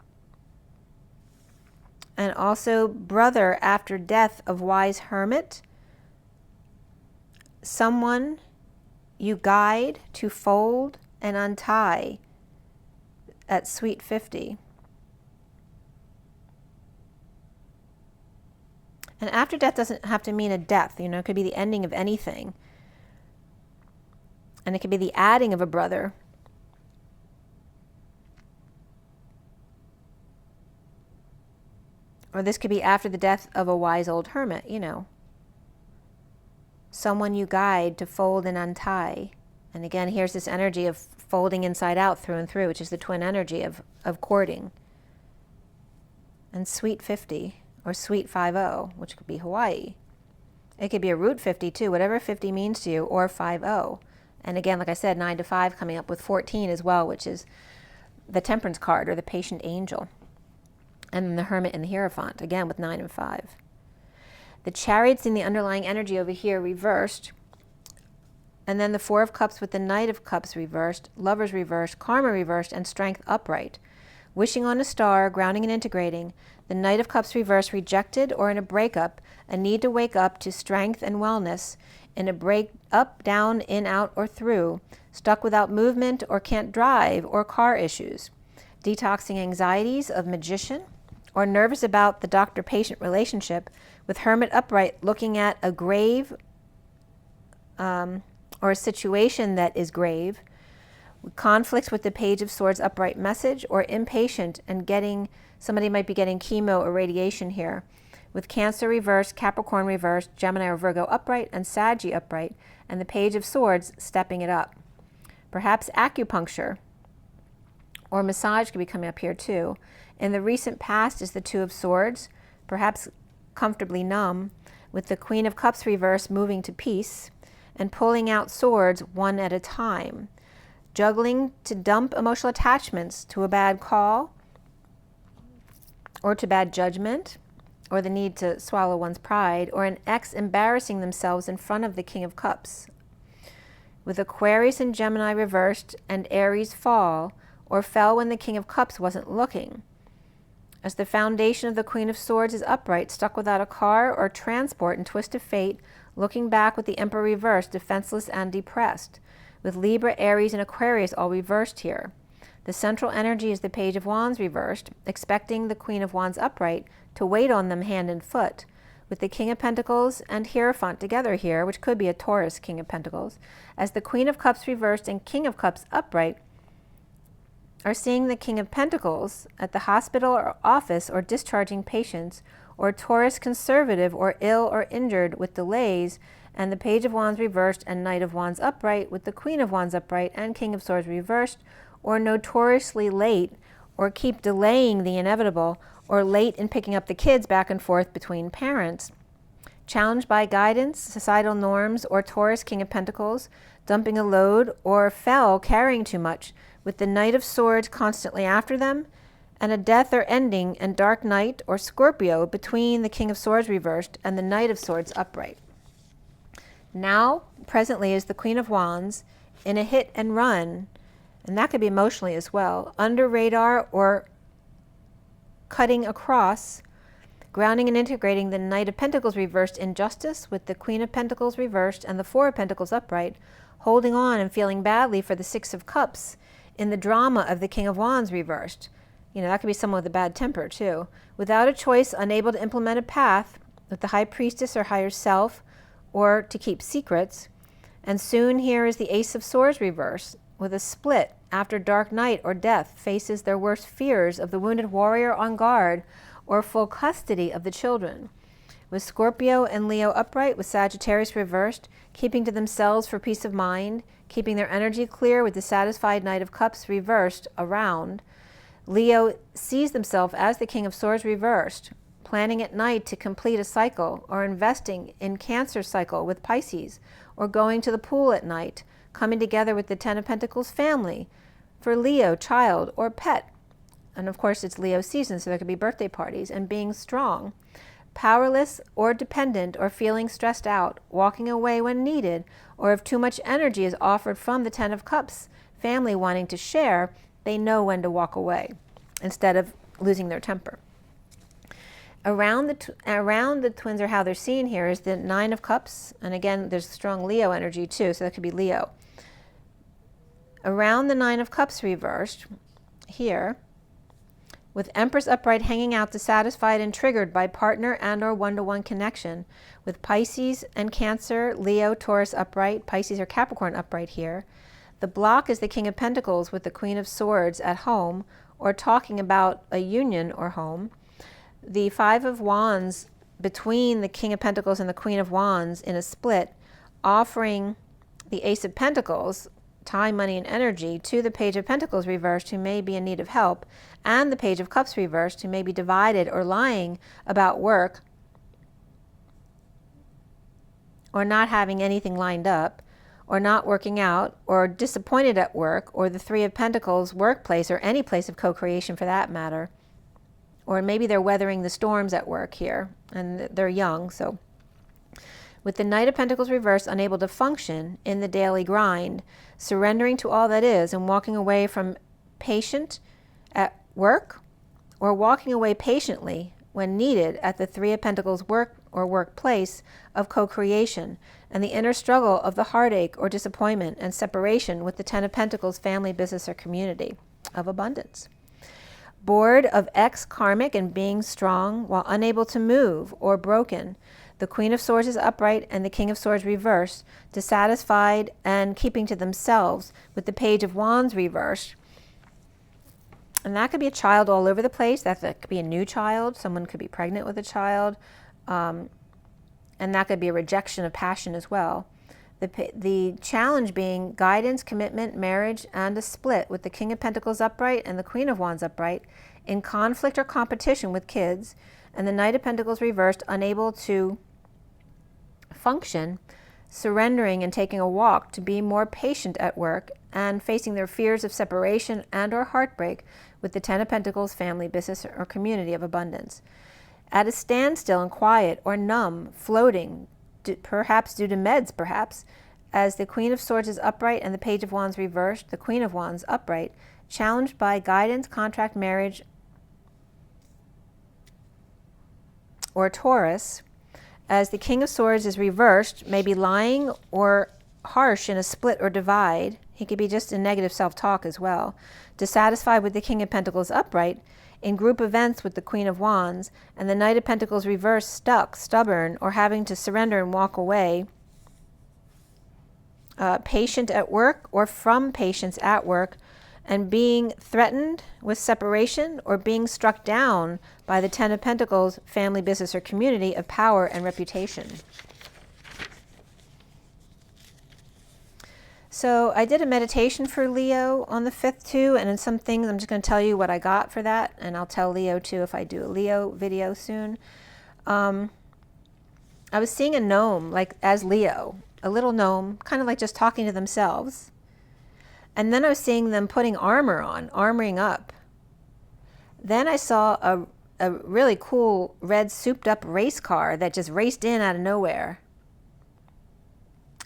And also Brother after death of Wise Hermit. Someone you guide to fold and untie at Sweet 50. And after death doesn't have to mean a death, you know, it could be the ending of anything. And it could be the adding of a brother. Or this could be after the death of a wise old hermit, you know. Someone you guide to fold and untie. And again, here's this energy of folding inside out through and through, which is the twin energy of courting. And Sweet 50, or Sweet 50, which could be Hawaii. It could be a root 50 too, whatever 50 means to you, or 50. And again, like I said, 9 to 5 coming up with 14 as well, which is the Temperance card, or the Patient Angel. And then the Hermit and the Hierophant, again with 9 and 5. The Chariot's in the underlying energy over here, reversed. And then the 4 of Cups with the Knight of Cups reversed, Lovers reversed, Karma reversed, and Strength upright. Wishing on a star, grounding and integrating. The Knight of Cups reversed, rejected or in a breakup, a need to wake up to strength and wellness, in a break up, down, in, out, or through, stuck without movement or can't drive, or car issues. Detoxing anxieties of Magician, or nervous about the doctor-patient relationship, with Hermit upright looking at a grave or a situation that is grave. Conflicts with the Page of Swords upright message, or impatient and somebody might be getting chemo or radiation here. With Cancer reversed, Capricorn reversed, Gemini or Virgo upright, and Saggy upright, and the Page of Swords stepping it up. Perhaps acupuncture or massage could be coming up here too. In the recent past is the 2 of Swords, perhaps comfortably numb, with the Queen of Cups reversed moving to peace, and pulling out swords one at a time. Juggling to dump emotional attachments to a bad call, or to bad judgment, or the need to swallow one's pride, or an ex embarrassing themselves in front of the King of Cups. With Aquarius and Gemini reversed, and Aries fall, or fell when the King of Cups wasn't looking. As the foundation of the Queen of Swords is upright, stuck without a car or transport in twist of fate, looking back with the Emperor reversed, defenseless and depressed. With Libra, Aries, and Aquarius all reversed here. The central energy is the Page of Wands reversed, expecting the Queen of Wands upright to wait on them hand and foot. With the King of Pentacles and Hierophant together here, which could be a Taurus King of Pentacles, as the Queen of Cups reversed and King of Cups upright, are seeing the King of Pentacles at the hospital or office, or discharging patients, or Taurus conservative or ill or injured with delays, and the Page of Wands reversed and Knight of Wands upright, with the Queen of Wands upright and King of Swords reversed, or notoriously late, or keep delaying the inevitable, or late in picking up the kids back and forth between parents. Challenged by guidance, societal norms, or Taurus King of Pentacles, dumping a load, or fell carrying too much, with the Knight of Swords constantly after them, and a death or ending and dark night or Scorpio between the King of Swords reversed and the Knight of Swords upright. Now, presently, is the Queen of Wands in a hit and run, and that could be emotionally as well, under radar or cutting across, grounding and integrating the Knight of Pentacles reversed in justice, with the Queen of Pentacles reversed and the 4 of Pentacles upright, holding on and feeling badly for the 6 of Cups in the drama of the King of Wands reversed. You know, that could be someone with a bad temper too. Without a choice, unable to implement a path, with the High Priestess or higher self, or to keep secrets. And soon here is the Ace of Swords reversed, with a split after dark night or death faces their worst fears of the wounded warrior on guard, or full custody of the children. With Scorpio and Leo upright, with Sagittarius reversed, keeping to themselves for peace of mind, keeping their energy clear, with the satisfied Knight of Cups reversed around. Leo sees themselves as the King of Swords reversed, planning at night to complete a cycle, or investing in Cancer cycle with Pisces, or going to the pool at night, coming together with the Ten of Pentacles family, for Leo, child, or pet. And of course it's Leo season, so there could be birthday parties, and being strong. Powerless or dependent or feeling stressed out, walking away when needed, or if too much energy is offered from the Ten of Cups family wanting to share, they know when to walk away instead of losing their temper. Around the twins, or how they're seen here, is the Nine of Cups, and again there's strong Leo energy too, so that could be Leo. Around the Nine of Cups reversed here, with Empress upright hanging out, dissatisfied and triggered by partner and or one-to-one connection, with Pisces and Cancer, Leo, Taurus upright, Pisces or Capricorn upright here. The block is the King of Pentacles with the Queen of Swords at home, or talking about a union or home. The Five of Wands between the King of Pentacles and the Queen of Wands in a split, offering the Ace of Pentacles, time, money, and energy, to the Page of Pentacles reversed, who may be in need of help, and the Page of Cups reversed, who may be divided or lying about work, or not having anything lined up, or not working out, or disappointed at work, or the Three of Pentacles workplace, or any place of co-creation for that matter. Or maybe they're weathering the storms at work here, and they're young, so. With the Knight of Pentacles reversed, unable to function in the daily grind, surrendering to all that is and walking away from patient at work, or walking away patiently when needed at the Three of Pentacles work or workplace of co-creation, and the inner struggle of the heartache or disappointment and separation with the Ten of Pentacles family, business, or community of abundance. Bored of ex-karmic and being strong while unable to move or broken. The Queen of Swords is upright and the King of Swords reversed, dissatisfied and keeping to themselves, with the Page of Wands reversed. And that could be a child all over the place. That could be a new child. Someone could be pregnant with a child. And that could be a rejection of passion as well. The challenge being guidance, commitment, marriage, and a split, with the King of Pentacles upright and the Queen of Wands upright, in conflict or competition with kids, and the Knight of Pentacles reversed, unable to function, surrendering and taking a walk to be more patient at work, and facing their fears of separation and or heartbreak with the Ten of Pentacles family, business, or community of abundance. At a standstill and quiet or numb, floating, perhaps due to meds, perhaps, as the Queen of Swords is upright and the Page of Wands reversed, the Queen of Wands upright, challenged by guidance, contract, marriage, or Taurus, as the King of Swords is reversed, maybe lying or harsh in a split or divide. He could be just in negative self-talk as well. Dissatisfied with the King of Pentacles upright, in group events with the Queen of Wands, and the Knight of Pentacles reversed, stuck, stubborn, or having to surrender and walk away. Patient at work or from patience at work, and being threatened with separation or being struck down by the Ten of Pentacles family, business, or community of power and reputation. So I did a meditation for Leo on the 5th too, and in some things I'm just going to tell you what I got for that, and I'll tell Leo too if I do a Leo video soon. I was seeing a gnome, like as Leo, a little gnome, kind of like just talking to themselves. And then I was seeing them putting armor on, armoring up. Then I saw a really cool red souped up race car that just raced in out of nowhere.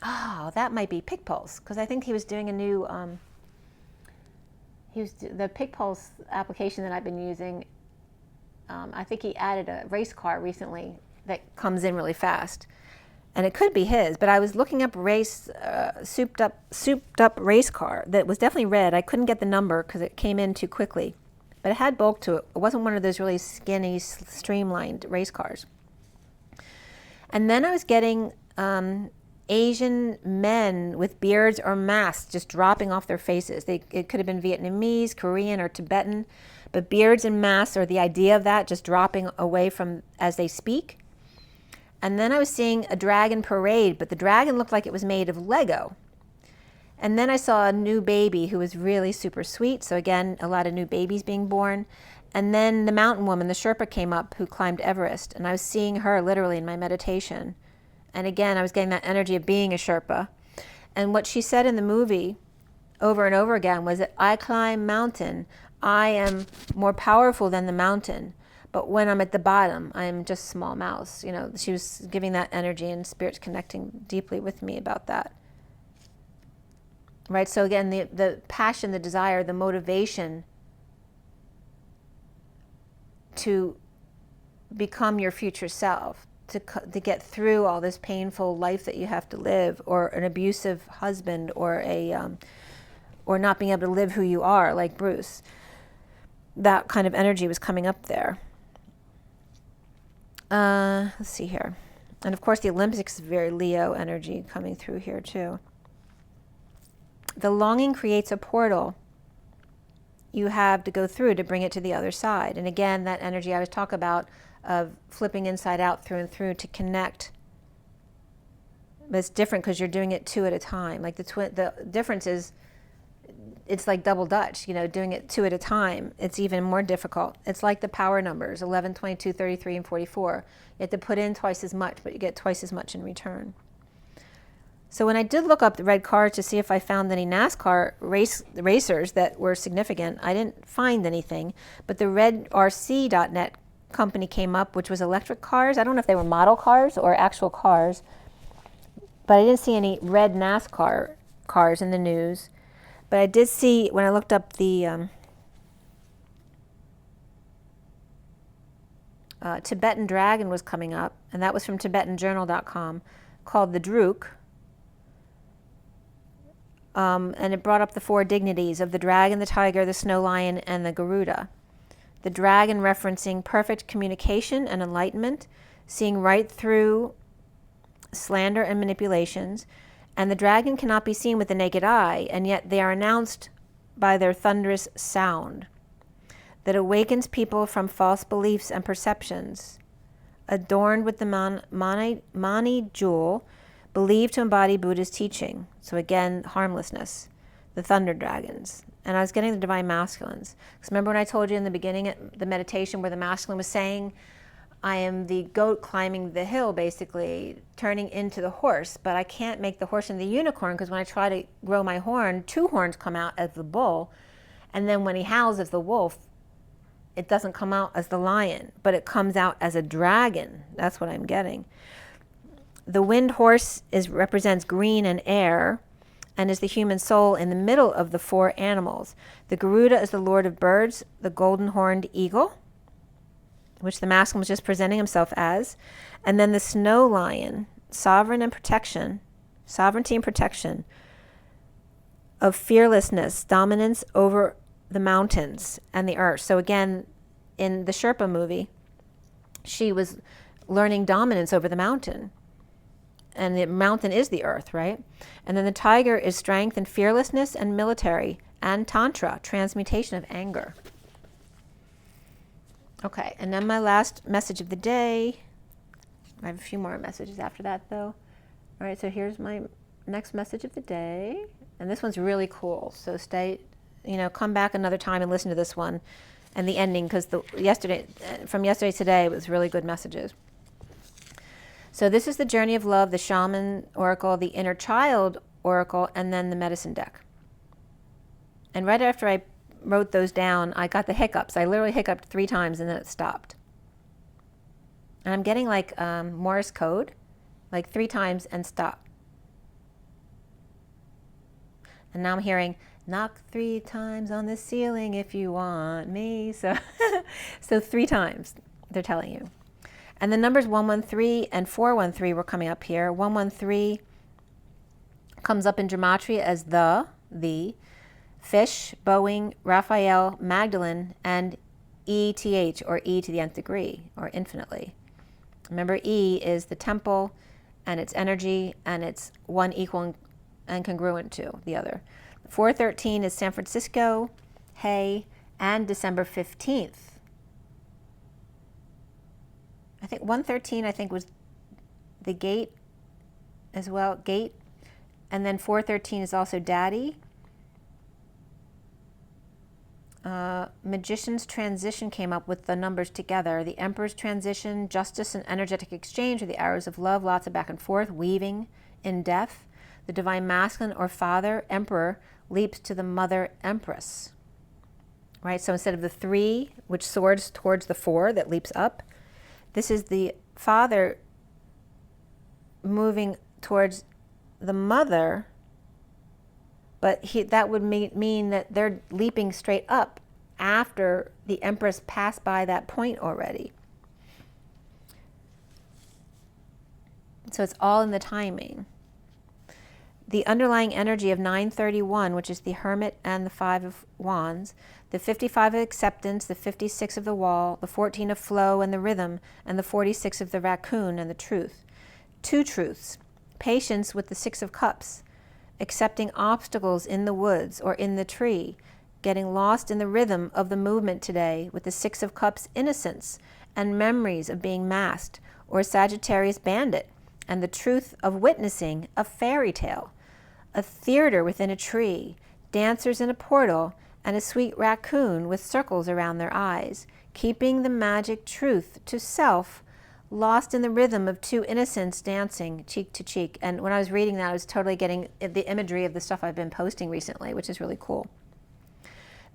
Oh, that might be Pick Pulse, because I think he was doing a new, the Pick Pulse application that I've been using. I think he added a race car recently that comes in really fast. And it could be his, but I was looking up souped up race car that was definitely red. I couldn't get the number because it came in too quickly, but it had bulk to it. It wasn't one of those really skinny, streamlined race cars. And then I was getting Asian men with beards or masks just dropping off their faces. It could have been Vietnamese, Korean, or Tibetan, but beards and masks, or the idea of that just dropping away from as they speak. And then I was seeing a dragon parade, but the dragon looked like it was made of Lego. And then I saw a new baby who was really super sweet. So again, a lot of new babies being born. And then the mountain woman, the Sherpa, came up who climbed Everest, and I was seeing her literally in my meditation. And again, I was getting that energy of being a Sherpa. And what she said in the movie over and over again was that I climb mountain. I am more powerful than the mountain. But when I'm at the bottom, I'm just small mouse. You know, she was giving that energy, and Spirit's connecting deeply with me about that. Right? So again, the passion, the desire, the motivation to become your future self, to get through all this painful life that you have to live, or an abusive husband, or or not being able to live who you are, like Bruce. That kind of energy was coming up there. Let's see here. And of course the Olympics is very Leo energy coming through here too. The longing creates a portal you have to go through to bring it to the other side. And again, that energy I was talking about of flipping inside out through and through to connect. But it's different because you're doing it two at a time. Like the difference is, it's like double Dutch, you know, doing it two at a time. It's even more difficult. It's like the power numbers, 11, 22, 33, and 44. You have to put in twice as much, but you get twice as much in return. So when I did look up the red cards to see if I found any NASCAR racers that were significant, I didn't find anything. But the redrc.net company came up, which was electric cars. I don't know if they were model cars or actual cars, but I didn't see any red NASCAR cars in the news. But I did see, when I looked up the Tibetan dragon was coming up, and that was from TibetanJournal.com, called the Druk. And it brought up the four dignities of the dragon, the tiger, the snow lion, and the Garuda. The dragon referencing perfect communication and enlightenment, seeing right through slander and manipulations. And the dragon cannot be seen with the naked eye, and yet they are announced by their thunderous sound that awakens people from false beliefs and perceptions, adorned with the Mani jewel, believed to embody Buddha's teaching. So again, harmlessness, the thunder dragons. And I was getting the divine masculines. Because remember when I told you in the beginning at the meditation where the masculine was saying, I am the goat climbing the hill, basically, turning into the horse, but I can't make the horse into the unicorn because when I try to grow my horn, two horns come out as the bull, and then when he howls as the wolf, it doesn't come out as the lion, but it comes out as a dragon. That's what I'm getting. The wind horse represents green and air, and is the human soul in the middle of the four animals. The Garuda is the lord of birds, the golden-horned eagle, which the masculine was just presenting himself as. And then the snow lion, sovereignty and protection of fearlessness, dominance over the mountains and the earth. So again, in the Sherpa movie, she was learning dominance over the mountain. And the mountain is the earth, right? And then the tiger is strength and fearlessness and military, and tantra, transmutation of anger. Okay, and then my last message of the day. I have a few more messages after that, though. All right, so here's my next message of the day. And this one's really cool. So come back another time and listen to this one and the ending, because from yesterday to today was really good messages. So this is the Journey of Love, the Shaman Oracle, the Inner Child Oracle, and then the Medicine Deck. And right after I wrote those down, I got the hiccups. I literally hiccuped 3 times and then it stopped. And I'm getting like Morse code, like 3 times and stop. And now I'm hearing, knock 3 times on the ceiling if you want me. So 3 times they're telling you. And the numbers 113 and 413 were coming up here. 113 comes up in Gematria as the, Fish, Boeing, Raphael, Magdalene, and ETH, or E to the nth degree, or infinitely. Remember, E is the temple, and its energy, and it's one equal and congruent to the other. 413 is San Francisco, Hay, and December 15th. I think 113, was the gate as well, gate. And then 413 is also daddy. Magician's transition came up with the numbers together. The Emperor's transition, justice and energetic exchange are the arrows of love, lots of back and forth, weaving in death. The divine masculine or father, Emperor, leaps to the mother Empress. Right, so instead of the 3, which soars towards the 4 that leaps up, this is the father moving towards the mother, but that would mean that they're leaping straight up after the Empress passed by that point already. So it's all in the timing. The underlying energy of 931, which is the Hermit and the 5 of Wands, the 55 of acceptance, the 56 of the wall, the 14 of flow and the rhythm, and the 46 of the raccoon and the truth. 2 truths. Patience with the 6 of cups, accepting obstacles in the woods or in the tree, getting lost in the rhythm of the movement today with the 6 of cups, innocence and memories of being masked, or Sagittarius bandit, and the truth of witnessing a fairy tale, a theater within a tree, dancers in a portal, and a sweet raccoon with circles around their eyes, keeping the magic truth to self, lost in the rhythm of 2 innocents dancing cheek to cheek. And when I was reading that, I was totally getting the imagery of the stuff I've been posting recently, which is really cool.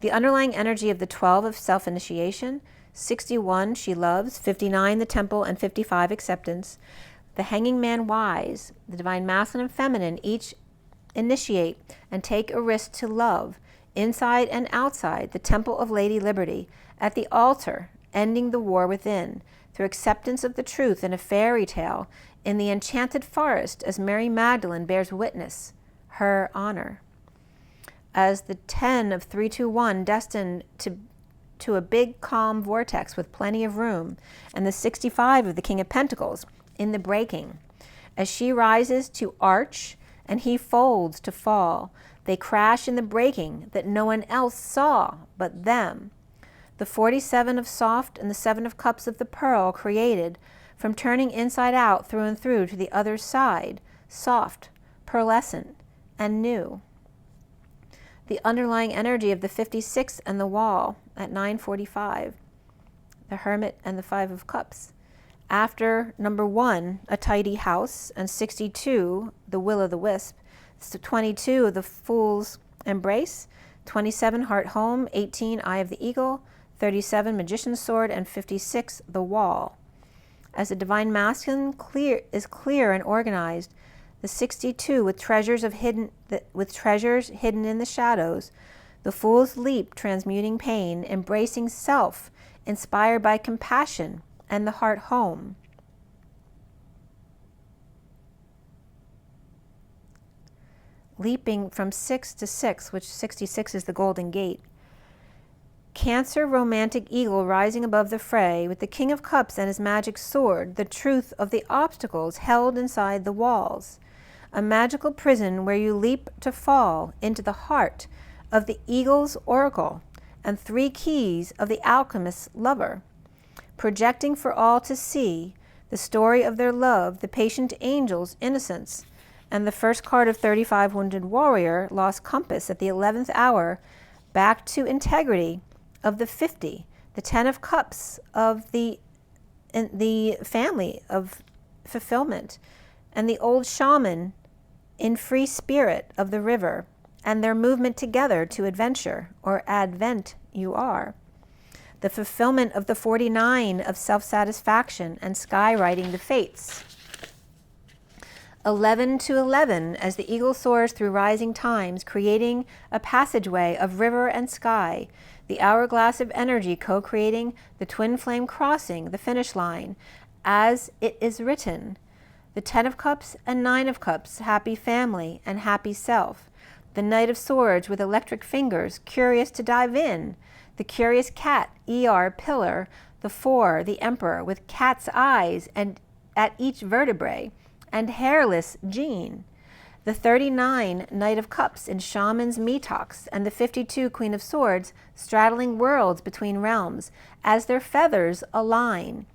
The underlying energy of the 12 of self-initiation, 61 she loves, 59 the temple, and 55 acceptance. The hanging man wise, the divine masculine and feminine each initiate and take a risk to love, inside and outside the temple of Lady Liberty, at the altar, ending the war within, through acceptance of the truth in a fairy tale, in the enchanted forest as Mary Magdalene bears witness, her honor. As the 10 of 321 destined to a big calm vortex with plenty of room, and the 65 of the King of Pentacles in the breaking. As she rises to arch and he folds to fall, they crash in the breaking that no one else saw but them. The 47 of soft and the 7 of cups of the pearl created from turning inside out through and through to the other side, soft, pearlescent, and new. The underlying energy of the 56 and the wall at 945, the Hermit and the 5 of cups. After number 1, a tidy house, and 62, the will-o'-the-wisp, 22, the fool's embrace, 27, heart home, 18, eye of the eagle, 37, magician's sword, and 56, the wall. As the divine masculine is clear and organized, the 62 with treasures hidden in the shadows, the fool's leap transmuting pain, embracing self, inspired by compassion, and the heart home. Leaping from 6 to 6, which 66 is the golden gate. Cancer romantic eagle rising above the fray with the King of Cups and his magic sword, the truth of the obstacles held inside the walls. A magical prison where you leap to fall into the heart of the eagle's oracle and 3 keys of the alchemist's lover. Projecting for all to see the story of their love, the patient angel's innocence, and the first card of 35 wounded warrior, lost compass at the 11th hour, back to integrity of the 50, the 10 of cups of the family of fulfillment, and the old shaman in free spirit of the river, and their movement together to adventure, or advent you are. The fulfillment of the 49 of self-satisfaction and skywriting the fates. 11 to 11 as the eagle soars through rising times, creating a passageway of river and sky, the hourglass of energy co-creating the twin flame crossing the finish line, as it is written. The 10 of cups and 9 of cups, happy family and happy self. The Knight of Swords with electric fingers, curious to dive in. The curious cat, pillar, the 4, the Emperor, with cat's eyes and at each vertebrae, and hairless Jean. The 39, Knight of Cups in shaman's metox, and the 52, Queen of Swords, straddling worlds between realms, as their feathers align.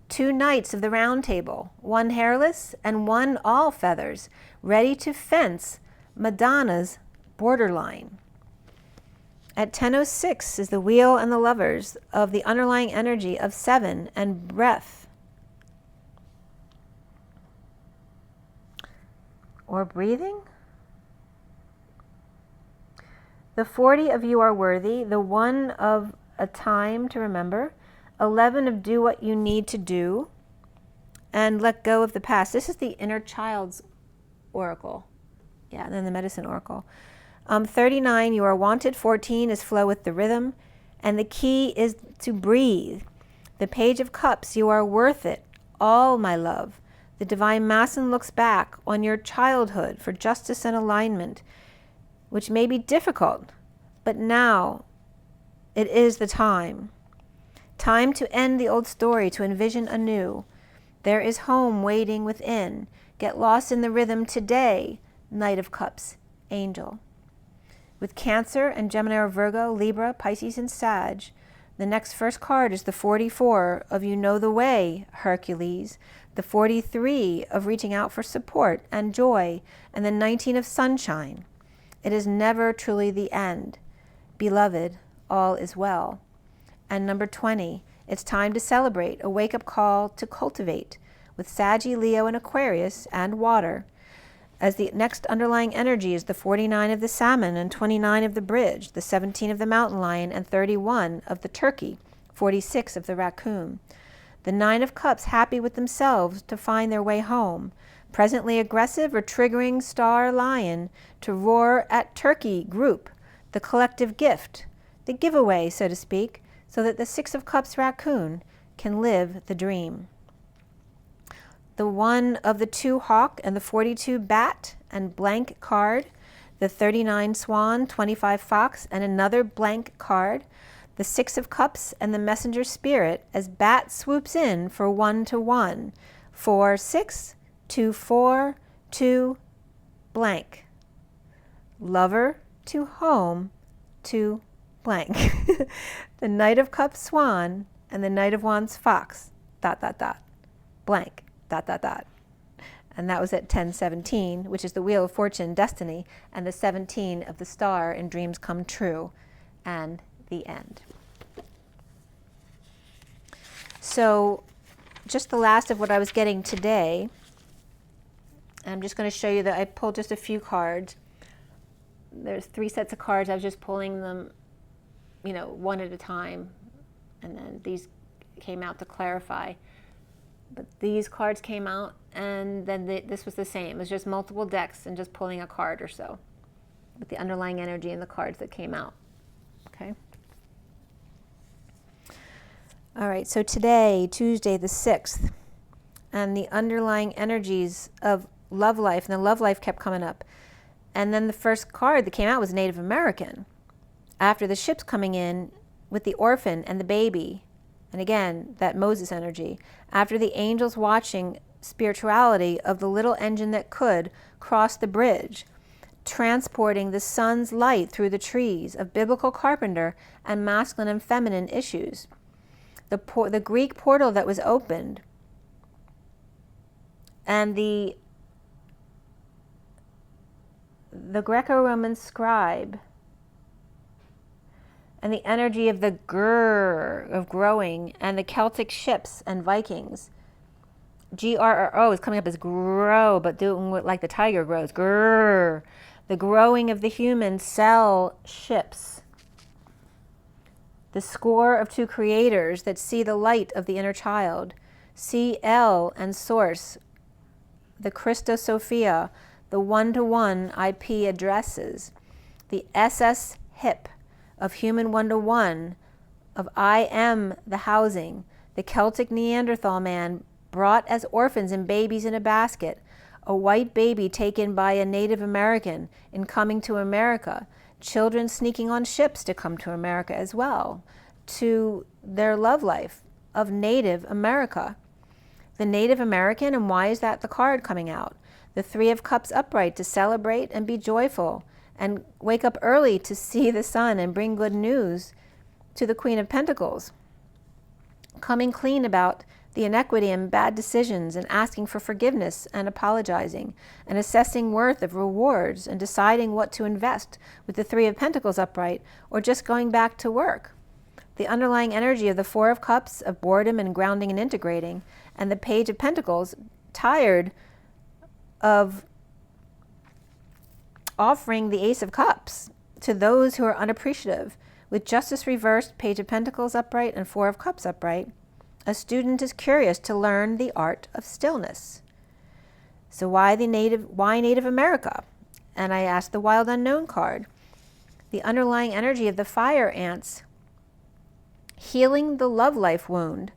2 Knights of the Round Table, 1 hairless and 1 all feathers, ready to fence Madonna's borderline. At 10:06 is the wheel and the lovers of the underlying energy of 7 and breath. Or breathing. The 40 of you are worthy, the 1 of a time to remember, 11 of do what you need to do, and let go of the past. This is the inner child's oracle. Yeah, and then the medicine oracle. 39, you are wanted. 14 is flow with the rhythm. And the key is to breathe. The Page of Cups, you are worth it. All, my love. The Divine Masculine looks back on your childhood for justice and alignment, which may be difficult, but now it is the time. Time to end the old story, to envision anew. There is home waiting within. Get lost in the rhythm today, Knight of Cups, Angel. With Cancer and Gemini or Virgo, Libra, Pisces, and Sag, the next first card is the 44 of You Know the Way, Hercules, the 43 of reaching out for support and joy, and the 19 of Sunshine. It is never truly the end. Beloved, all is well. And number 20, it's time to celebrate, a wake-up call to cultivate, with Saggy, Leo, and Aquarius, and water. As the next underlying energy is the 49 of the Salmon and 29 of the Bridge, the 17 of the Mountain Lion and 31 of the Turkey, 46 of the Raccoon. The 9 of Cups, happy with themselves to find their way home. Presently aggressive or triggering Star Lion to roar at Turkey group, the collective gift, the giveaway, so to speak, so that the 6 of Cups Raccoon can live the dream. The 1 of the 2 Hawk and the 42 Bat and blank card, the 39 Swan, 25 Fox, and another blank card, the 6 of Cups and the Messenger Spirit as Bat swoops in for 1-1, 4, 6, 2, 4, 2, blank. Lover to home to blank. The Knight of Cups Swan and the Knight of Wands Fox, ... blank. ... And that was at 10:17, which is the Wheel of Fortune, Destiny, and the 17 of the Star and Dreams Come True, and the end. So just the last of what I was getting today, I'm just going to show you that I pulled just a few cards. There's 3 sets of cards. I was just pulling them, one at a time, and then these came out to clarify. But these cards came out, and then this was the same. It was just multiple decks and just pulling a card or so with the underlying energy and the cards that came out. Okay? All right, so today, Tuesday the 6th, and the underlying energies of love life, and the love life kept coming up. And then the first card that came out was Native American. After the ships coming in with the orphan and the baby, and again, that Moses energy. After the angels watching, spirituality of the little engine that could cross the bridge, transporting the sun's light through the trees of biblical carpenter and masculine and feminine issues. The Greek portal that was opened, and the Greco-Roman scribe, and the energy of the grrr, of growing, and the Celtic ships and Vikings. G-R-R-O is coming up as grow, but doing what, like the tiger grows. Grrr. The growing of the human cell ships. The score of 2 creators that see the light of the inner child. CL and Source. The Christo Sophia. The 1-to-1 IP addresses. The SS HIP of human 1-to-1, of I am the housing, the Celtic Neanderthal man brought as orphans and babies in a basket, a white baby taken by a Native American in coming to America, children sneaking on ships to come to America as well, to their love life of Native America. The Native American, and why is that the card coming out? The 3 of Cups upright, to celebrate and be joyful, and wake up early to see the sun and bring good news to the Queen of Pentacles. Coming clean about the inequity and bad decisions and asking for forgiveness and apologizing and assessing worth of rewards and deciding what to invest with the Three of Pentacles upright or just going back to work. The underlying energy of the Four of Cups of boredom and grounding and integrating, and the Page of Pentacles, tired of offering the Ace of Cups to those who are unappreciative. With Justice reversed, Page of Pentacles upright, and Four of Cups upright, a student is curious to learn the art of stillness. So why Native America? And I asked the Wild Unknown card. The underlying energy of the fire ants, healing the love life wound,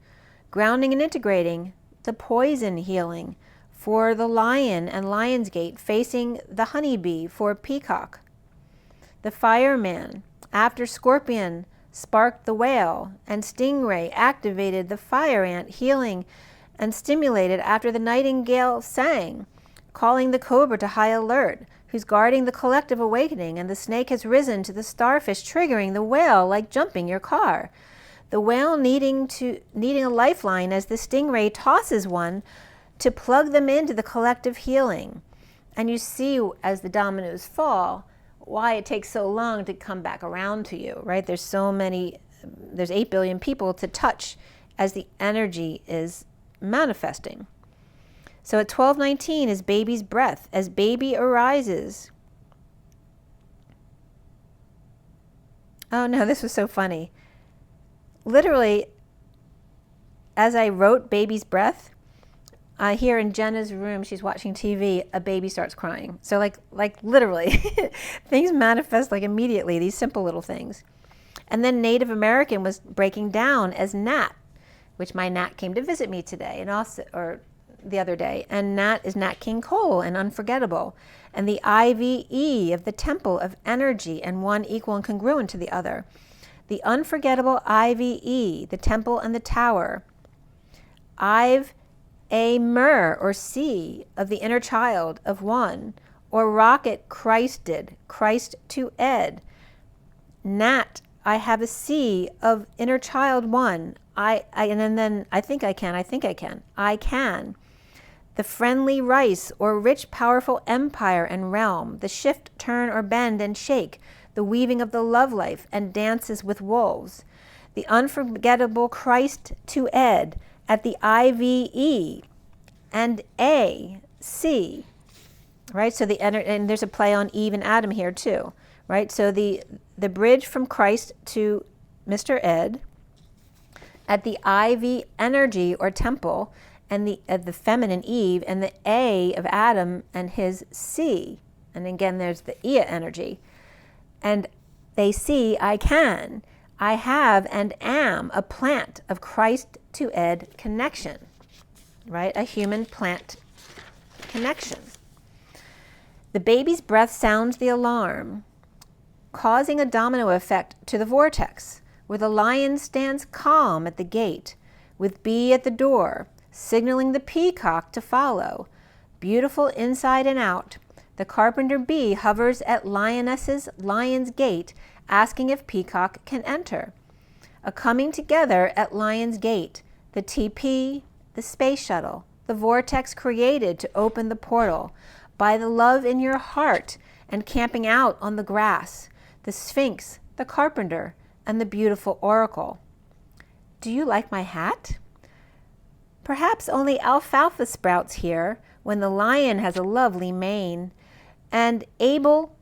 grounding and integrating, the poison healing for the lion and Lionsgate, facing the honeybee for peacock. The fireman, after scorpion sparked the whale, and stingray activated the fire ant, healing and stimulated after the nightingale sang, calling the cobra to high alert, who's guarding the collective awakening, and the snake has risen to the starfish, triggering the whale like jumping your car. The whale needing a lifeline as the stingray tosses one to plug them into the collective healing. And you see, as the dominoes fall, why it takes so long to come back around to you, right? There's 8 billion people to touch as the energy is manifesting. So at 12:19 is baby's breath, as baby arises. Oh no, this was so funny. Literally, as I wrote baby's breath, here in Jenna's room, she's watching TV, a baby starts crying. So like literally, things manifest like immediately, these simple little things. And then Native American was breaking down as Nat, which my Nat came to visit me today, and also, or the other day. And Nat is Nat King Cole and unforgettable. And the IVE of the temple of energy, and one equal and congruent to the other. The unforgettable IVE, the temple and the tower. I've a myrrh or sea of the inner child of one, or rocket Christed, Christ to Ed. Nat, I have a sea of inner child one. I think I can. The friendly rice or rich powerful empire and realm, the shift, turn or bend and shake, the weaving of the love life and dances with wolves. The unforgettable Christ to Ed, at the IVE and AC, right? So and there's a play on Eve and Adam here too, right? So the bridge from Christ to Mr. Ed, at the IV energy or temple, and the feminine Eve, and the A of Adam and his C, and again there's the Ea energy, and they see I can. I have and am a plant of Christ to Ed connection, right? A human-plant connection. The baby's breath sounds the alarm, causing a domino effect to the vortex, where the lion stands calm at the gate, with bee at the door, signaling the peacock to follow. Beautiful inside and out, the carpenter bee hovers at lion's gate, asking if peacock can enter. A coming together at Lion's Gate, the TP, the space shuttle, the vortex created to open the portal, by the love in your heart and camping out on the grass, the Sphinx, the carpenter, and the beautiful oracle. Do you like my hat? Perhaps only alfalfa sprouts here, when the lion has a lovely mane, and Abel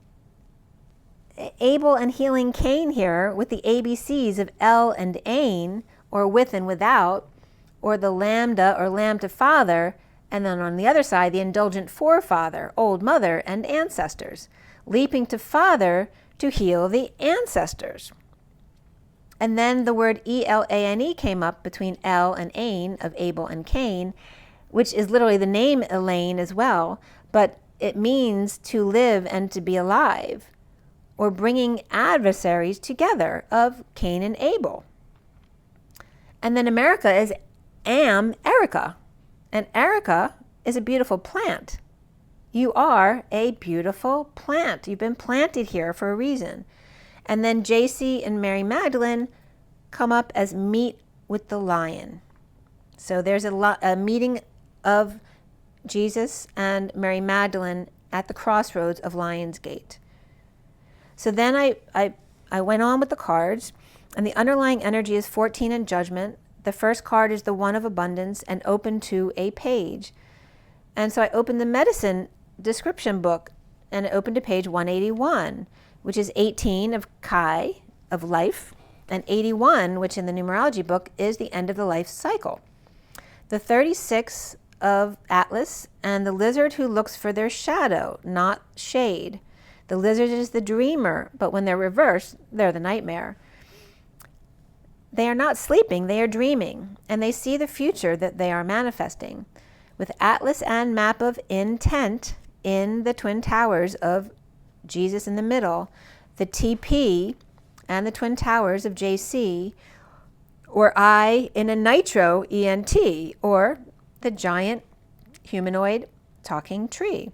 and healing Cain here with the ABCs of L and Ain, or with and without, or the lambda or lamb to father, and then on the other side, the indulgent forefather, old mother, and ancestors, leaping to father to heal the ancestors. And then the word ELANE came up between L and Ain of Abel and Cain, which is literally the name Elaine as well, but it means to live and to be alive, or bringing adversaries together of Cain and Abel. And then America is Erica, and Erica is a beautiful plant. You are a beautiful plant. You've been planted here for a reason. And then JC and Mary Magdalene come up as meet with the lion. So there's a meeting of Jesus and Mary Magdalene at the crossroads of Lion's Gate. So then I went on with the cards, and the underlying energy is 14 in Judgment. The first card is the one of abundance and open to a page. And so I opened the medicine description book and it opened to page 181, which is 18 of Chi, of life, and 81, which in the numerology book is the end of the life cycle. The 36 of Atlas, and the lizard who looks for their shadow, not shade. The lizard is the dreamer, but when they're reversed, they're the nightmare. They are not sleeping, they are dreaming, and they see the future that they are manifesting. With Atlas and map of intent in the Twin Towers of Jesus in the middle, the TP and the Twin Towers of JC, or I in a nitro ENT, or the giant humanoid talking tree.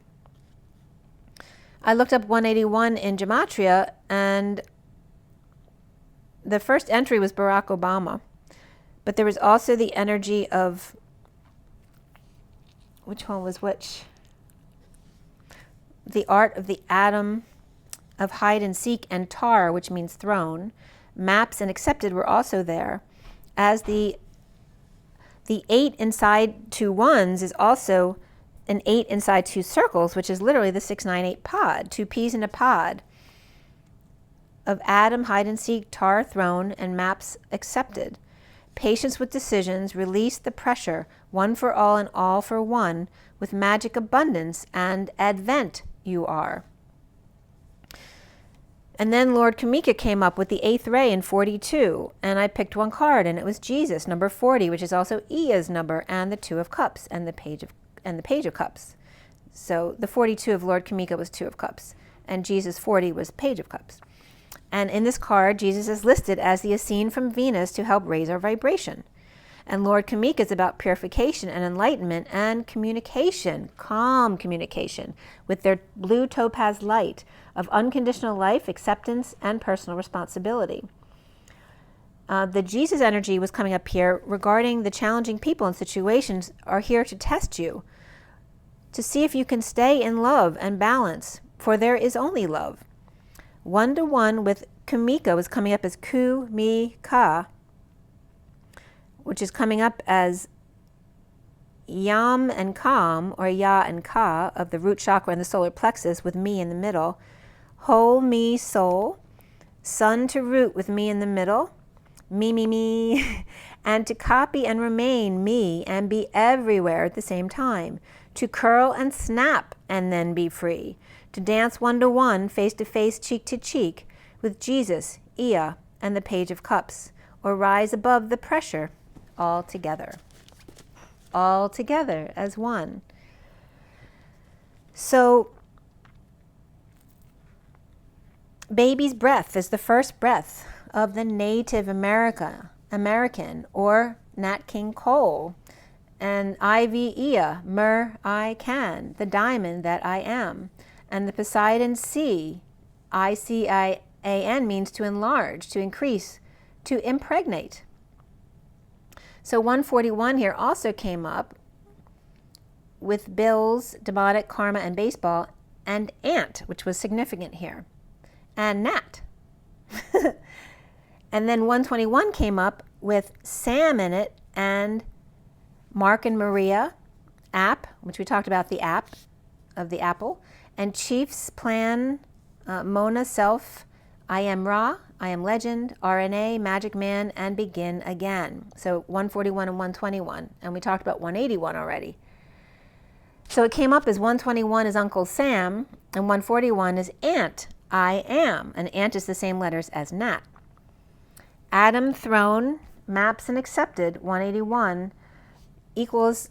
I looked up 181 in Gematria, and the first entry was Barack Obama, but there was also the energy of, which one was which? The art of the atom of hide and seek and tar, which means throne. Maps and accepted were also there. As the 8 inside 2 ones is also an 8 inside 2 circles, which is literally the 698 pod, 2 peas in a pod of atom, hide and seek, tar, throne, and maps accepted. Patience with decisions, release the pressure, one for all and all for one, with magic abundance and advent you are. And then Lord Kamika came up with the 8th ray in 42, and I picked one card, and it was Jesus, number 40, which is also Ia's number, and the 2 of Cups, and the Page of Cups. So the 42 of Lord Kamika was 2 of Cups, and Jesus 40 was Page of Cups. And in this card, Jesus is listed as the Essene from Venus to help raise our vibration. And Lord Kamika is about purification and enlightenment and communication, calm communication, with their blue topaz light of unconditional life, acceptance, and personal responsibility. The Jesus energy was coming up here regarding the challenging people and situations are here to test you, to see if you can stay in love and balance, for there is only love. 1-to-1 with Kamika was coming up as Ku, Mi, Ka, which is coming up as Yam and Kam, or Ya and Ka, of the root chakra and the solar plexus with Me in the middle. Whole Me, soul. Sun to root with Me in the middle. Me. And to copy and remain Me and be everywhere at the same time. To curl and snap and then be free. To dance 1-to-1, face-to-face, cheek-to-cheek, with Jesus, Ia, and the Page of Cups, or rise above the pressure, all together as one. So, baby's breath is the first breath of the Native American, or Nat King Cole, and Ivy Ia, Myrrh I can, the diamond that I am. And the Poseidon Sea, ICIAN, means to enlarge, to increase, to impregnate. So 141 here also came up with bills, demonic, karma, and baseball, and ant, which was significant here, and gnat. And then 121 came up with Sam in it, and Mark and Maria, app, which we talked about, the app of the apple, and Chief's plan, Mona, self, I am Ra, I am legend, RNA, magic man, and begin again. So 141 and 121, and we talked about 181 already. So it came up as 121 is Uncle Sam, and 141 is Ant, I am, and Ant is the same letters as Nat. Adam, throne, maps and accepted, 181,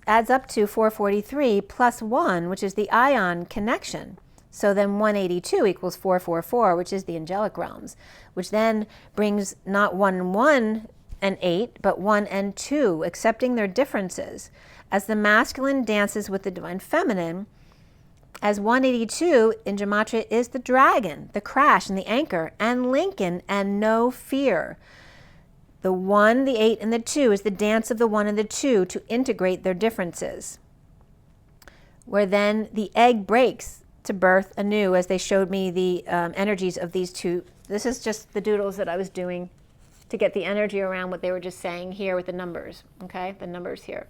adds up to 443 plus 1, which is the ion connection. So then 182 equals 444, which is the angelic realms, which then brings not 1, 1, and 8, but 1 and 2, accepting their differences. As the masculine dances with the divine feminine, as 182 in Gematria is the dragon, the crash and the anchor, and Lincoln and no fear. The 1, the 8, and the 2 is the dance of the 1 and the 2 to integrate their differences, where then the egg breaks to birth anew, as they showed me the energies of these two. This is just the doodles that I was doing to get the energy around what they were just saying here with the numbers, okay? The numbers here.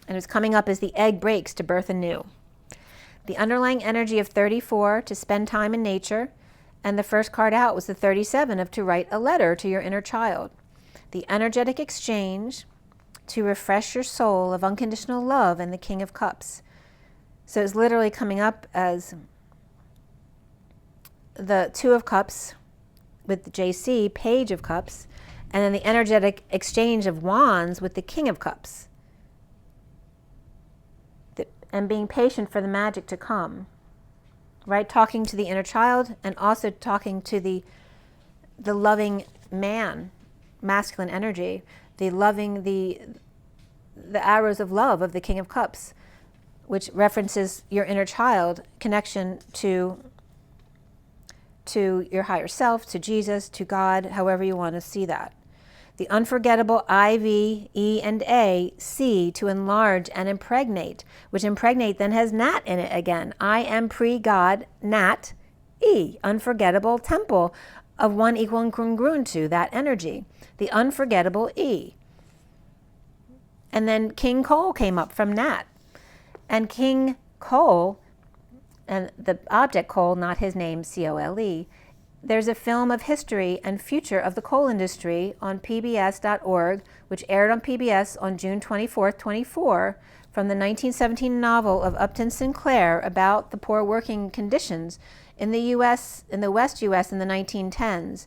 And it's coming up as the egg breaks to birth anew. The underlying energy of 34 to spend time in nature, and the first card out was the 37 of to write a letter to your inner child. The energetic exchange to refresh your soul of unconditional love and the King of Cups. So it's literally coming up as the 2 of Cups with the JC, Page of Cups, and then the energetic exchange of Wands with the King of Cups. And being patient for the magic to come, right? Talking to the inner child and also talking to the loving man, masculine energy, the loving, the arrows of love of the King of Cups, which references your inner child connection to your higher self, to Jesus, to God, however you want to see that. The unforgettable IV, E, and A, C, to enlarge and impregnate, which impregnate then has Nat in it again. I am pre-God, Nat, E, unforgettable temple of 1 equal and congruent to that energy. The unforgettable E. And then King Cole came up from Nat. And King Cole, and the object Cole, not his name, C-O-L-E, there's a film of history and future of the coal industry on pbs.org, which aired on PBS on June 24th, 24, from the 1917 novel of Upton Sinclair about the poor working conditions in the U.S., in the West U.S. in the 1910s.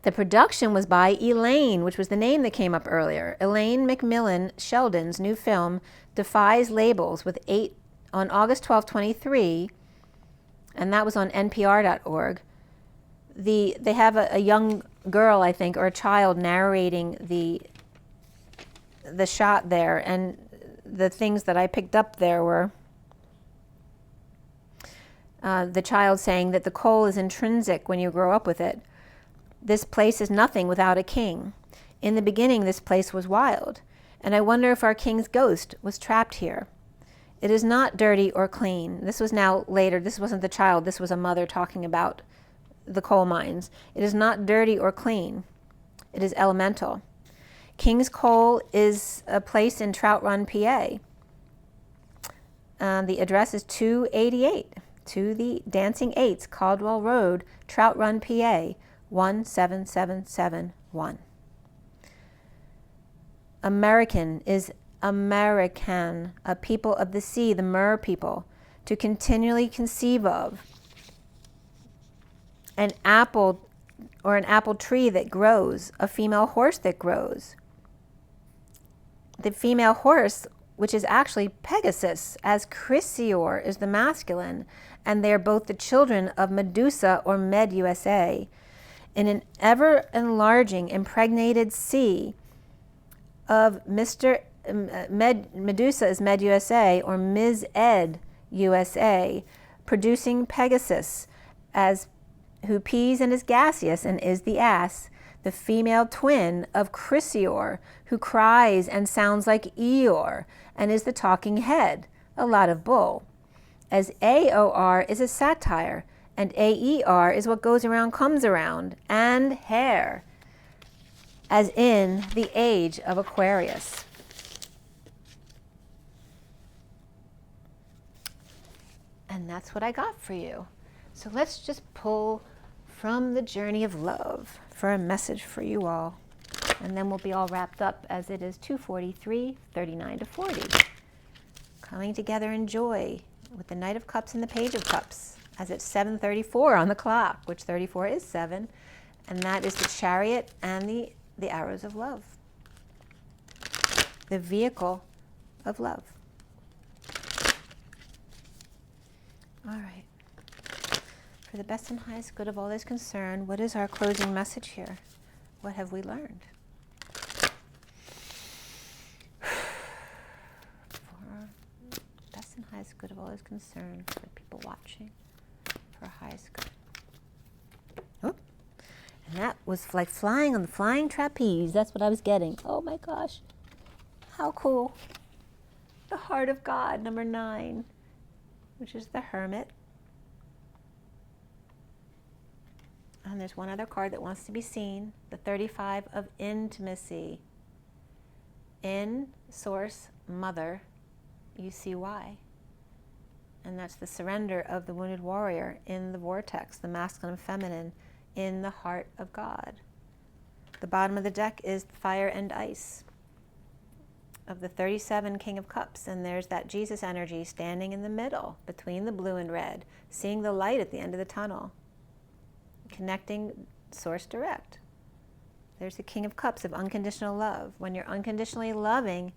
The production was by Elaine, which was the name that came up earlier. Elaine McMillan Sheldon's new film defies labels with 8 on August 12, 23, and that was on npr.org. They have a young girl, I think, or a child narrating the shot there, and the things that I picked up there were the child saying that the coal is intrinsic when you grow up with it. This place is nothing without a king. In the beginning, this place was wild, and I wonder if our king's ghost was trapped here. It is not dirty or clean. This was now later. This wasn't the child. This was a mother talking about the coal mines. It is not dirty or clean. It is elemental. King's Coal is a place in Trout Run, PA. The address is 288 to the Dancing Eights, Caldwell Road, Trout Run, PA, 17771. American is American, a people of the sea, the Mer people, to continually conceive of an apple or an apple tree that grows, a female horse that grows. The female horse, which is actually Pegasus, as Chrysaor is the masculine, and they are both the children of Medusa or Med USA, in an ever-enlarging, impregnated sea of Medusa is Med USA or Ms. Ed USA, producing Pegasus, as who pees and is gaseous and is the ass, the female twin of Chrysaor, who cries and sounds like Eeyore and is the talking head, a lot of bull, as AOR is a satire, and AER is what goes around comes around, and hair, as in the age of Aquarius. And that's what I got for you. So let's just pull from the journey of love for a message for you all. And then we'll be all wrapped up, as it is 2:43, 39 to 40. Coming together in joy with the Knight of Cups and the Page of Cups, as it's 7:34 on the clock, which 34 is 7. And that is the Chariot and the arrows of love. The vehicle of love. All right. For the best and highest good of all that is concerned, what is our closing message here? What have we learned? For best and highest good of all that is concerned, for people watching, for highest good. Oh. And that was like flying on the flying trapeze. That's what I was getting. Oh my gosh. How cool. The Heart of God, number 9, which is the Hermit. And there's one other card that wants to be seen, the 35 of Intimacy. In, Source, Mother, you see why. And that's the surrender of the wounded warrior in the vortex, the masculine and feminine, in the heart of God. The bottom of the deck is Fire and Ice of the 37 King of Cups, and there's that Jesus energy standing in the middle between the blue and red, seeing the light at the end of the tunnel, connecting Source direct. There's the King of Cups of unconditional love. When you're unconditionally loving,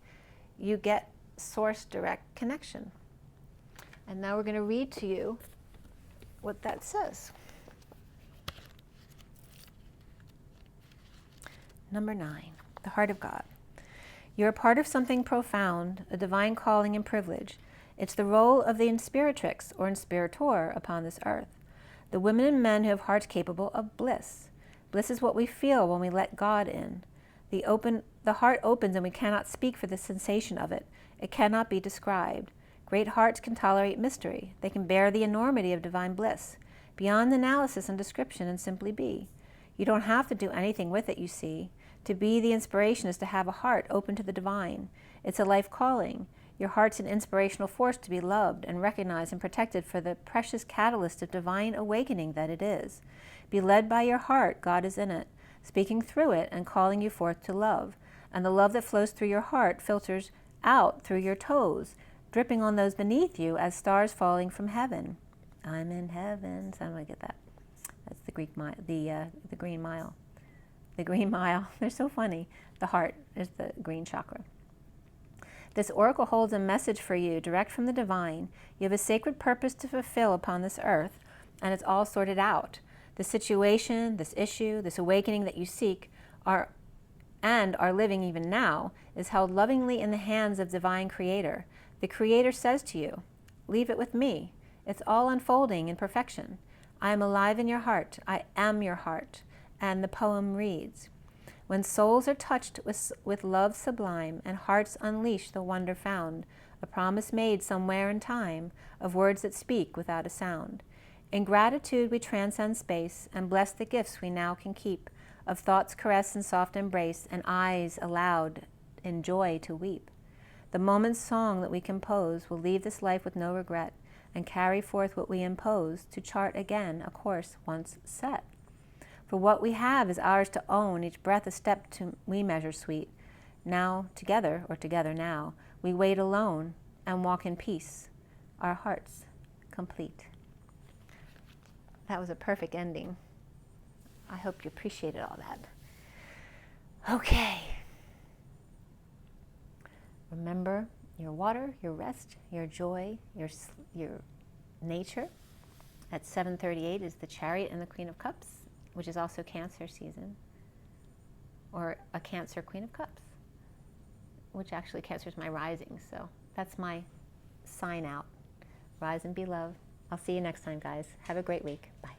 you get Source direct connection. And now we're going to read to you what that says. Number 9, the Heart of God. You're a part of something profound, a divine calling and privilege. It's the role of the inspiratrix or inspirator upon this earth. The women and men who have hearts capable of bliss. Bliss is what we feel when we let God in. The heart opens and we cannot speak for the sensation of it. It cannot be described. Great hearts can tolerate mystery. They can bear the enormity of divine bliss, beyond analysis and description, and simply be. You don't have to do anything with it, you see. To be the inspiration is to have a heart open to the divine. It's a life calling. Your heart's an inspirational force to be loved and recognized and protected for the precious catalyst of divine awakening that it is. Be led by your heart, God is in it, speaking through it and calling you forth to love. And the love that flows through your heart filters out through your toes, dripping on those beneath you as stars falling from heaven. I'm in heaven. So I'm going to get that. That's the Greek mile, the green mile. The green mile. They're so funny. The heart is the green chakra. This oracle holds a message for you direct from the divine. You have a sacred purpose to fulfill upon this earth, and it's all sorted out. The situation, this issue, this awakening that you seek are living even now is held lovingly in the hands of divine creator. The creator says to you, leave it with me. It's all unfolding in perfection. I am alive in your heart. I am your heart. And the poem reads, when souls are touched with love sublime and hearts unleash the wonder found, a promise made somewhere in time of words that speak without a sound. In gratitude we transcend space and bless the gifts we now can keep of thoughts caress and soft embrace and eyes allowed in joy to weep. The moment's song that we compose will leave this life with no regret and carry forth what we impose to chart again a course once set. For what we have is ours to own, each breath a step we measure sweet. Now together, or together now, we wait alone and walk in peace, our hearts complete. That was a perfect ending. I hope you appreciated all that. Okay. Remember your water, your rest, your joy, your nature. At 7:38 is the Chariot and the Queen of Cups, which is also Cancer season, or a Cancer Queen of Cups, which actually Cancer is my rising, so that's my sign out. Rise and be loved. I'll see you next time, guys. Have a great week. Bye.